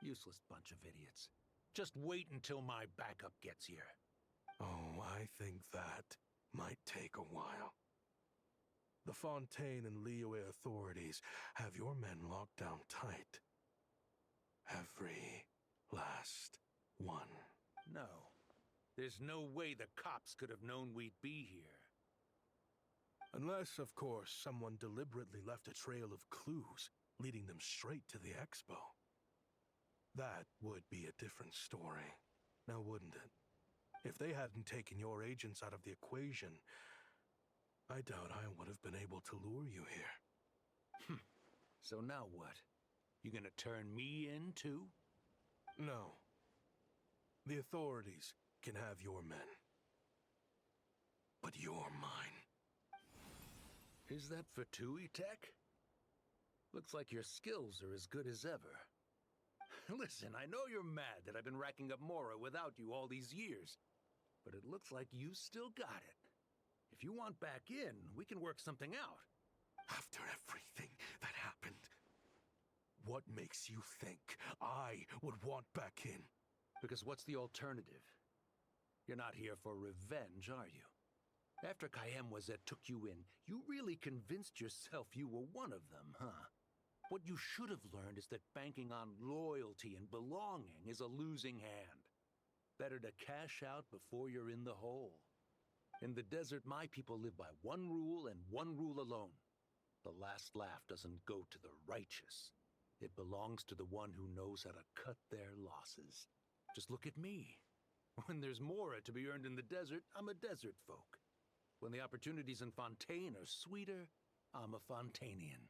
Useless bunch of idiots. Just wait until my backup gets here. Oh, I think that might take a while. The Fontaine and Liyue authorities have your men locked down tight. Every last one. No. There's no way the cops could have known we'd be here. Unless, of course, someone deliberately left a trail of clues leading them straight to the expo. That would be a different story, now wouldn't it? If they hadn't taken your agents out of the equation, I doubt I would have been able to lure you here. So now what? You gonna turn me in too? No. The authorities can have your men. But you're mine. Is that for TUI tech? Looks like your skills are as good as ever. Listen, I know you're mad that I've been racking up Mora without you all these years, but it looks like you still got it. If you want back in, we can work something out. After everything that happened, what makes you think I would want back in? Because what's the alternative? You're not here for revenge, are you? After Kayemwazet took you in, you really convinced yourself you were one of them, huh? What you should have learned is that banking on loyalty and belonging is a losing hand. Better to cash out before you're in the hole. In the desert, my people live by one rule and one rule alone. The last laugh doesn't go to the righteous. It belongs to the one who knows how to cut their losses. Just look at me. When there's more to be earned in the desert, I'm a desert folk. When the opportunities in Fontaine are sweeter, I'm a Fontanian.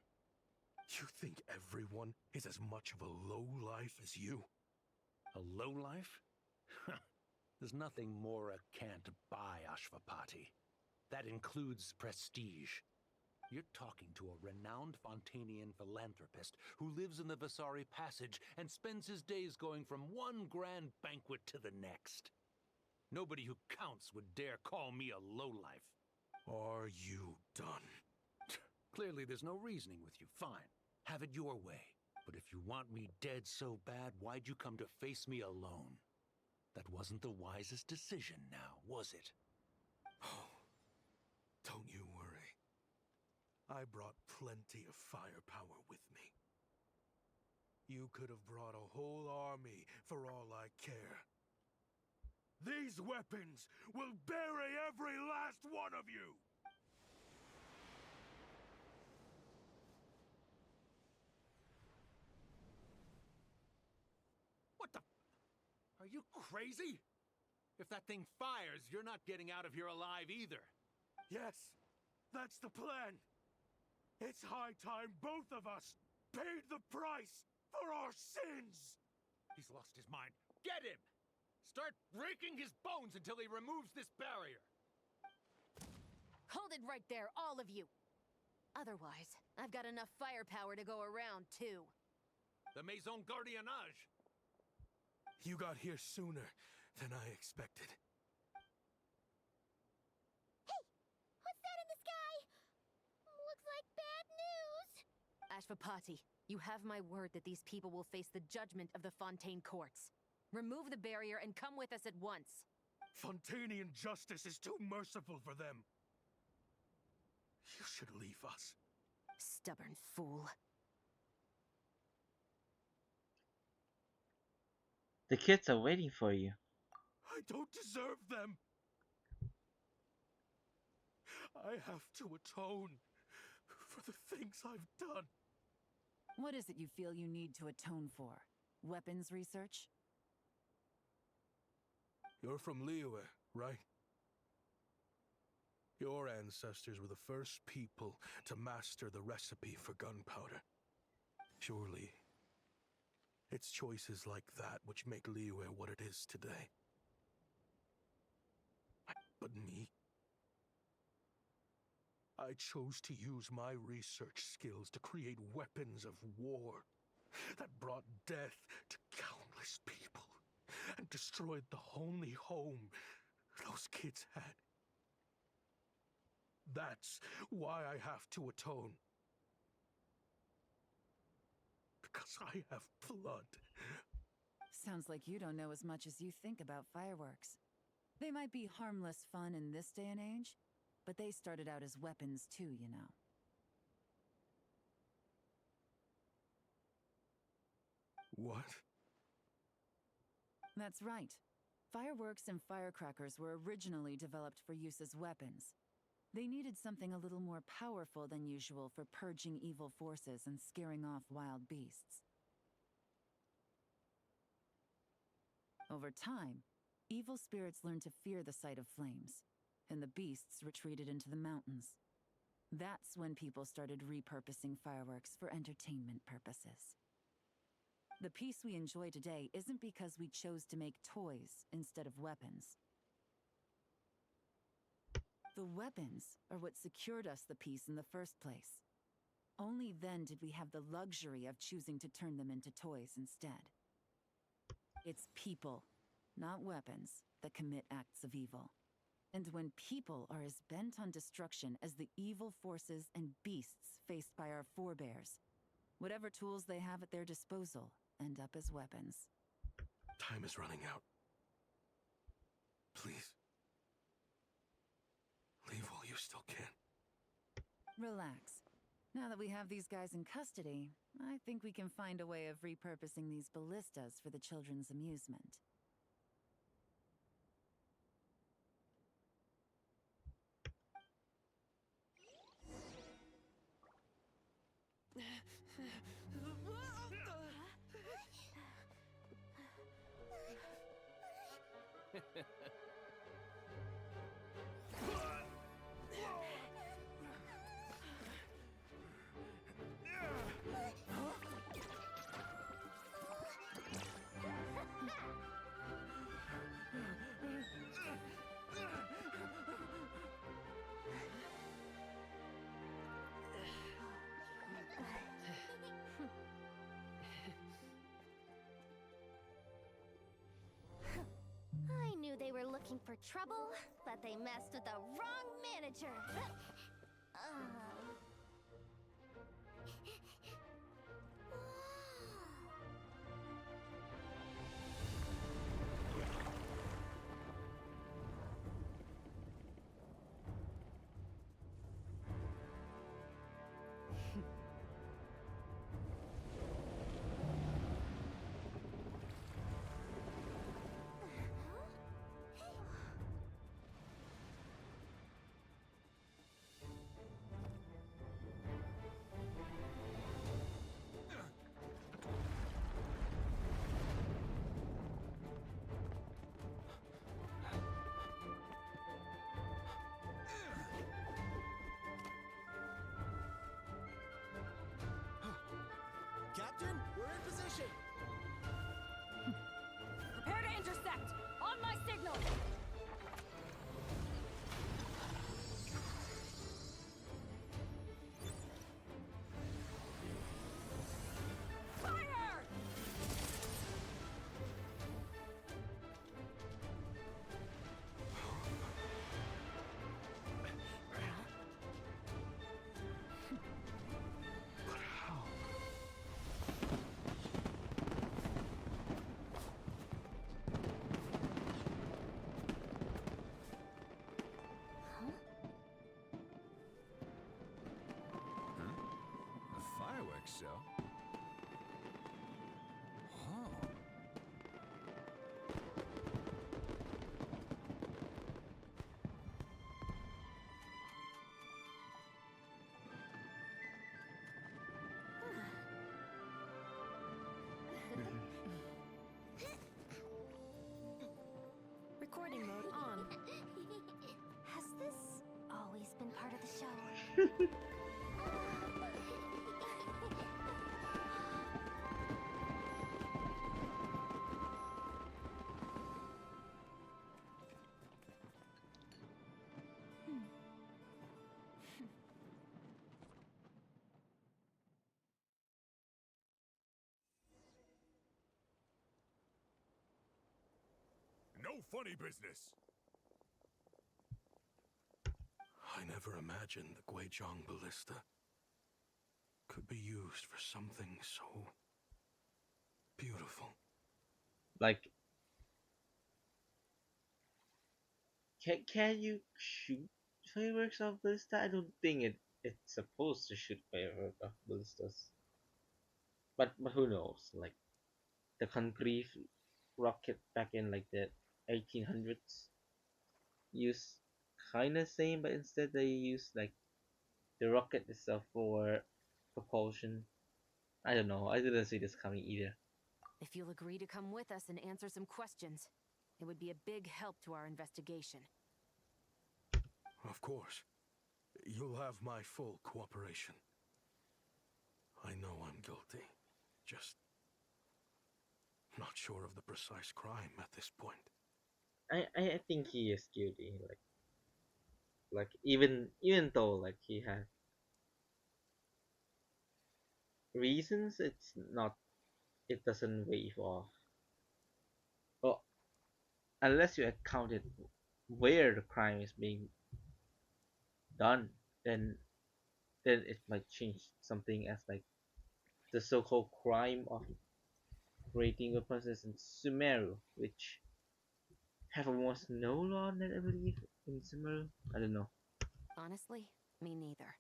You think everyone is as much of a lowlife as you? A lowlife? There's nothing Mora can't buy, Ashvapati. That includes prestige. You're talking to a renowned Fontanian philanthropist who lives in the Vasari Passage and spends his days going from one grand banquet to the next. Nobody who counts would dare call me a lowlife. Are you done? Clearly there's no reasoning with you. Fine. Have it your way. But if you want me dead so bad, why'd you come to face me alone? That wasn't the wisest decision now, was it? Oh, don't you worry. I brought plenty of firepower with me. You could have brought a whole army for all I care. These weapons will bury every last one of you! What the? Are you crazy? If that thing fires, you're not getting out of here alive either. Yes, that's the plan. It's high time both of us paid the price for our sins! He's lost his mind. Get him! Start breaking his bones until he removes this barrier! Hold it right there, all of you! Otherwise, I've got enough firepower to go around, too. The Maison Gardiennage! You got here sooner than I expected. Hey! What's that in the sky? Looks like bad news! Ashvapati, you have my word that these people will face the judgment of the Fontaine courts. Remove the barrier and come with us at once. Fontanian justice is too merciful for them. You should leave us. Stubborn fool. The kids are waiting for you. I don't deserve them. I have to atone for the things I've done. What is it you feel you need to atone for? Weapons research? You're from Liyue, right? Your ancestors were the first people to master the recipe for gunpowder. Surely, it's choices like that which make Liyue what it is today. But me? I chose to use my research skills to create weapons of war that brought death to countless people and destroyed the only home those kids had. That's why I have to atone. Because I have blood. Sounds like you don't know as much as you think about fireworks. They might be harmless fun in this day and age, but they started out as weapons too, you know. What? That's right. Fireworks and firecrackers were originally developed for use as weapons. They needed something a little more powerful than usual for purging evil forces and scaring off wild beasts. Over time, evil spirits learned to fear the sight of flames, and the beasts retreated into the mountains. That's when people started repurposing fireworks for entertainment purposes. The peace we enjoy today isn't because we chose to make toys instead of weapons. The weapons are what secured us the peace in the first place. Only then did we have the luxury of choosing to turn them into toys instead. It's people, not weapons, that commit acts of evil. And when people are as bent on destruction as the evil forces and beasts faced by our forebears, whatever tools they have at their disposal end up as weapons. Time is running out. Please. Leave while you still can. Relax. Now that we have these guys in custody, I think we can find a way of repurposing these ballistas for the children's amusement. I knew they were looking for trouble, but they messed with the wrong manager. Captain, we're in position! Prepare to intercept! On my signal! Fire! But how? A fireworks show? Oh. Recording mode on. Has this always been part of the show? No funny business! I never imagined the Guizhong ballista could be used for something so beautiful. Like, can you shoot fireworks off ballista? I don't think it's supposed to shoot fireworks off ballistas. But who knows? Like the concrete rocket back in like the 1800s used kinda same, but instead they use like the rocket itself for propulsion. I don't know. I didn't see this coming either. If you'll agree to come with us and answer some questions, it would be a big help to our investigation. Of course. You'll have my full cooperation. I know I'm guilty. Just not sure of the precise crime at this point. I think he is guilty. Like even though like he has reasons, it's not. It doesn't wave off. Well, unless you account it where the crime is being done, then it might change something as like the so-called crime of creating weapons in Sumeru, which have almost no law that I believe in Sumeru. I don't know. Honestly, me neither.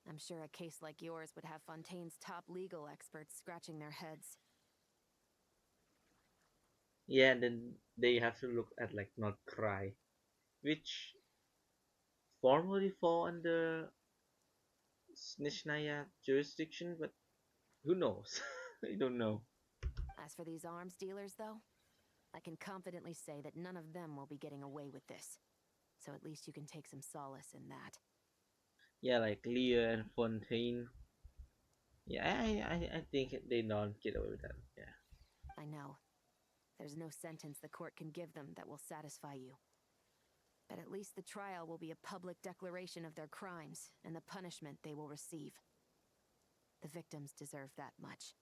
I'm sure a case like yours would have Fontaine's top legal experts scratching their heads. Yeah, and then they have to look at like not cry, which formally fall under Snitchnaya jurisdiction, but who knows? I don't know. As for these arms dealers, though, I can confidently say that none of them will be getting away with this. So at least you can take some solace in that. Yeah, like Leah and Fontaine. Yeah, I think they don't get away with that. Yeah. I know. There's no sentence the court can give them that will satisfy you. But at least the trial will be a public declaration of their crimes and the punishment they will receive. The victims deserve that much.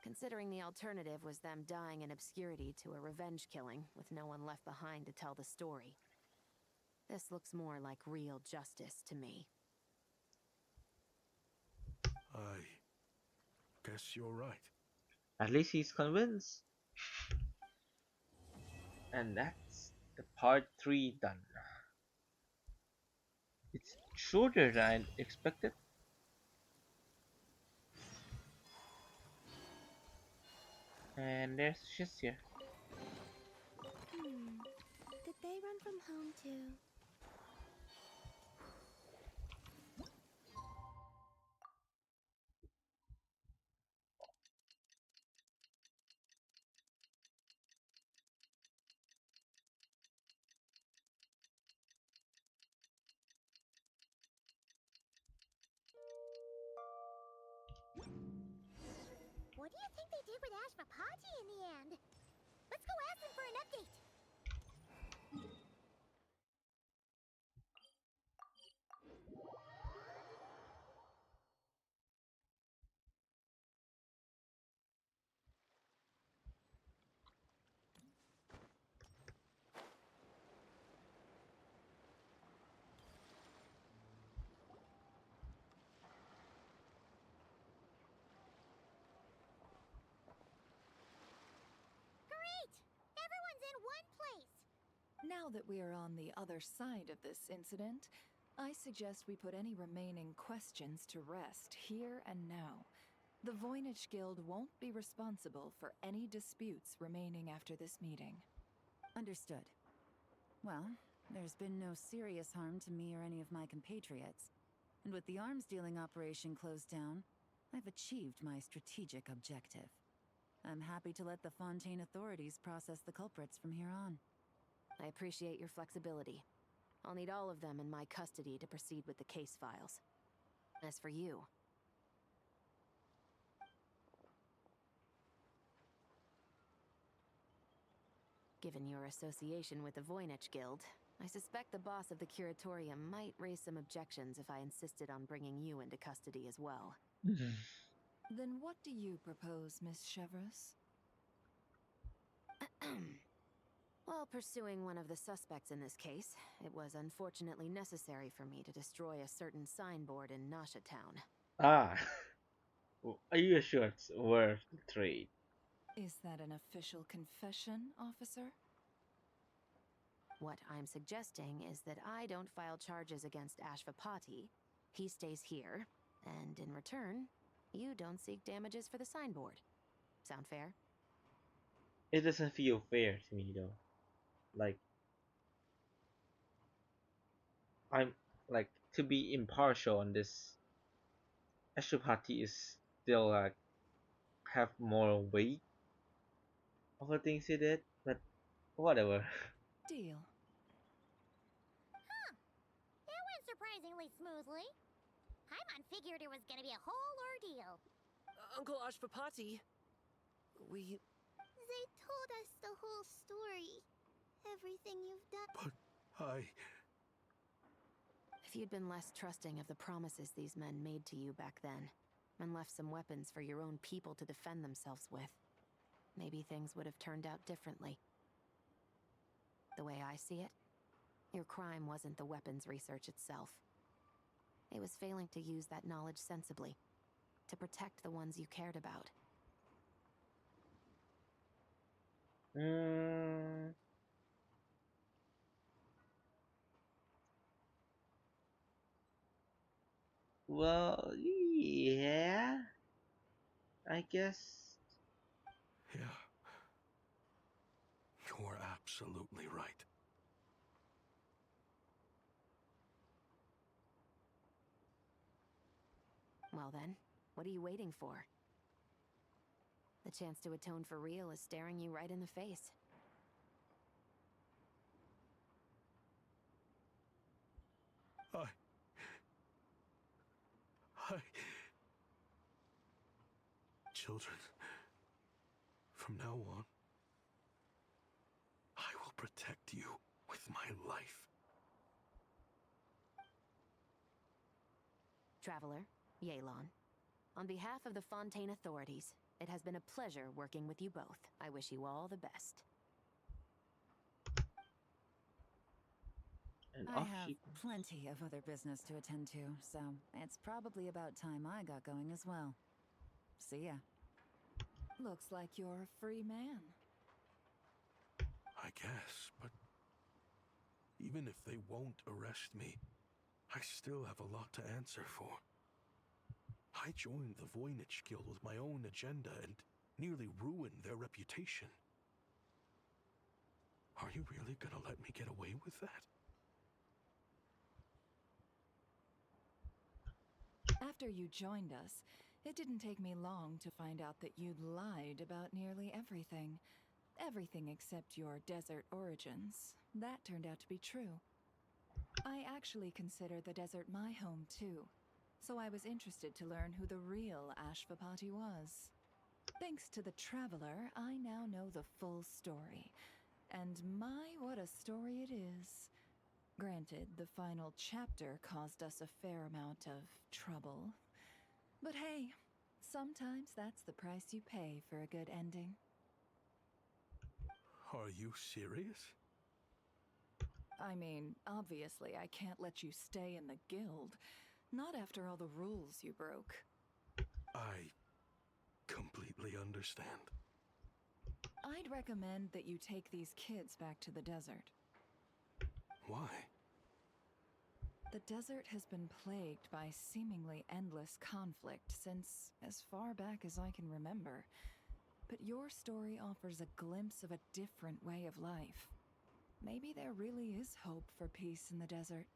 Considering the alternative was them dying in obscurity to a revenge killing with no one left behind to tell the story. This looks more like real justice to me. I guess you're right. At least he's convinced. And that's the part 3 done. It's shorter than I expected. And there's shit here. Did they run from home too? What do you think they did with Ashvapati in the end? Let's go ask them for an update. Great! Everyone's in one place. Now that we are on the other side of this incident, I suggest we put any remaining questions to rest here and now. The Voynich Guild won't be responsible for any disputes remaining after this meeting. Understood. Well, there's been no serious harm to me or any of my compatriots. And with the arms dealing operation closed down, I've achieved my strategic objective. I'm happy to let the Fontaine authorities process the culprits from here on. I appreciate your flexibility. I'll need all of them in my custody to proceed with the case files. As for you... Given your association with the Voynich Guild, I suspect the boss of the Curatorium might raise some objections if I insisted on bringing you into custody as well. Then what do you propose, Miss Chevreuse? While pursuing one of the suspects in this case, it was unfortunately necessary for me to destroy a certain signboard in Nasha Town. Ah. Are you sure it's worth the trade? Is that an official confession, officer? What I'm suggesting is that I don't file charges against Ashvapati, he stays here, and in return, you don't seek damages for the signboard. Sound fair? It doesn't feel fair to me though. Like, I'm like, to be impartial on this, Ashwapati is still like have more weight of the things he did, but whatever. Deal. Huh. That went surprisingly smoothly. Paimon figured it was gonna be a whole ordeal. Uncle Ashvapati, we... They told us the whole story. Everything you've done. But If you'd been less trusting of the promises these men made to you back then, and left some weapons for your own people to defend themselves with, maybe things would have turned out differently. The way I see it, your crime wasn't the weapons research itself. It was failing to use that knowledge sensibly, to protect the ones you cared about. Well, yeah, I guess. yeah, you're absolutely right. Well then, what are you waiting for? The chance to atone for real is staring you right in the face. Children, from now on, I will protect you with my life. Traveler, Yelan. On behalf of the Fontaine authorities, it has been a pleasure working with you both. I wish you all the best. And I off have she plenty of other business to attend to, so it's probably about time I got going as well. See ya. Looks like you're a free man. I guess, but even if they won't arrest me, I still have a lot to answer for. I joined the Voynich Guild with my own agenda and nearly ruined their reputation. Are you really gonna let me get away with that? After you joined us, it didn't take me long to find out that you'd lied about nearly everything. Everything except your desert origins. That turned out to be true. I actually consider the desert my home too, so I was interested to learn who the real Ashvapati was. Thanks to the Traveler, I now know the full story. And my, what a story it is. Granted, the final chapter caused us a fair amount of trouble. But hey, sometimes that's the price you pay for a good ending. Are you serious? I mean, obviously I can't let you stay in the guild. Not after all the rules you broke. I completely understand. I'd recommend that you take these kids back to the desert. Why? The desert has been plagued by seemingly endless conflict since as far back as I can remember. But your story offers a glimpse of a different way of life. Maybe there really is hope for peace in the desert.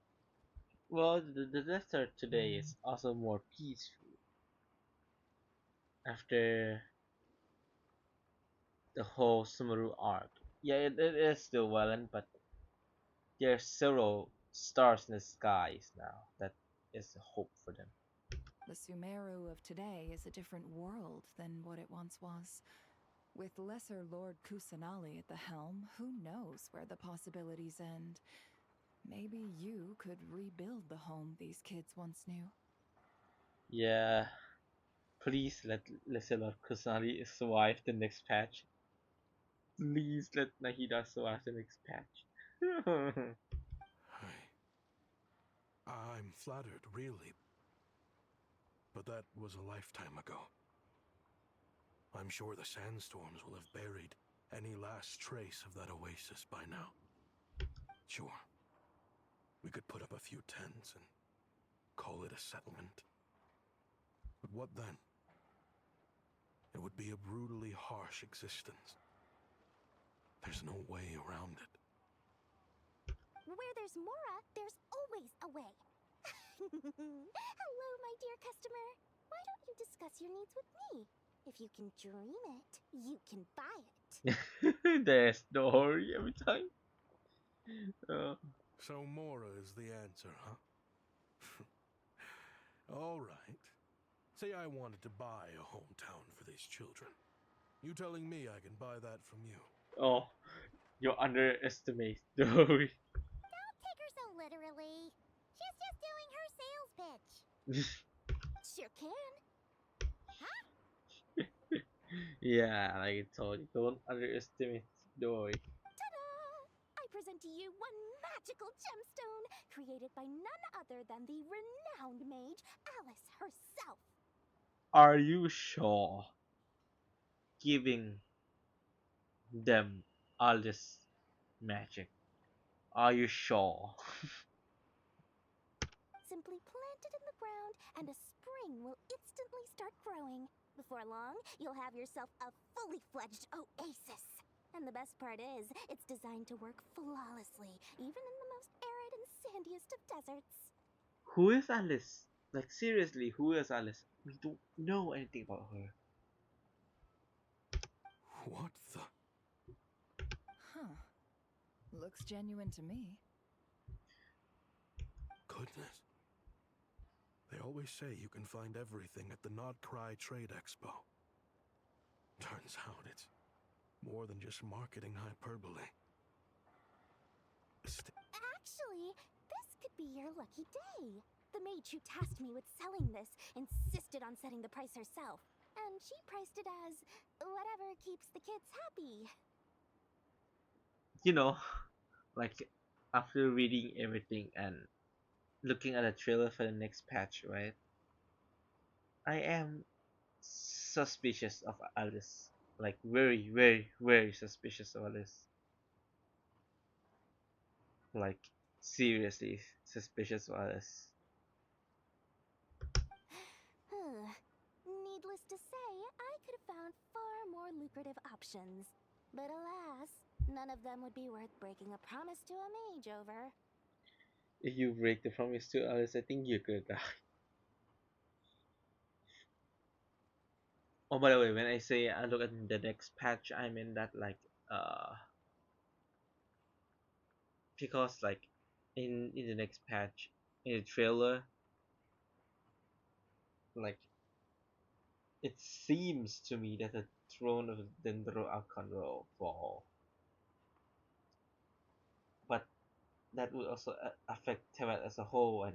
well, the desert today is also more peaceful after the whole Sumeru arc. Yeah, it is still violent, but there's several stars in the skies now. That is a hope for them. The Sumeru of today is a different world than what it once was. With Lesser Lord Kusanali at the helm, who knows where the possibilities end? Maybe you could rebuild the home these kids once knew. Yeah, please let Lizelot Kusari survive the next patch. Please let Nahida survive the next patch. I'm flattered, really. But that was a lifetime ago. I'm sure the sandstorms will have buried any last trace of that oasis by now. Sure, we could put up a few tents and call it a settlement. But what then? It would be a brutally harsh existence. There's no way around it. Where there's Mora, there's always a way. Hello, my dear customer. Why don't you discuss your needs with me? If you can dream it, you can buy it. There's no hurry every time. So Mora is the answer, huh? All right. Say I wanted to buy a hometown for these children. You telling me I can buy that from you? Oh, you underestimate the hurry. Don't take her so literally. She's just doing her sales pitch. Sure can. Huh? Yeah, like I told you, don't underestimate the hurry. Ta-da! I present to you one magical gemstone created by none other than the renowned mage Alice herself. Are you sure? Giving them all this magic. Are you sure? Simply plant it in the ground and a spring will instantly start growing. Before long, you'll have yourself a fully fledged oasis. And the best part is, it's designed to work flawlessly, even in the most arid and sandiest of deserts. Who is Alice? Like seriously, who is Alice? We don't know anything about her. Looks genuine to me. Goodness. They always say you can find everything at the Not Cry Trade Expo. Turns out it's more than just marketing hyperbole. Actually, this could be your lucky day. The maid who tasked me with selling this insisted on setting the price herself, and she priced it as whatever keeps the kids happy. You know, like after reading everything and looking at the trailer for the next patch, right? I am suspicious of Alice. Like very, very, very suspicious of Alice. Like seriously suspicious of Alice. Needless to say, I could have found far more lucrative options. But alas, none of them would be worth breaking a promise to a mage over. If you break the promise to Alice, I think you're gonna die. Oh, by the way, when I say I look at the next patch, I mean that like uh because like in the next patch in the trailer, like it seems to me that the throne of Dendro Archon will fall, but that would also affect Teyvat as a whole,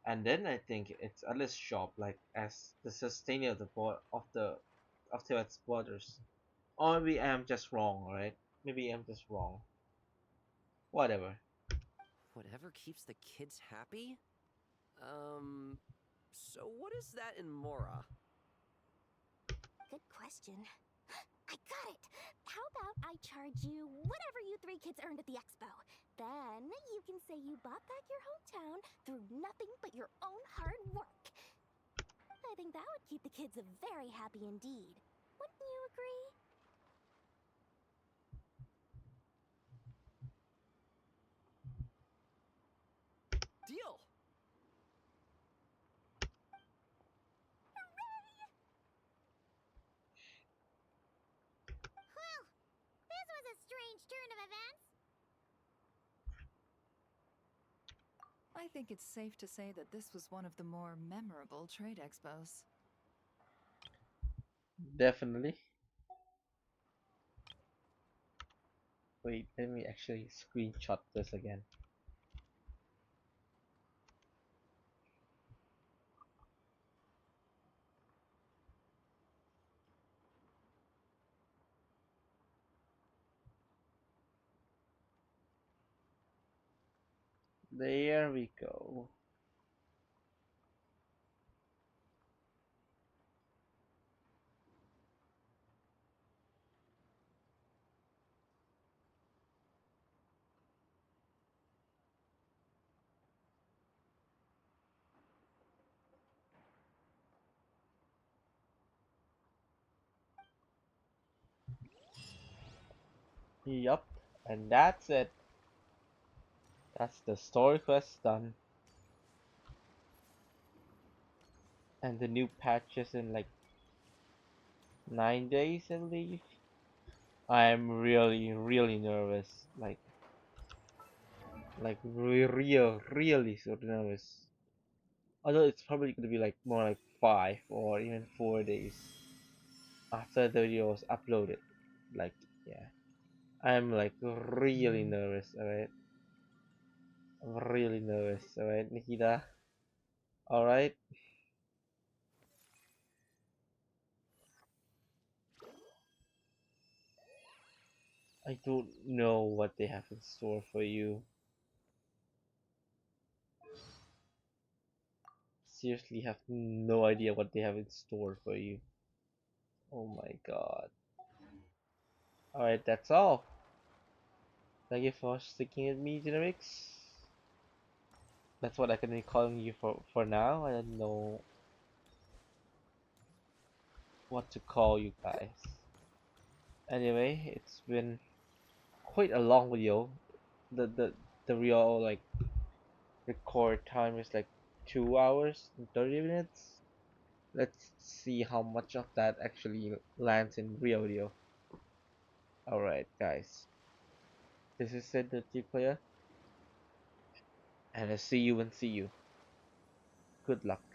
and then I think it's Alice's job, like as the sustainer of the board of Teyvat's borders. Or maybe I'm just wrong, right? Maybe I'm just wrong. Whatever. Whatever keeps the kids happy? So what is that in Mora? Good question. I got it! How about I charge you whatever you three kids earned at the expo? Then you can say you bought back your hometown through nothing but your own hard work. I think that would keep the kids very happy indeed. Wouldn't you agree? Deal! Well, this was a strange turn of events. I think it's safe to say that this was one of the more memorable trade expos. Definitely. Wait, let me actually screenshot this again. There we go. Yup, and that's it. That's the story quest done. And the new patch is in like 9 days, I believe. I'm really, really nervous. Really so nervous. Although it's probably gonna be like more like 5 or even 4 days after the video was uploaded. Like, yeah. I'm like really nervous, alright? I'm really nervous, alright, Nikita? Alright? I don't know what they have in store for you. Seriously have no idea what they have in store for you. Oh my god. Alright, that's all. Thank you for sticking with me, Generics. That's what I can be calling you for now. I don't know what to call you guys. Anyway, it's been quite a long video. The real like record time is like 2 hours and 30 minutes. Let's see how much of that actually lands in real video. Alright, guys. This is it, the Tikoya. And I see you and see you. Good luck.